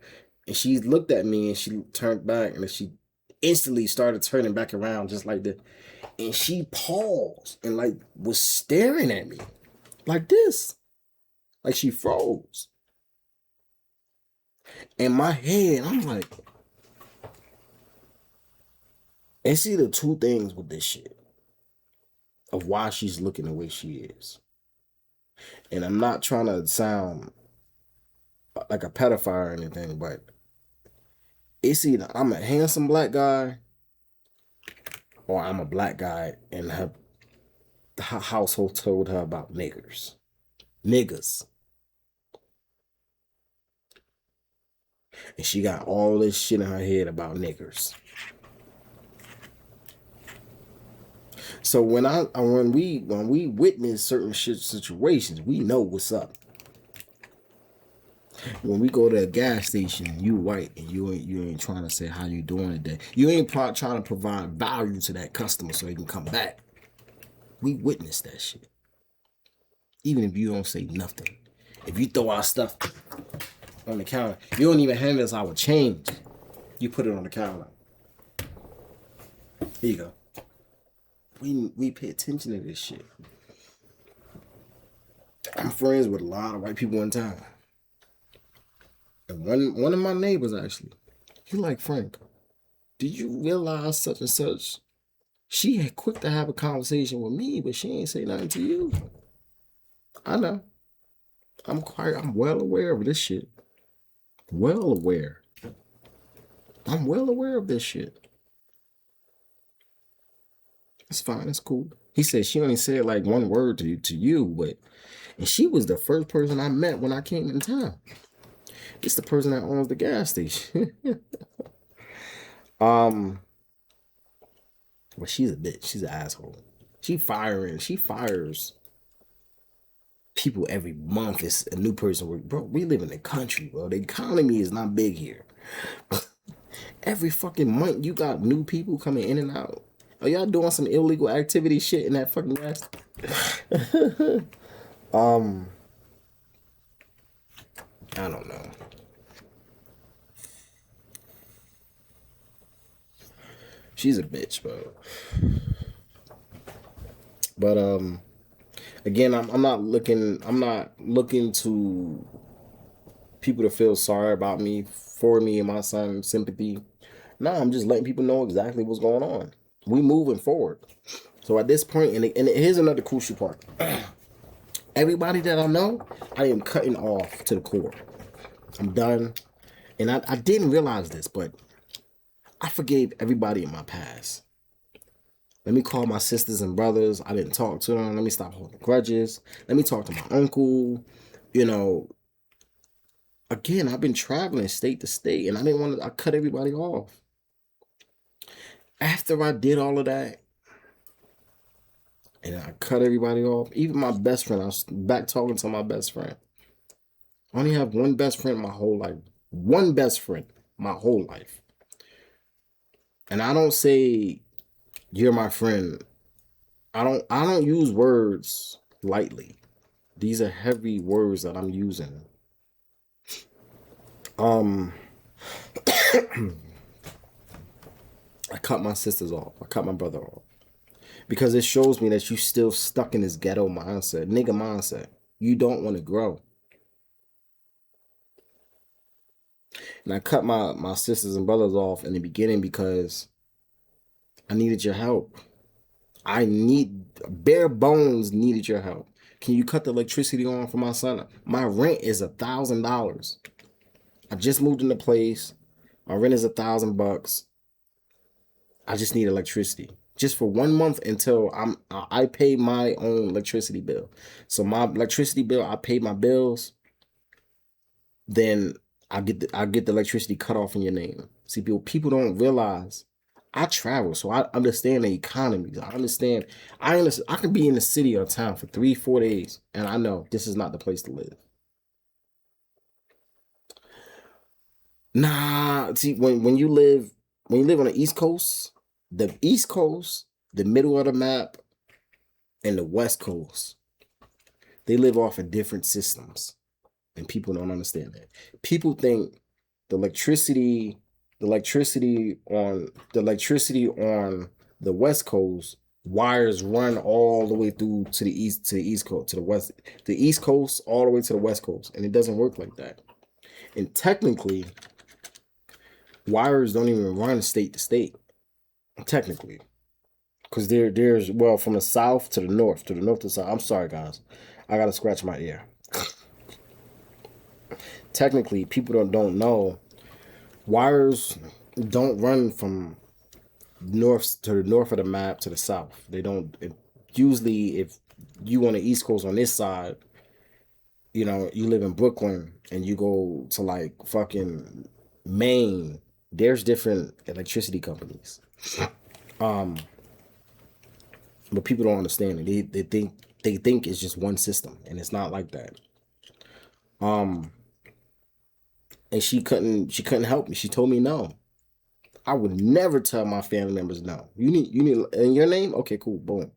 And she looked at me and she turned back and then she instantly started turning back around just like that. And she paused and like was staring at me like this. Like she froze. In my head, I'm like, it's either two things with this shit of why she's looking the way she is. And I'm not trying to sound like a pedophile or anything, but it's either I'm a handsome black guy or I'm a black guy and her household told her about niggers. Niggas. And she got all this shit in her head about niggers. So when we witness certain situations, we know what's up. When we go to a gas station, you white and you ain't trying to say how you doing today. You ain't trying to provide value to that customer so he can come back. We witness that shit. Even if you don't say nothing. If you throw our stuff on the counter, you don't even hand us our change. You put it on the counter. Here you go. We pay attention to this shit. I'm friends with a lot of white people in town. And one of my neighbors actually, he like, Frank, did you realize such and such? She had quick to have a conversation with me, but she ain't say nothing to you. I know. I'm well aware of this shit. Well aware. I'm well aware of this shit. It's fine. It's cool. He said she only said like one word to you, and she was the first person I met when I came in town. It's the person that owns the gas station. Well, she's a bitch. She's an asshole. She fires people every month. It's a new person. Bro, we live in the country, bro. The economy is not big here. Every fucking month you got new people coming in and out. Are y'all doing some illegal activity shit in that fucking gas? I don't know. She's a bitch, bro. But again, I'm not looking to people to feel sorry about me, for me and my son, sympathy. Nah, I'm just letting people know exactly what's going on. We moving forward. So at this point, and here's another crucial part. Everybody that I know, I am cutting off to the core. I'm done. And I didn't realize this, but I forgave everybody in my past. Let me call my sisters and brothers. I didn't talk to them. Let me stop holding grudges. Let me talk to my uncle. You know, again, I've been traveling state to state, and I cut everybody off. After I did all of that, and I cut everybody off, even my best friend, I was back talking to my best friend. I only have one best friend my whole life. One best friend my whole life. And I don't say you're my friend. I don't use words lightly. These are heavy words that I'm using. I cut my sisters off. I cut my brother off. Because it shows me that you still stuck in this ghetto mindset, nigga mindset. You don't want to grow. And I cut my sisters and brothers off in the beginning because I needed your help. Bare bones needed your help. Can you cut the electricity on for my son? My rent is $1,000. I just moved into place. My rent is $1,000. I just need electricity. Just for 1 month until I pay my own electricity bill. So my electricity bill, I pay my bills. Then I get the electricity cut off in your name. See, people don't realize I travel, so I understand the economies. I understand. I can be in the city or town for 3-4 days, and I know this is not the place to live. Nah, see, when you live on the East Coast, the middle of the map, and the West Coast, They live off of different systems, and people don't understand that. People think the electricity on the West Coast, wires run all the way through to the East Coast, to the East Coast all the way to the West Coast, and it doesn't work like that. And technically, wires don't even run state to state. Technically, because there's well, from the south to the north, to the south. I'm sorry, guys, I gotta scratch my ear. Technically, people don't know wires don't run from north to the north of the map to the south. They don't. Usually, if you on the East Coast on this side, you live in Brooklyn and you go to like fucking Maine, there's different electricity companies. But people don't understand it. They think it's just one system, and it's not like that. And she couldn't help me. She told me no. I would never tell my family members no. You need in your name? Okay, cool. Boom.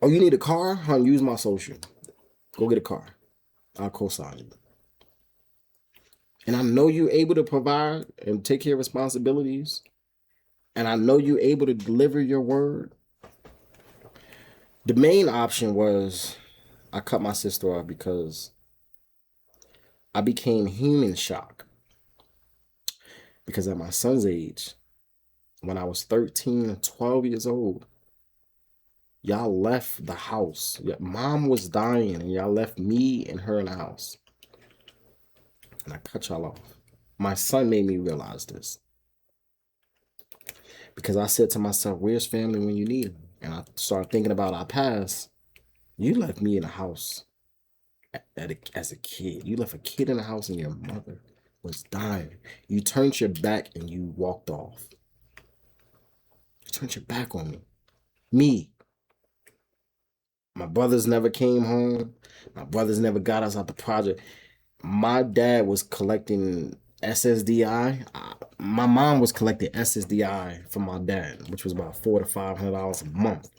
Oh, you need a car? Use my social. Go get a car. I'll co-sign you. And I know you're able to provide and take care of responsibilities. And I know you're able to deliver your word. The main option was I cut my sister off because I became human shock. Because at my son's age, when I was 13 and 12 years old, y'all left the house. Your mom was dying and y'all left me and her in the house. And I cut y'all off. My son made me realize this. Because I said to myself, where's family when you need them? And I started thinking about our past. You left me in the house as a kid. You left a kid in the house and your mother was dying. You turned your back and you walked off. You turned your back on me. Me. My brothers never came home. My brothers never got us out the project. My dad was collecting SSDI. My mom was collecting SSDI from my dad, which was about $400 to $500 a month.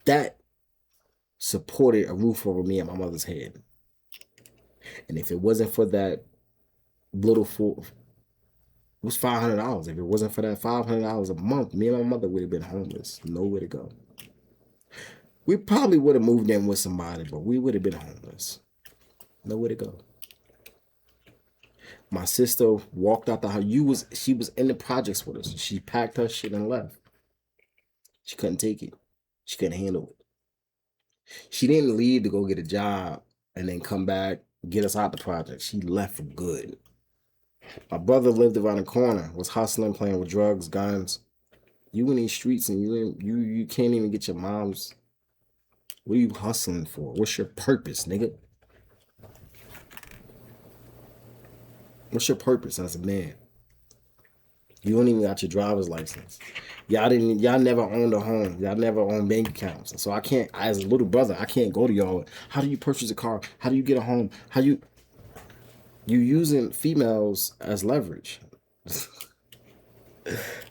That supported a roof over me and my mother's head. And if it wasn't for that little it was $500. If it wasn't for that $500 a month, me and my mother would have been homeless. Nowhere to go. We probably would have moved in with somebody, but we would have been homeless. Nowhere to go. My sister walked out the house. She was in the projects with us. She packed her shit and left. She couldn't take it. She couldn't handle it. She didn't leave to go get a job and then come back, get us out the project. She left for good. My brother lived around the corner, was hustling, playing with drugs, guns. You in these streets and you can't even get your mom's. What are you hustling for? What's your purpose, nigga? What's your purpose as a man? You don't even got your driver's license. Y'all never owned a home. Y'all never owned bank accounts. So I can't, as a little brother, I can't go to y'all. How do you purchase a car? How do you get a home? You using females as leverage.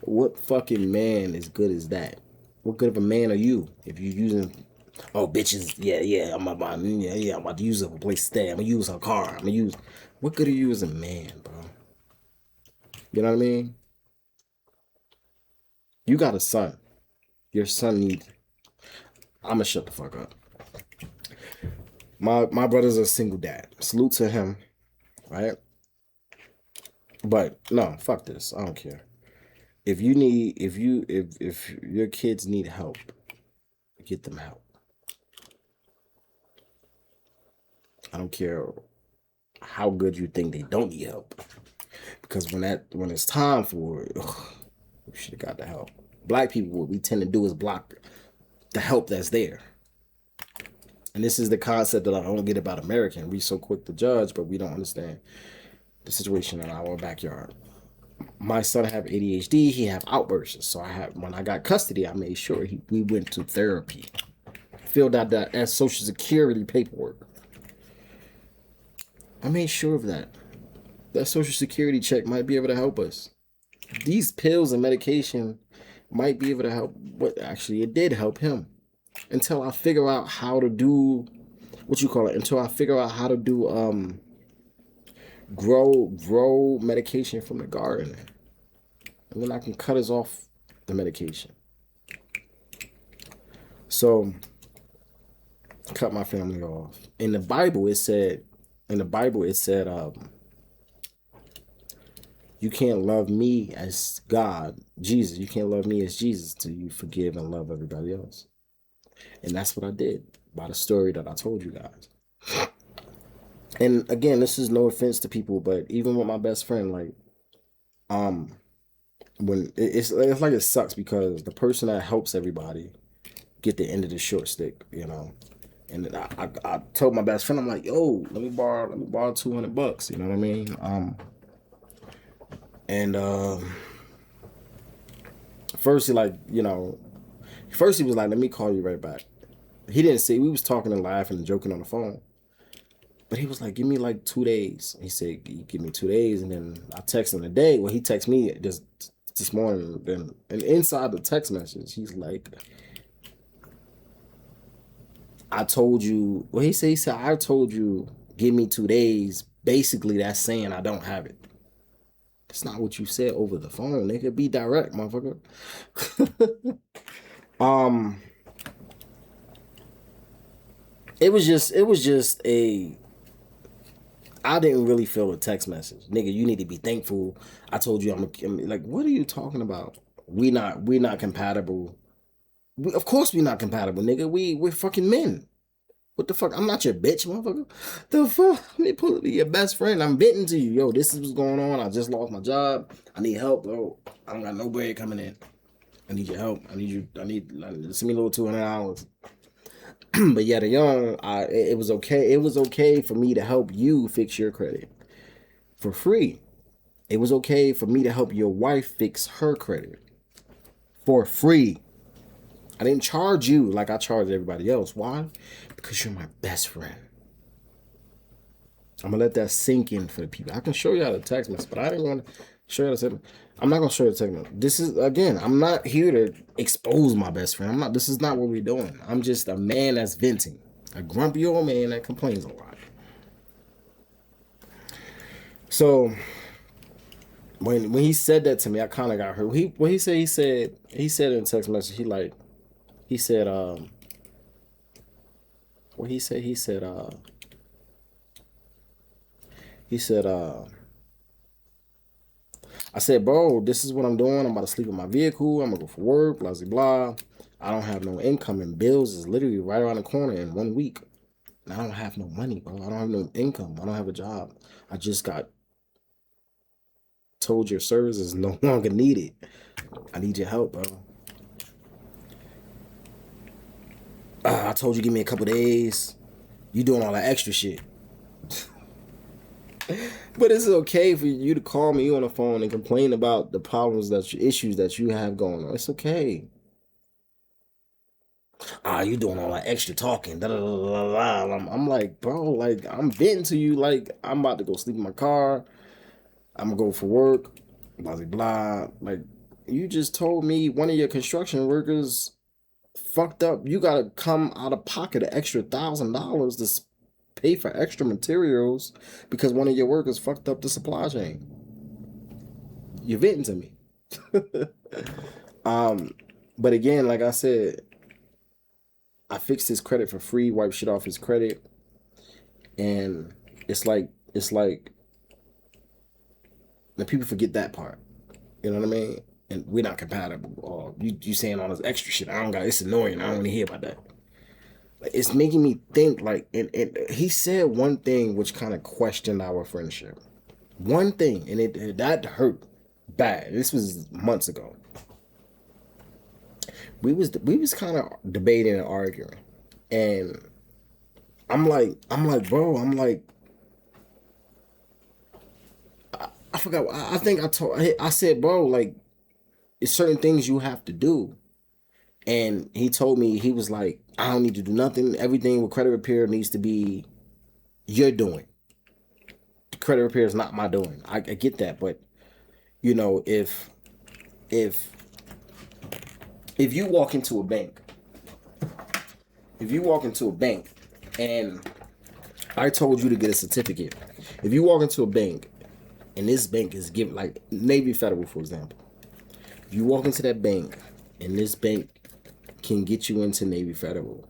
What fucking man is good as that? What good of a man are you if you using, oh bitches, I'm about to use her for a place to stay. I'm gonna use her car. What good are you as a man, bro? You know what I mean? You got a son. Your son needs. I'ma shut the fuck up. My brother's a single dad. Salute to him, right? But no, fuck this. I don't care. If your kids need help, get them help. I don't care how good you think they don't need help. Because when it's time for it, you should have got the help. Black people, what we tend to do is block the help that's there. And this is the concept that I don't get about American. We so quick to judge, but we don't understand the situation in our backyard. My son have ADHD. He have outbursts. So when I got custody, I made sure we went to therapy. Filled out that Social Security paperwork. I made sure of that. That Social Security check might be able to help us. These pills and medication might be able to help. But actually, it did help him. Until I figure out how to do until I figure out how to do grow medication from the garden, and then I can cut us off the medication. So cut my family off. In the Bible it said you can't love me as God, Jesus. You can't love me as Jesus till you forgive and love everybody else. And that's what I did by the story that I told you guys. And again, this is no offense to people, but even with my best friend, like, when it's like it sucks because the person that helps everybody get the end of the short stick, you know. And I told my best friend, I'm like, yo, let me borrow $200, you know what I mean? And first he was like, let me call you right back. He didn't say, we was talking and laughing and joking on the phone. But he was like, give me like 2 days. He said, give me 2 days. And then I text him today. Well, he texted me this morning. And inside the text message, he's like, I told you, well, he said, I told you, give me 2 days. Basically, that's saying I don't have it. It's not what you said over the phone. Nigga, be direct, motherfucker. It was just I didn't really feel a text message. Nigga, you need to be thankful. I told you I'm like, what are you talking about? We not compatible. Of course we not compatible, nigga. We're fucking men. What the fuck? I'm not your bitch, motherfucker. The fuck? Let me pull up your best friend. I'm venting to you. Yo, this is what's going on. I just lost my job. I need help, bro. I don't got no bread coming in. I need your help. I need send me a little $200. But yet young, it was okay. It was okay for me to help you fix your credit for free. It was okay for me to help your wife fix her credit for free. I didn't charge you like I charged everybody else. Why? Because you're my best friend. I'm gonna let that sink in for the people. I can show you how to text message, but I didn't want to show you how to text message. I'm not gonna show you the text message. This is, again, I'm not here to expose my best friend. This is not what we're doing. I'm just a man that's venting. A grumpy old man that complains a lot. So when he said that to me, I kind of got hurt. He said in a text message, he said, I said, bro, this is what I'm doing. I'm about to sleep in my vehicle. I'm gonna go for work, blah, blah, blah. I don't have no income, and bills is literally right around the corner in 1 week. And I don't have no money, bro. I don't have no income. I don't have a job. I just got told your service is no longer needed. I need your help, bro. I told you give me a couple days. You doing all that extra shit. But it's okay for you to call me on the phone and complain about the issues that you have going on. It's okay. You doing all that extra talking. Da, da, da, da, da. I'm like, bro, like, I'm venting to you. Like, I'm about to go sleep in my car. I'm gonna go for work. Blah, blah, blah. Like, you just told me one of your construction workers fucked up. You gotta come out of pocket an extra $1,000 to pay for extra materials because one of your workers fucked up the supply chain. You're venting to me. But again, like I said, I fixed his credit for free, wiped shit off his credit, and it's like the people forget that part. You know what I mean? And we're not compatible. Or you saying all this extra shit. It's annoying. I don't want to hear about that. It's making me think, like, and he said one thing which kind of questioned our friendship. One thing, and that hurt bad. This was months ago. We was kind of debating and arguing, and I'm like, bro, I forgot. I said, bro, like, it's certain things you have to do. And he told me, he was like, I don't need to do nothing. Everything with credit repair needs to be you're doing. The credit repair is not my doing. I get that, but you know, if you walk into a bank, and I told you to get a certificate. If you walk into a bank and this bank is giving, like Navy Federal, for example, if you walk into that bank and this bank can get you into Navy Federal,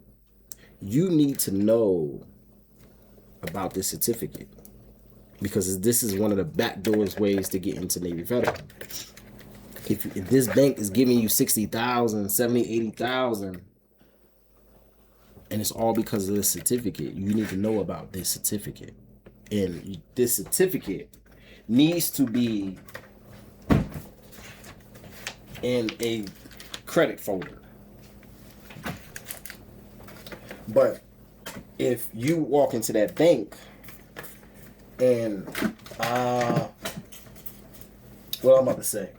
you need to know about this certificate because this is one of the backdoors ways to get into Navy Federal. If this bank is giving you 60,000, 70, 80,000, and it's all because of this certificate, you need to know about this certificate. And this certificate needs to be in a credit folder. But if you walk into that bank and what I'm about to say,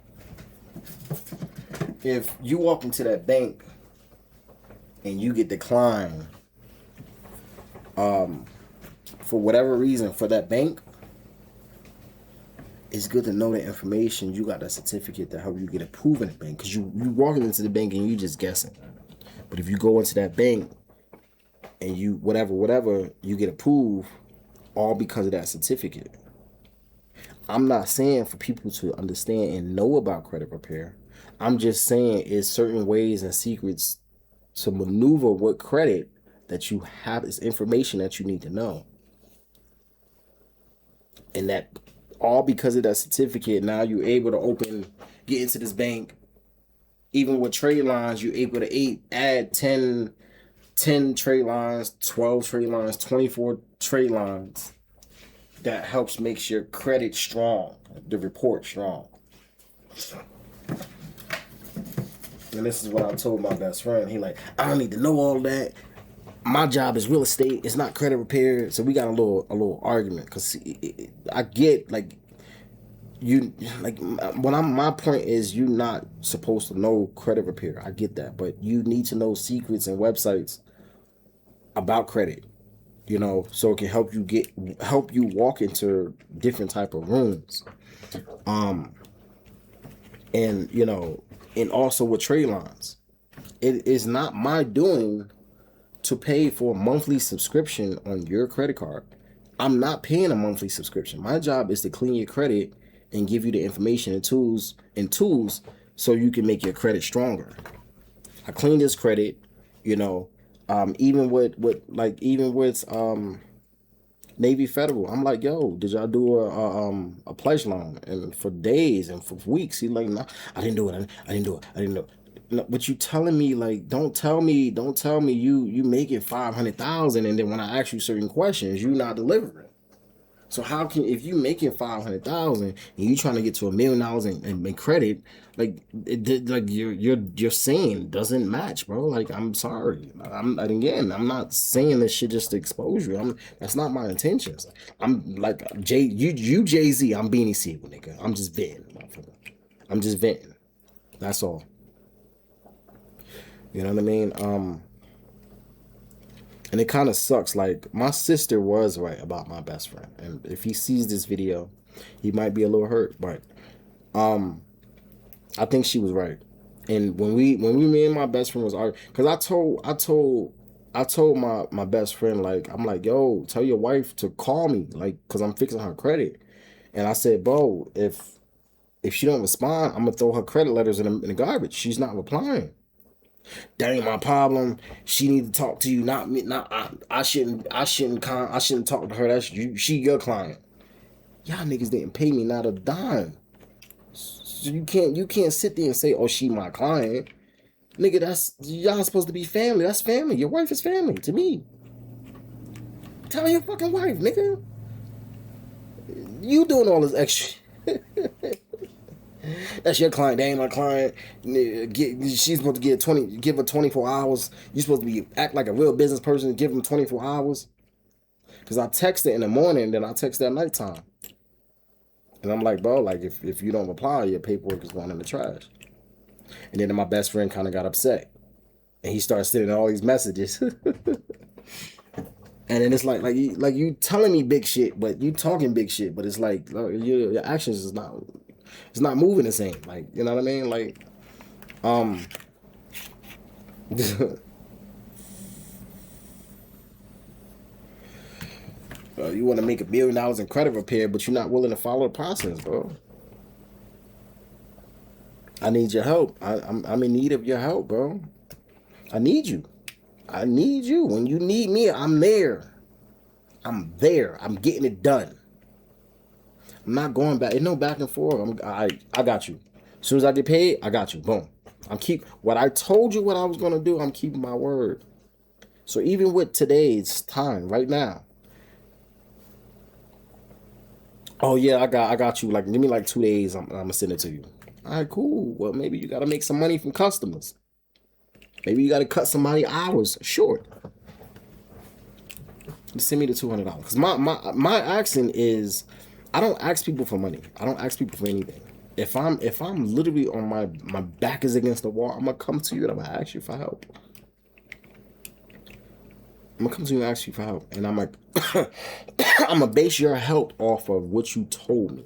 if you walk into that bank and you get declined for whatever reason for that bank, it's good to know the information. You got that certificate to help you get approved in the bank, because you walking into the bank and you just guessing. But if you go into that bank and you whatever you get approved, all because of that certificate. I'm not saying for people to understand and know about credit repair. I'm just saying it's certain ways and secrets to maneuver with credit that you have. Is information that you need to know. And that all because of that certificate, now you're able to get into this bank. Even with trade lines, you're able to add 10 trade lines, 12 trade lines, 24 trade lines. That helps makes your credit strong, the report strong. And this is what I told my best friend. He like, I don't need to know all that. My job is real estate. It's not credit repair. So we got a little argument, because I get my point is you're not supposed to know credit repair. I get that, but you need to know secrets and websites about credit. So it can help you walk into different type of rooms. And also with trade lines, it is not my doing to pay for a monthly subscription on your credit card. I'm not paying a monthly subscription. My job is to clean your credit and give you the information and tools so you can make your credit stronger. I clean this credit, even with Navy Federal. I'm like, yo, did y'all do a pledge loan? And for days and for weeks, he's like, no, I didn't do it. I didn't do it. No, but you telling me, like, don't tell me you making 500,000 and then when I ask you certain questions, you not delivering. So how can, if you making 500,000 and you trying to get to $1 million in credit, like you're saying doesn't match, bro. Like, I'm sorry. I'm not saying this shit just to expose you. That's not my intentions. I'm like you Jay-Z. I'm Beanie Siegel, nigga. I'm just venting, motherfucker. I'm just venting. That's all. You know what I mean? And it kind of sucks. Like, my sister was right about my best friend, and if he sees this video, he might be a little hurt. But I think she was right. And when me and my best friend was arguing, because I told my best friend, like, I'm like, yo, tell your wife to call me, like, because I'm fixing her credit. And I said, bro, if she don't respond, I'm gonna throw her credit letters in the garbage. She's not replying. That ain't my problem. She need to talk to you, not me. I shouldn't talk to her. That's you. She your client. Y'all niggas didn't pay me not a dime. So you can't sit there and say, oh, she my client. Nigga, that's, y'all supposed to be family. That's family. Your wife is family to me. Tell your fucking wife, nigga. You doing all this extra. That's your client. That ain't my client. She's supposed to give her 24 hours. You supposed to act like a real business person and give them 24 hours. Because I text her in the morning, then I text her at nighttime. And I'm like, bro, like, if you don't reply, your paperwork is going in the trash. And then my best friend kind of got upset. And he started sending all these messages. And then it's like you telling me big shit, but you talking big shit, but it's like your actions is not. It's not moving the same. Like, you know what I mean? Like, You want to make $1 million in credit repair, but you're not willing to follow the process, bro. I need your help. I'm in need of your help, bro. I need you. I need you. When you need me, I'm there. I'm there. I'm getting it done. I'm not going back. There's no back and forth. I got you. As soon as I get paid, I got you. Boom. What I told you what I was gonna do, I'm keeping my word. So even with today's time, right now. Oh yeah, I got you. Like, give me like 2 days. I'm gonna send it to you. All right, cool. Well, maybe you gotta make some money from customers. Maybe you gotta cut somebody hours short. Just send me the $200. Cause my accent is, I don't ask people for money. I don't ask people for anything. If I'm literally on my back is against the wall, I'm gonna come to you and I'm gonna ask you for help. I'm gonna come to you and ask you for help, and I'm like, I'm gonna base your help off of what you told me,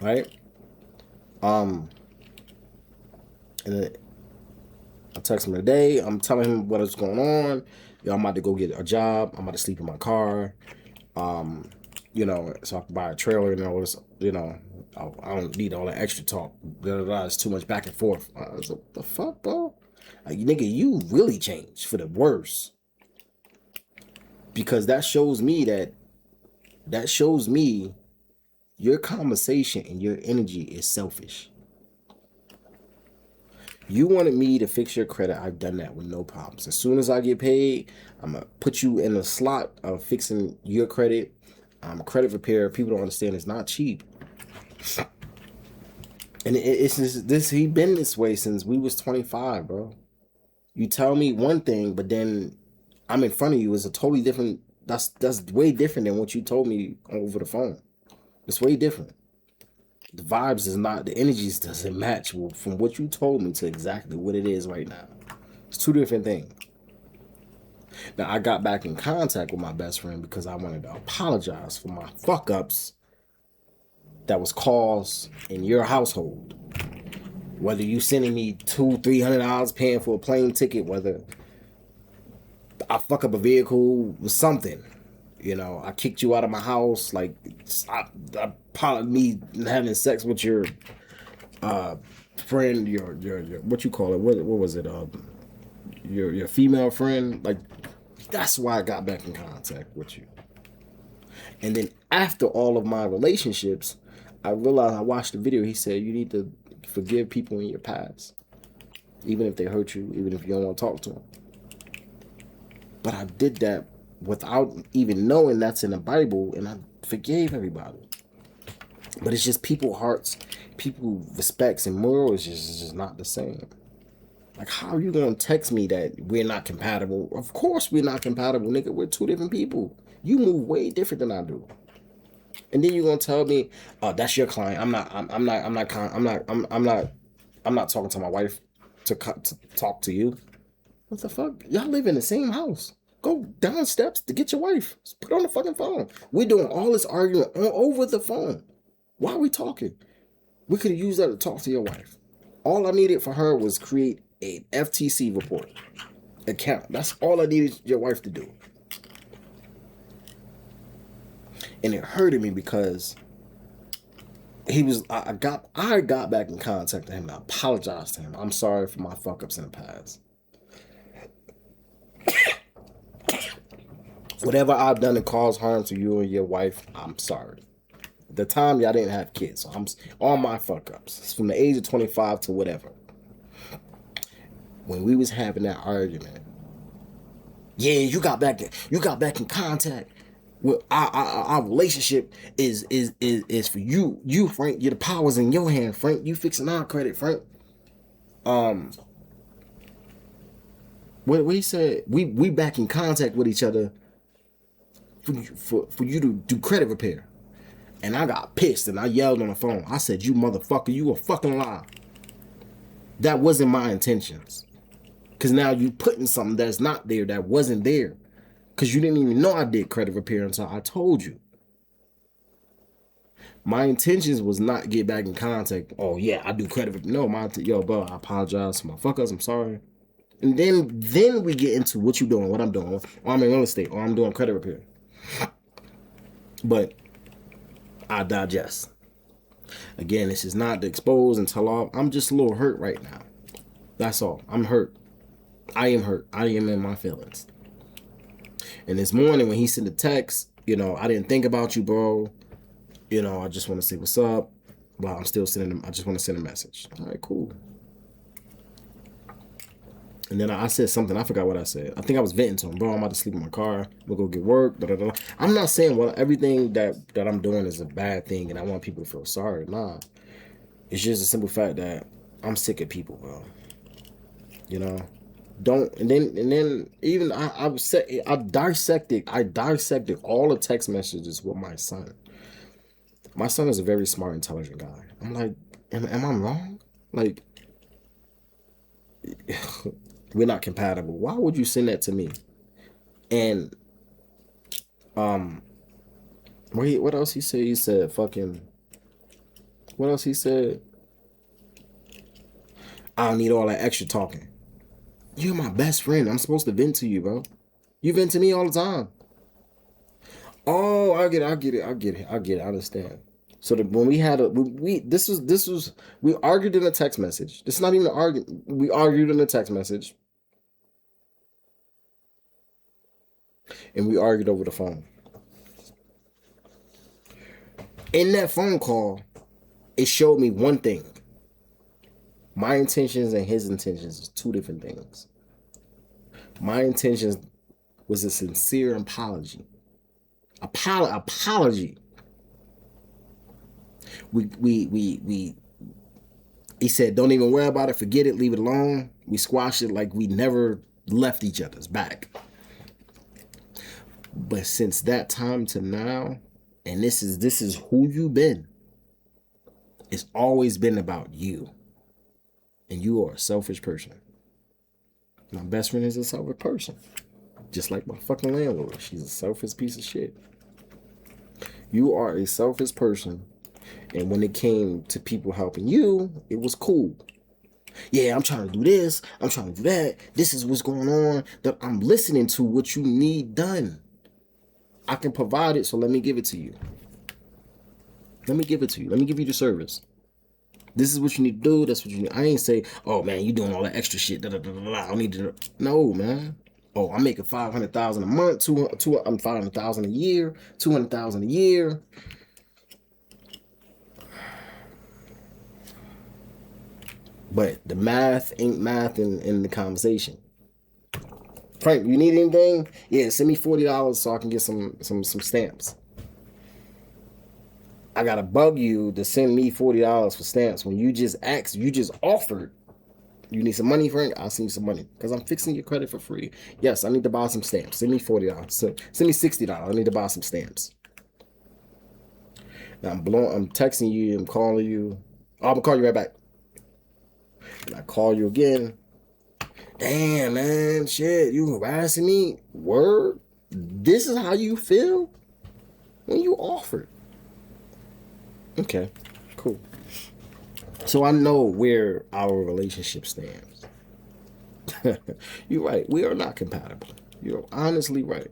right? And then I text him today. I'm telling him what is going on. Yo, I'm about to go get a job. I'm about to sleep in my car. So I can buy a trailer and all this. I don't need all that extra talk. It's too much back and forth. I was like, what the fuck, bro? Like, nigga, you really changed for the worse. Because that shows me your conversation and your energy is selfish. You wanted me to fix your credit. I've done that with no problems. As soon as I get paid, I'm going to put you in a slot of fixing your credit. Credit repair, people don't understand, it's not cheap. And it's just this. He been this way since we was 25, bro. You tell me one thing, but then I'm in front of you. It's a totally different. That's way different than what you told me over the phone. It's way different. The vibes is not, the energies doesn't match from what you told me to exactly what it is right now. It's two different things. Now, I got back in contact with my best friend because I wanted to apologize for my fuck ups that was caused in your household. Whether you sending me $200-$300 paying for a plane ticket, whether I fuck up a vehicle with something, I kicked you out of my house, like me having sex with your friend, your what you call it? What was it? Your female friend, like. That's why I got back in contact with you. And then after all of my relationships, I realized, I watched the video. He said, you need to forgive people in your past. Even if they hurt you, even if you don't want to talk to them. But I did that without even knowing that's in the Bible, and I forgave everybody. But it's just people's hearts, people respects and morals is just not the same. Like, how are you going to text me that we're not compatible? Of course we're not compatible, nigga. We're two different people. You move way different than I do. And then you're going to tell me, oh, that's your client. I'm not talking to my wife to talk to you. What the fuck? Y'all live in the same house. Go down steps to get your wife. Just put her on the fucking phone. We're doing all this arguing over the phone. Why are we talking? We could have used that to talk to your wife. All I needed for her was create an FTC report account. That's all I needed your wife to do. And it hurted me because I got back in contact with him and I apologized to him. I'm sorry for my fuck ups in the past. Whatever I've done to cause harm to you and your wife, I'm sorry. At the time, y'all didn't have kids, so I'm all my fuck ups. It's from the age of 25 to whatever. When we was having that argument, yeah, you got back in contact. Well, our relationship is for you. You, Frank, the power's in your hand, Frank. You fixing our credit, Frank. What he said, we back in contact with each other for you to do credit repair. And I got pissed and I yelled on the phone. I said, you motherfucker, you a fucking lie. That wasn't my intentions. Because now you putting something that's not there, that wasn't there. Because you didn't even know I did credit repair until I told you. My intentions was not get back in contact. Oh, yeah, I do credit repair. No, yo, bro, I apologize for my fuck ups. I'm sorry. And then we get into what you doing, what I'm doing. Or I'm in real estate, or I'm doing credit repair. But I digest. Again, this is not to expose and tell off. I'm just a little hurt right now. That's all. I'm hurt. I am hurt. I am in my feelings. And this morning when he sent a text, I didn't think about you, bro. I just want to say what's up. Well, I'm still sending him. I just want to send a message. All right, cool. And then I said something. I forgot what I said. I think I was venting to him. Bro, I'm about to sleep in my car. We'll go get work. Da, da, da. I'm not saying everything that I'm doing is a bad thing and I want people to feel sorry. Nah. It's just a simple fact that I'm sick of people, bro. And then even I dissected all the text messages with my son. My son is a very smart, intelligent guy. I'm like, am I wrong? Like, we're not compatible. Why would you send that to me? And what else he said? He said fucking. What else he said? I don't need all that extra talking. You're my best friend. I'm supposed to vent to you, bro. You vent to me all the time. Oh, I get it. I understand. So when we had we argued in a text message. It's not even an argument. We argued in a text message. And we argued over the phone. In that phone call, it showed me one thing. My intentions and his intentions is two different things. My intentions was a sincere apology. Apology. He said, don't even worry about it, forget it, leave it alone. We squashed it like we never left each other's back. But since that time to now, and this is who you've been, it's always been about you. And you are a selfish person. My best friend is a selfish person. Just like my fucking landlord. She's a selfish piece of shit. You are a selfish person. And when it came to people helping you, it was cool. Yeah, I'm trying to do this. I'm trying to do that. This is what's going on. That I'm listening to what you need done. I can provide it, so let me give it to you. Let me give it to you. Let me give you the service. This is what you need to do. That's what you need. I ain't say, oh man, you doing all that extra shit. Da, da, da, da, da. I need to. No, man. Oh, I'm making $500,000 a month. 500,000 a year. 200,000 a year. But the math ain't math in the conversation. Frank, you need anything? Yeah, send me $40 so I can get some stamps. I gotta bug you to send me $40 for stamps when you just asked, you just offered. You need some money, Frank? I'll send you some money because I'm fixing your credit for free. Yes, I need to buy some stamps. Send me $40. Send me $60. I need to buy some stamps. Now I'm texting you. I'm calling you. Oh, I'm gonna call you right back. And I call you again. Damn, man, shit, you harassing me? Word? This is how you feel when you offered. Okay, cool. So I know where our relationship stands. You're right. We are not compatible. You're honestly right.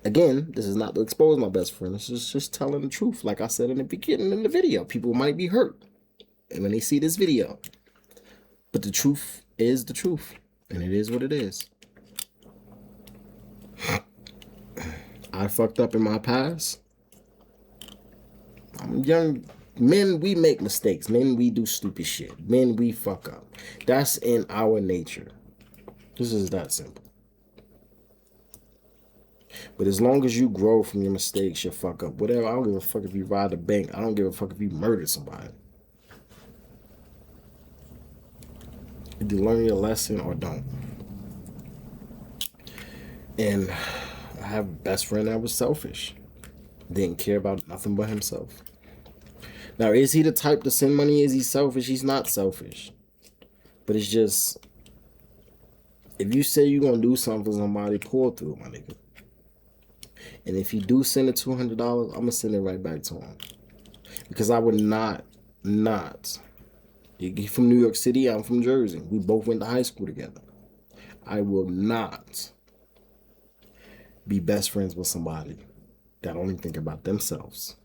Again, this is not to expose my best friend. This is just telling the truth. Like I said in the beginning in the video, people might be hurt and when they see this video. But the truth is the truth. And it is what it is. I fucked up in my past. I'm young. Men, we make mistakes. Men, we do stupid shit. Men, we fuck up. That's in our nature. This is that simple. But as long as you grow from your mistakes, you fuck up. Whatever, I don't give a fuck if you robbed a bank. I don't give a fuck if you murdered somebody. Either learn your lesson or don't. And I have a best friend that was selfish. Didn't care about nothing but himself. Now, is he the type to send money? Is he selfish? He's not selfish. But it's just, if you say you're going to do something for somebody, pull through, my nigga. And if you do send it $200, I'm going to send it right back to him. Because I would not. You're from New York City, I'm from Jersey. We both went to high school together. I will not be best friends with somebody that only think about themselves.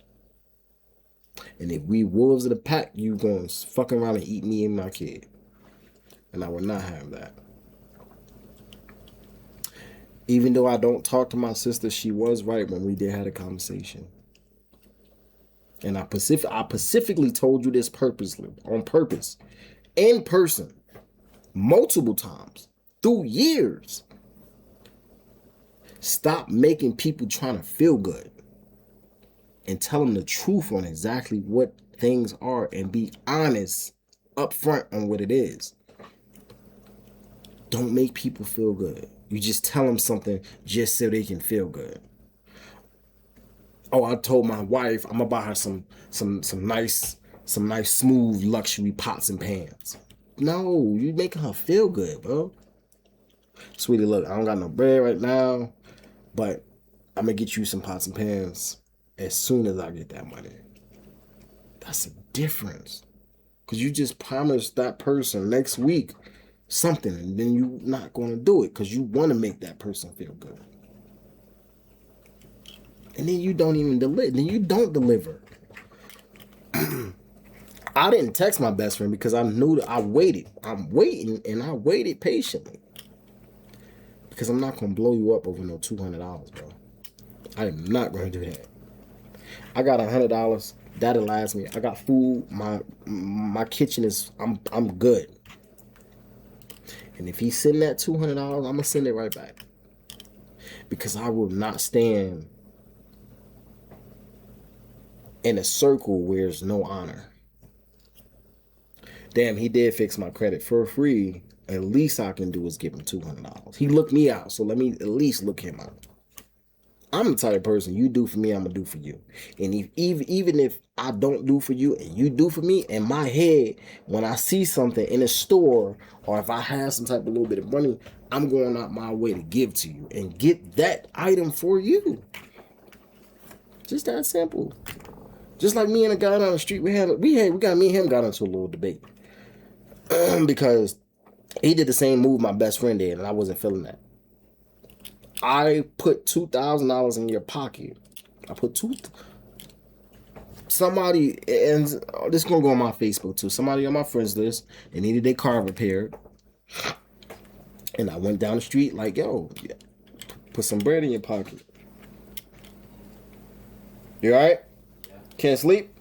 And if we wolves of the pack, you going to fuck around and eat me and my kid. And I will not have that. Even though I don't talk to my sister, she was right when we did have a conversation. And I specifically told you this purposely, on purpose, in person, multiple times, through years. Stop making people trying to feel good. And tell them the truth on exactly what things are and be honest up front on what it is. Don't make people feel good. You just tell them something just so they can feel good. Oh, I told my wife I'm gonna buy her some nice smooth luxury pots and pans. No, you making her feel good, bro. Sweetie, look, I don't got no bread right now, but I'm gonna get you some pots and pans as soon as I get that money. That's a difference. Because you just promised that person next week something, and then you're not going to do it because you want to make that person feel good. And then you don't even deliver. Then you don't deliver. I didn't text my best friend because I knew that I waited. I'm waiting, and I waited patiently. Because I'm not going to blow you up over no $200, bro. I am not going to do that. I got $100. That'll last me. I got food. My kitchen is, I'm good. And if he's sending that $200, I'm going to send it right back. Because I will not stand in a circle where there's no honor. Damn, he did fix my credit for free. At least I can do is give him $200. He looked me out, so let me at least look him out. I'm the type of person, you do for me, I'm going to do for you. And even if I don't do for you and you do for me, in my head, when I see something in a store or if I have some type of little bit of money, I'm going out my way to give to you and get that item for you. Just that simple. Just like me and a guy down the street, me and him got into a little debate. Because he did the same move my best friend did, and I wasn't feeling that. I put $2,000 in your pocket. I put somebody, and this is gonna go on my Facebook too. Somebody on my friends list, they needed their car repaired, and I went down the street like, yo, put some bread in your pocket. You all right? Can't sleep?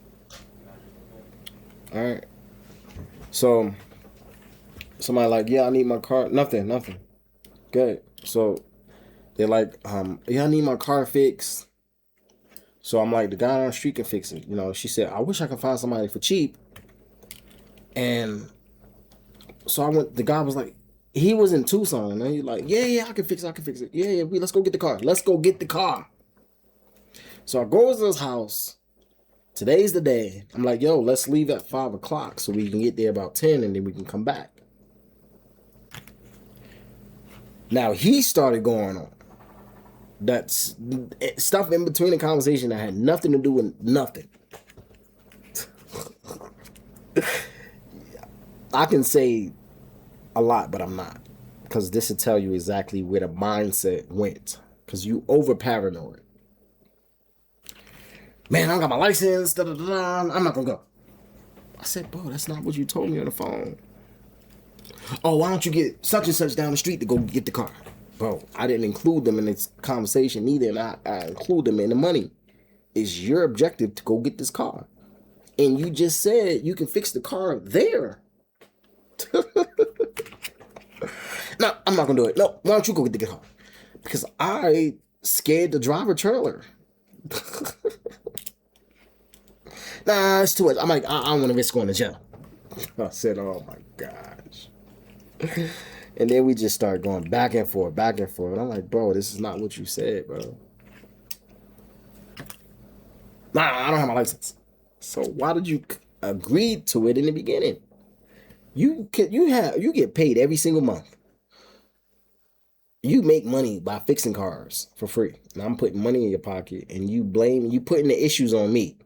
All right. So somebody like, yeah, I need my car. Nothing. Good. So they're like, yeah, I need my car fixed. So I'm like, the guy on the street can fix it. You know, she said, I wish I could find somebody for cheap. And so I went, the guy was like, he was in Tucson. And he's like, yeah, I can fix it. Yeah, let's go get the car. So I go to his house. Today's the day. I'm like, yo, let's leave at 5 o'clock so we can get there about 10 and then we can come back. Now he started going on. That's stuff in between the conversation that had nothing to do with nothing. I can say a lot, but I'm not. Because this will tell you exactly where the mindset went. Because you over paranoid. Man, I don't got my license. I'm not going to go. I said, bro, that's not what you told me on the phone. Oh, why don't you get such and such down the street to go get the car? Bro, I didn't include them in this conversation either, and I include them in the money. It's your objective to go get this car. And you just said you can fix the car there. No, I'm not going to do it. No, why don't you go get the car? Because I scared to drive a trailer. Nah, it's too much. I'm like, I don't want to risk going to jail. I said, oh my gosh. And then we just started going back and forth. And I'm like, bro, this is not what you said, bro. Nah, I don't have my license. So why did you agree to it in the beginning? You get paid every single month. You make money by fixing cars for free. And I'm putting money in your pocket and you putting the issues on me.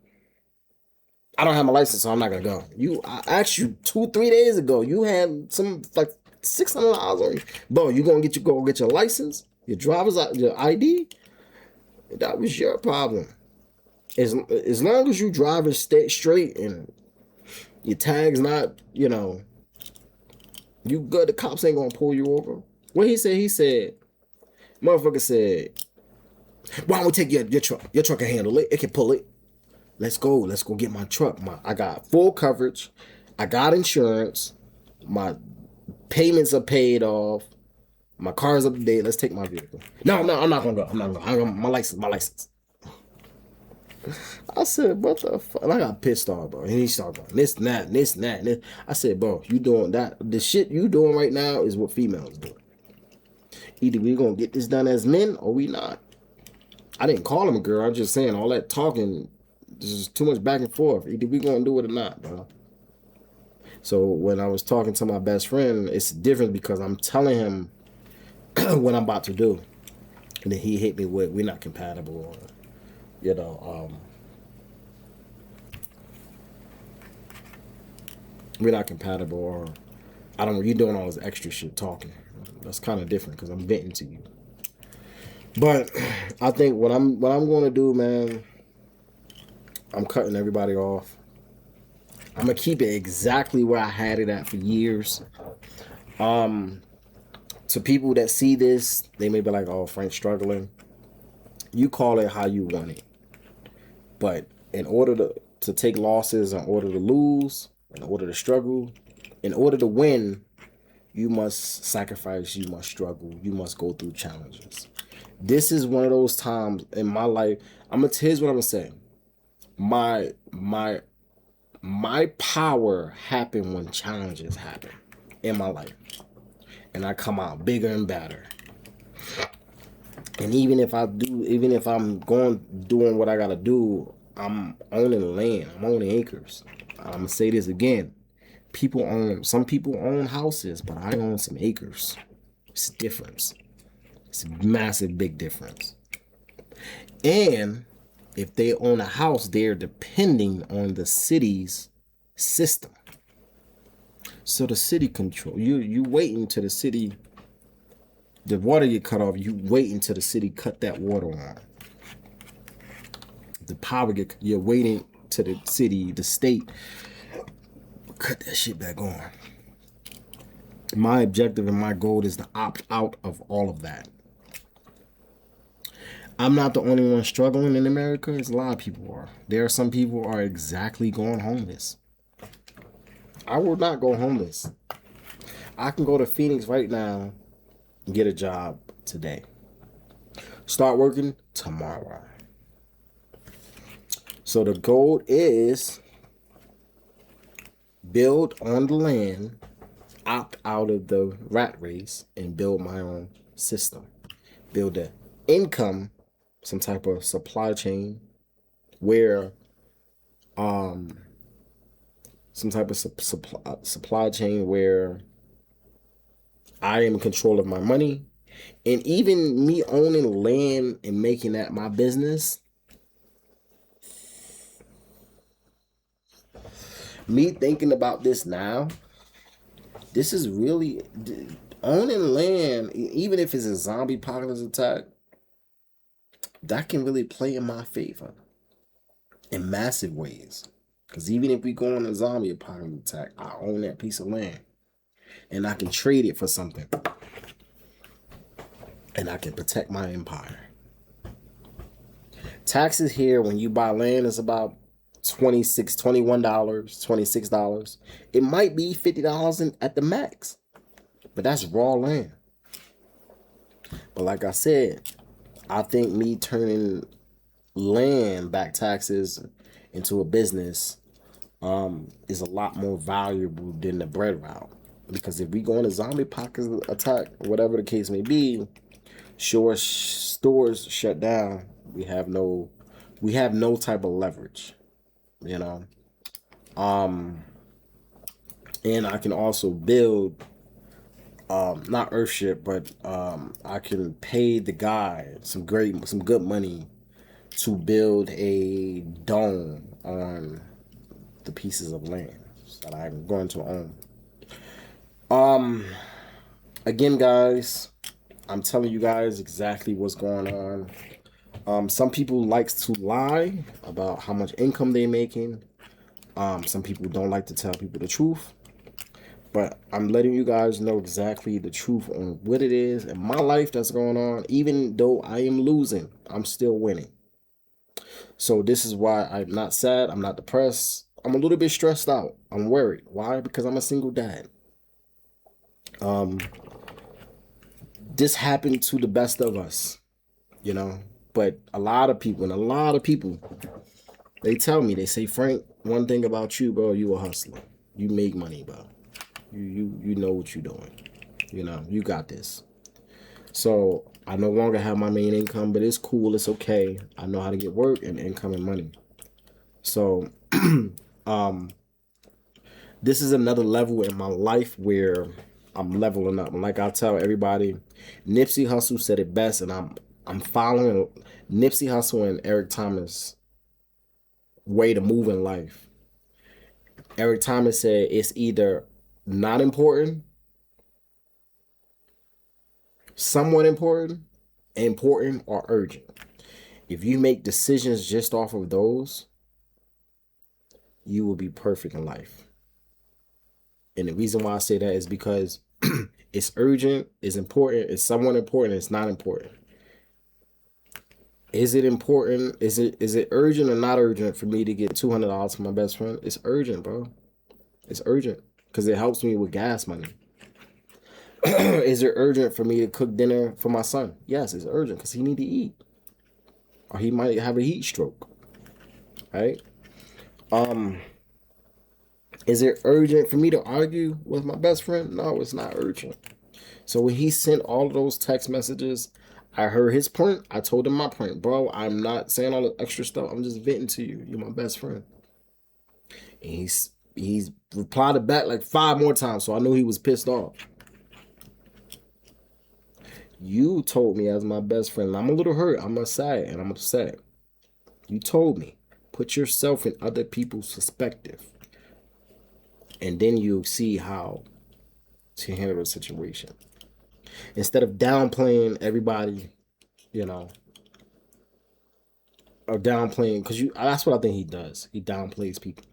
I don't have my license, so I'm not gonna go. I asked you 2-3 days ago. You had some like $600 on you, bro. You gonna go get your license, your driver's, your ID? That was your problem. As long as you driving straight and your tag's not, you know, you good, the cops ain't gonna pull you over. What he said, motherfucker said, why don't we take your truck? Your truck can handle it. It can pull it. Let's go get my truck. I got full coverage. I got insurance. My payments are paid off. My car's up to date. Let's take my vehicle. No, I'm not gonna go. I'm not gonna go. My license. I said, what the fuck? And I got pissed off, bro. And he started going, this and that. I said, bro, you doing that? The shit you doing right now is what females do. Either we gonna get this done as men or we not. I didn't call him a girl. I'm just saying all that talking, there's too much back and forth. Either we gonna do it or not, bro. So when I was talking to my best friend, it's different because I'm telling him what I'm about to do. And then he hit me with, we're not compatible, or, you know, we're not compatible, or you're doing all this extra shit talking. That's kind of different because I'm venting to you. But I think what I'm going to do, man, I'm cutting everybody off. I'm going to keep it exactly where I had it at for years. To people that see this, they may be like, oh, Frank's struggling. You call it how you want it. But in order to take losses, in order to lose, in order to struggle, in order to win, you must sacrifice, you must struggle, you must go through challenges. This is one of those times in my life. Here's what I'm gonna say. My power happened when challenges happen in my life. And I come out bigger and better. And even if I'm doing what I gotta do, I'm owning land, I'm owning acres. I'm gonna say this again. Some people own houses, but I own some acres. It's a difference. It's a massive, big difference. And if they own a house, they're depending on the city's system. So the city control. You wait until the city, the water get cut off. You wait until the city cut that water on. The power you're waiting to the city, the state, cut that shit back on. My objective and my goal is to opt out of all of that. I'm not the only one struggling in America. There's a lot of people are. There are some people who are exactly going homeless. I will not go homeless. I can go to Phoenix right now and get a job today. Start working tomorrow. So the goal is build on the land, opt out of the rat race, and build my own system. Build an income, some type of supply chain where supply chain where I am in control of my money. And even me owning land and making that my business, me thinking about this now, this is really owning land, even if it's a zombie apocalypse attack, that can really play in my favor in massive ways. Because even if we go on a zombie apocalypse attack, I own that piece of land. And I can trade it for something. And I can protect my empire. Taxes here, when you buy land, is about $21, $26. It might be $50 at the max. But that's raw land. But like I said, I think me turning land back taxes into a business is a lot more valuable than the bread route. Because if we go on a zombie apocalypse attack, whatever the case may be, stores shut down. We have no type of leverage, you know. And I can also build not Earthship, but I can pay the guy some good money to build a dome on the pieces of land that I'm going to own. Again, guys, I'm telling you guys exactly what's going on. Some people likes to lie about how much income they're making. Some people don't like to tell people the truth. But I'm letting you guys know exactly the truth on what it is in my life that's going on. Even though I am losing, I'm still winning. So this is why I'm not sad. I'm not depressed. I'm a little bit stressed out. I'm worried. Why? Because I'm a single dad. This happened to the best of us, you know. But a lot of people, they tell me, they say, Frank, one thing about you, bro, you a hustler. You make money, bro. You know what you're doing. You know, you got this. So I no longer have my main income, but it's cool. It's okay. I know how to get work and income and money. So this is another level in my life where I'm leveling up. And like I tell everybody, Nipsey Hussle said it best, and I'm following Nipsey Hussle and Eric Thomas way to move in life. Eric Thomas said it's either not important, somewhat important, or urgent. If you make decisions just off of those, you will be perfect in life. And the reason why I say that is because it's urgent, it's important, it's somewhat important, it's not important. Is it important? Is it urgent or not urgent for me to get $200 from my best friend? It's urgent, bro. It's urgent because it helps me with gas money. Is it urgent for me to cook dinner for my son? Yes, it's urgent because he need to eat, or he might have a heat stroke. Right? Is it urgent for me to argue with my best friend? No, it's not urgent. So when he sent all of those text messages, I heard his point. I told him my point. Bro, I'm not saying all the extra stuff. I'm just venting to you. You're my best friend. And he's replied back like 5 more times, so I knew he was pissed off. You told me as my best friend, I'm a little hurt. I'm sad and I'm upset. You told me, put yourself in other people's perspective. And then you'll see how to handle the situation. Instead of downplaying everybody, you know, or downplaying, because that's what I think he does. He downplays people.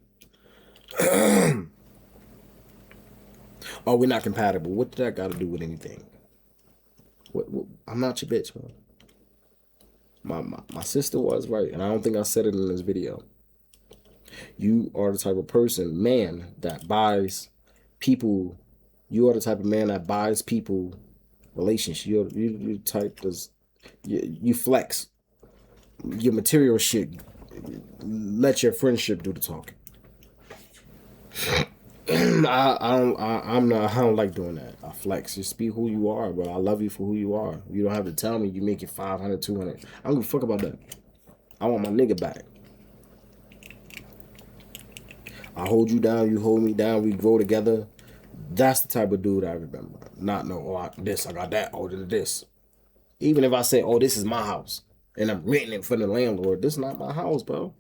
Oh, we're not compatible. What did that got to do with anything? What, I'm not your bitch, bro. My sister was right, and I don't think I said it in this video. You are the type of person, man, that buys people. You are the type of man that buys people relationships. You type does you flex your material shit. Let your friendship do the talking. I don't like doing that. I flex. Just be who you are, bro. I love you for who you are. You don't have to tell me you make it 500, 200. I don't give a fuck about that. I want my nigga back. I hold you down, you hold me down, we grow together. That's the type of dude I remember. Not no, oh, I got that, oh, this. Even if I say, oh, this is my house, and I'm renting it for the landlord, this is not my house, bro.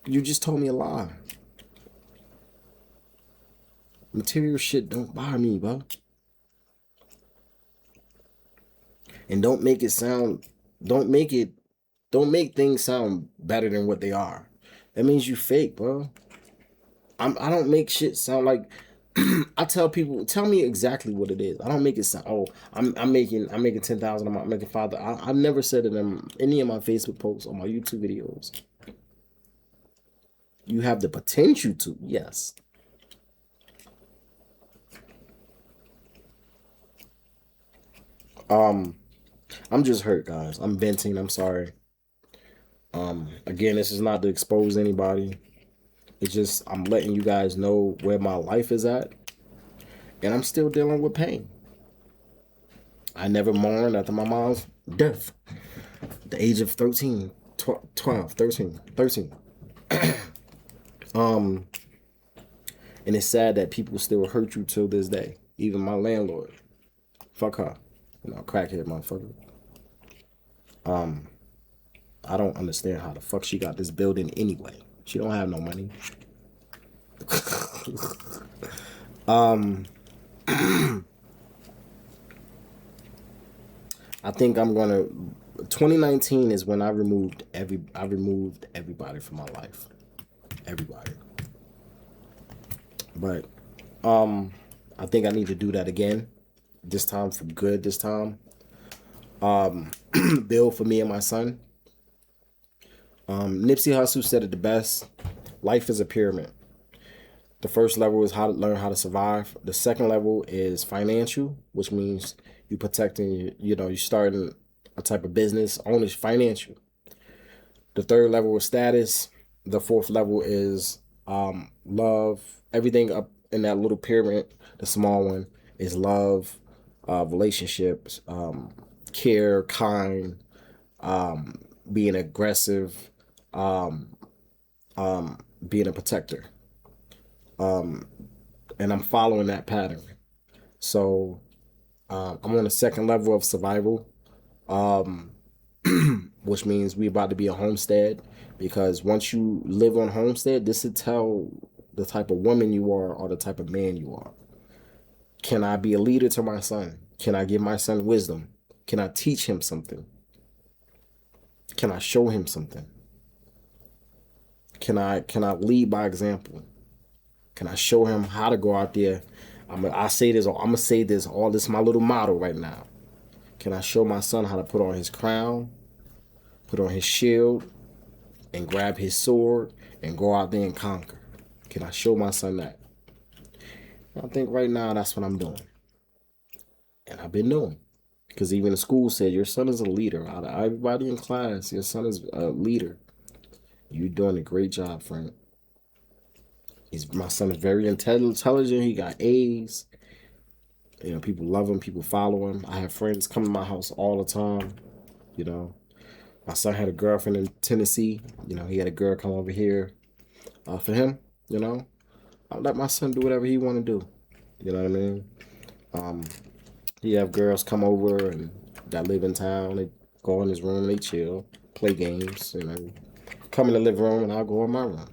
You just told me a lie. Material shit don't bother me, bro. And don't make things sound better than what they are. That means you fake, bro. I don't make shit sound like I tell people, tell me exactly what it is. I don't make it sound, oh, I'm making 10,000, I'm making 5,000. I've never said it in any of my Facebook posts or my YouTube videos. You have the potential to, yes. I'm just hurt, guys. I'm venting. I'm sorry. Again, this is not to expose anybody. It's just I'm letting you guys know where my life is at, and I'm still dealing with pain. I never mourned after my mom's death. At the age of 13, 12, 13. And it's sad that people still hurt you till this day. Even my landlord. Fuck her. You know, crackhead motherfucker. I don't understand how the fuck she got this building anyway. She don't have no money. I think I'm gonna 2019 is when I removed everybody from my life. Everybody. But I think I need to do that again. This time for good this time. Build for me and my son. Nipsey Hussle said it the best. Life is a pyramid. The first level is how to learn how to survive. The second level is financial, which means you protecting, you starting a type of business. Only financial. The third level is status. The fourth level is love. Everything up in that little pyramid, the small one, is love, relationships, care, kind, being aggressive, being a protector. And I'm following that pattern. So I'm on the second level of survival, which means we about to be a homestead. Because once you live on homestead, this will tell the type of woman you are or the type of man you are. Can I be a leader to my son? Can I give my son wisdom? Can I teach him something? Can I show him something? Can I lead by example? Can I show him how to go out there? I'm gonna say this all this is my little motto right now. Can I show my son how to put on his crown, put on his shield, and grab his sword and go out there and conquer? Can I show my son that? I think right now that's what I'm doing. And I've been doing. Because even the school said, your son is a leader. Out of everybody in class, your son is a leader. You're doing a great job, Frank. My son is very intelligent. He got A's. People love him. People follow him. I have friends come to my house all the time. My son had a girlfriend in Tennessee. He had a girl come over here for him. I'll let my son do whatever he want to do. You know what I mean? He have girls come over and that live in town. They go in his room, they chill, play games. Come in the living room and I'll go in my room.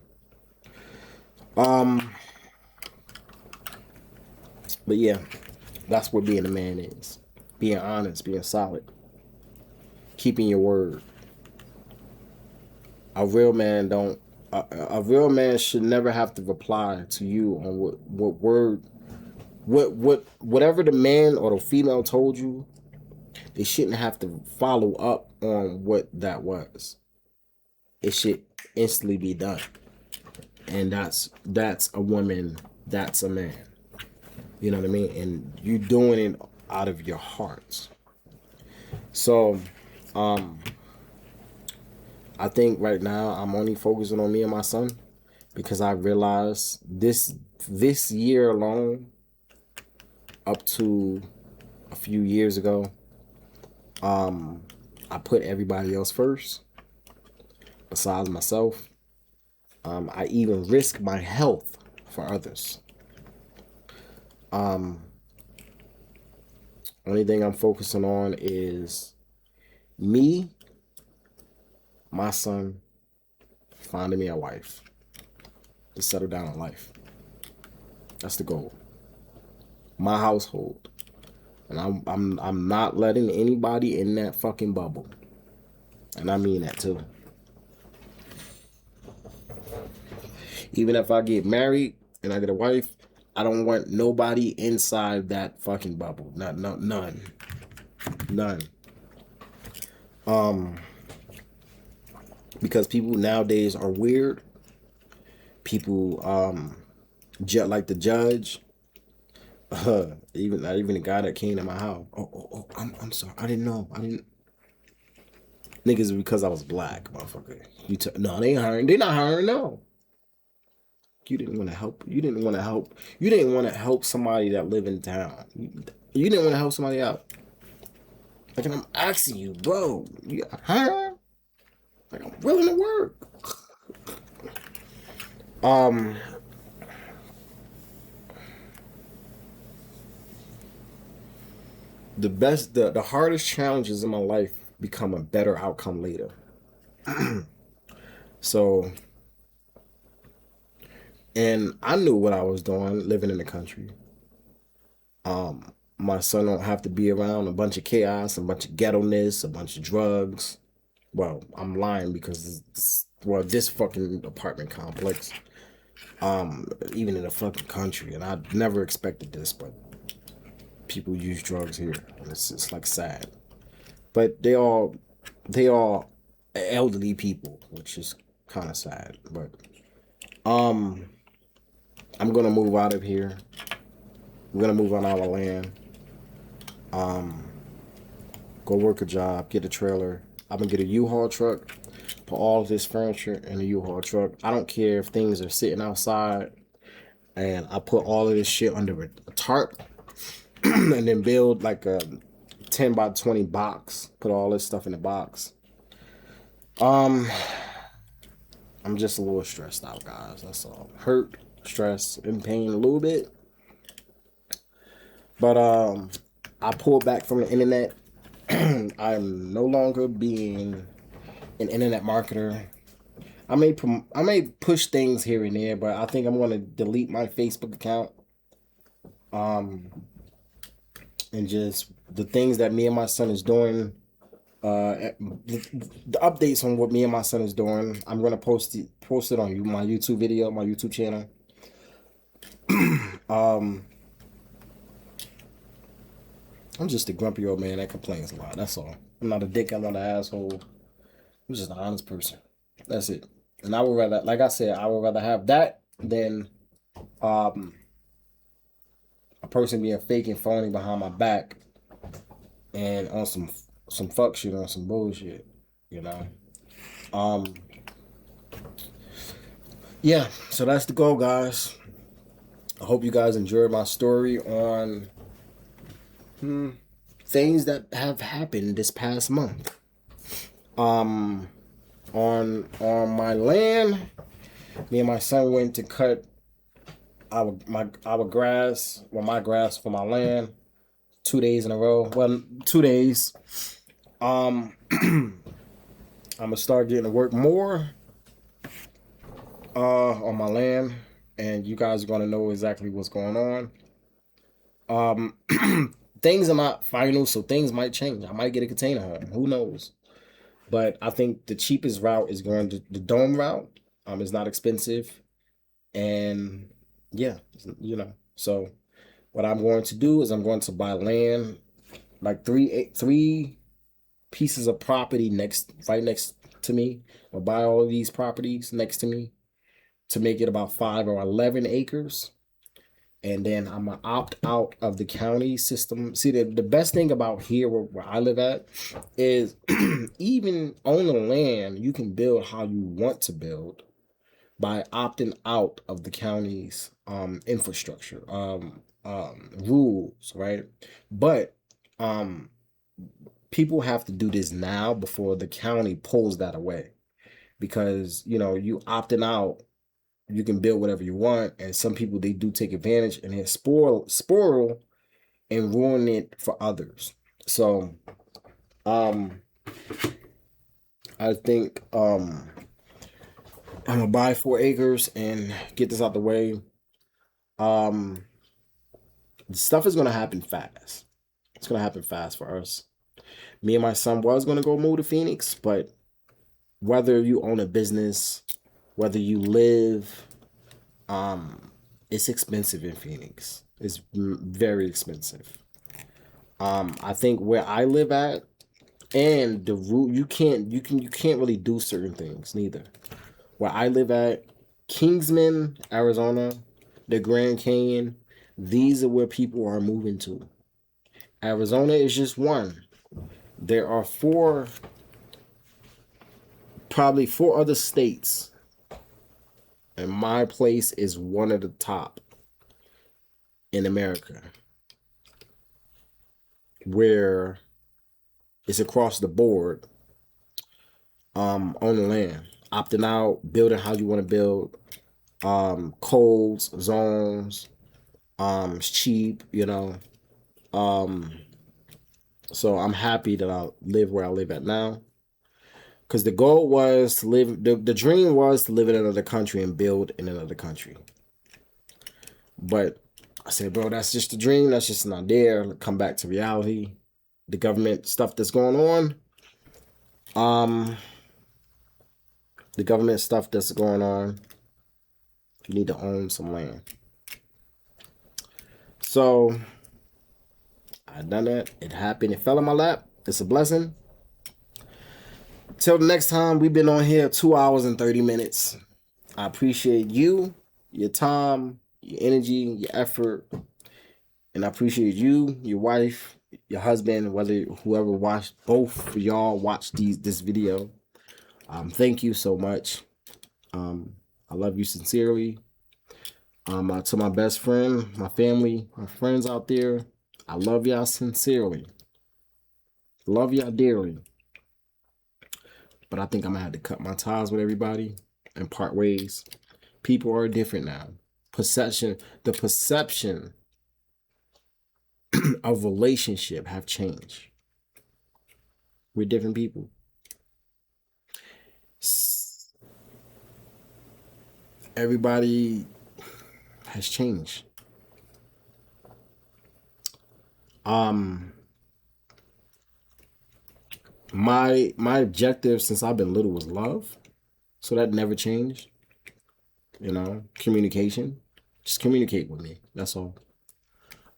But yeah, that's what being a man is. Being honest, being solid, keeping your word. A real man should never have to reply to you on whatever the man or the female told you. They shouldn't have to follow up on what that was. It should instantly be done. And that's a woman, that's a man. You know what I mean? And you doing it out of your hearts. So, I think right now I'm only focusing on me and my son because I realized this year alone, up to a few years ago, I put everybody else first besides myself. I even risk my health for others. Only thing I'm focusing on is me, my son, finding me a wife to settle down in life. That's the goal. My household. And I'm not letting anybody in that fucking bubble. And I mean that too. Even if I get married and I get a wife, I don't want nobody inside that fucking bubble. None. Because people nowadays are weird. People like the judge. Even the guy that came to my house. I'm sorry. I didn't know. Niggas, because I was black, motherfucker. No, they ain't hiring. They not hiring. No. You didn't want to help. You didn't want to help somebody that live in town. You didn't want to help somebody out. Like, I'm asking you, bro. Huh? Like, I'm willing to work. The hardest challenges in my life become a better outcome later. So, and I knew what I was doing living in the country. my son don't have to be around a bunch of chaos, a bunch of ghetto-ness, a bunch of drugs. Well, I'm lying because this fucking apartment complex, even in the fucking country, and I never expected this, but people use drugs here. It's like sad, but they all elderly people, which is kind of sad. But I'm gonna move out of here. We're gonna move on our land. Go work a job, get a trailer. I'm gonna get a U-Haul truck, put all of this furniture in a U-Haul truck. I don't care if things are sitting outside, and I put all of this shit under a tarp, and then build like a 10 by 20 box. Put all this stuff in the box. I'm just a little stressed out, guys. That's all. Hurt, stress, and pain a little bit. But I pulled back from the internet. I'm no longer being an internet marketer. I may push things here and there, but I think I'm gonna delete my Facebook account. And just the things that me and my son is doing. The updates on what me and my son is doing. I'm gonna post it on my YouTube video, my YouTube channel. I'm just a grumpy old man that complains a lot. That's all. I'm not a dick. I'm not an asshole. I'm just an honest person. That's it. And I would rather, like I said, I would rather have that than a person being fake and phony behind my back and on some fuck shit, on some bullshit, you know. Yeah, so that's the goal, guys. I hope you guys enjoyed my story on things that have happened this past month. On my land, me and my son went to cut our grass, my grass for my land, 2 days in a row. Well, 2 days. I'm gonna start getting to work more on my land, and you guys are gonna know exactly what's going on. Things are not final, so things might change. I might get a container home. Who knows? But I think the cheapest route is going to the dome route. It's not expensive, and yeah, So what I'm going to do is I'm going to buy land, like three pieces of property right next to me. I'll buy all of these properties next to me to make it about 5 or 11 acres. And then I'm going to opt out of the county system. See, the best thing about here where I live at is even on the land, you can build how you want to build by opting out of the county's infrastructure, rules, right? But people have to do this now before the county pulls that away. Because, you opting out, you can build whatever you want, and some people, they do take advantage and they spoil and ruin it for others. So I think I'm gonna buy 4 acres and get this out the way. Stuff is gonna happen fast. It's gonna happen fast for us. Me and my son was gonna go move to Phoenix, but whether you own a business, whether you live, it's expensive in Phoenix. It's very expensive. I think where I live at, and the route, you can't really do certain things neither. Where I live at, Kingsman, Arizona, the Grand Canyon, these are where people are moving to. Arizona is just one. There are probably 4 other states, and my place is one of the top in America, where it's across the board, on the land, opting out, building how you want to build, codes, zones, it's cheap, so I'm happy that I live where I live at now. Because the goal was to live, the dream was to live in another country and build in another country. But I said, bro, that's just a dream. That's just an idea. Come back to reality. The government stuff that's going on. The government stuff that's going on. You need to own some land. So I done that. It happened. It fell in my lap. It's a blessing. Till the next time, we've been on here 2 hours and 30 minutes. I appreciate you, your time, your energy, your effort. And I appreciate you, your wife, your husband, whoever watched, both of y'all watched this video. Thank you so much. I love you sincerely. To my best friend, my family, my friends out there, I love y'all sincerely. Love y'all dearly. But I think I'm gonna have to cut my ties with everybody and part ways. People are different now. The perception of relationship have changed. We're different people. Everybody has changed. My objective since I've been little was love. So that never changed. You know, communication. Just communicate with me. That's all.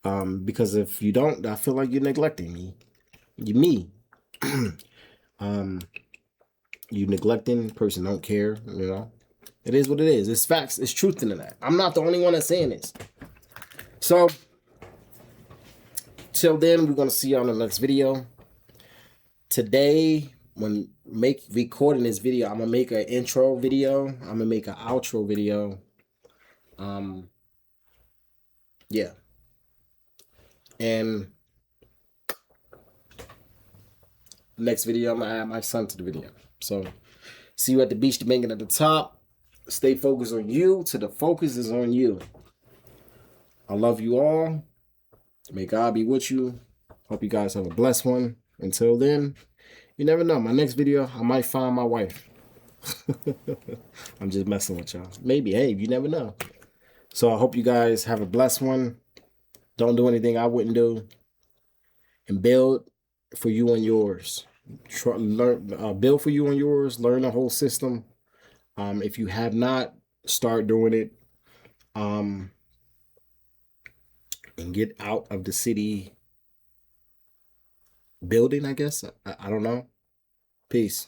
Because if you don't, I feel like you're neglecting me. You neglecting, person don't care, you know. It is what it is. It's facts. It's truth in that. I'm not the only one that's saying this. So, till then, we're going to see you on the next video. Today, when recording this video, I'm going to make an intro video. I'm going to make an outro video. Yeah. And next video, I'm going to add my son to the video. So, see you at the beach, the banking at the top. Stay focused on you till the focus is on you. I love you all. May God be with you. Hope you guys have a blessed one. Until then, you never know. My next video, I might find my wife. I'm just messing with y'all. Maybe, hey, you never know. So I hope you guys have a blessed one. Don't do anything I wouldn't do. And build for you and yours. Build for you and yours. Learn the whole system. If you have not, start doing it. And get out of the city building, I guess. I don't know. Peace.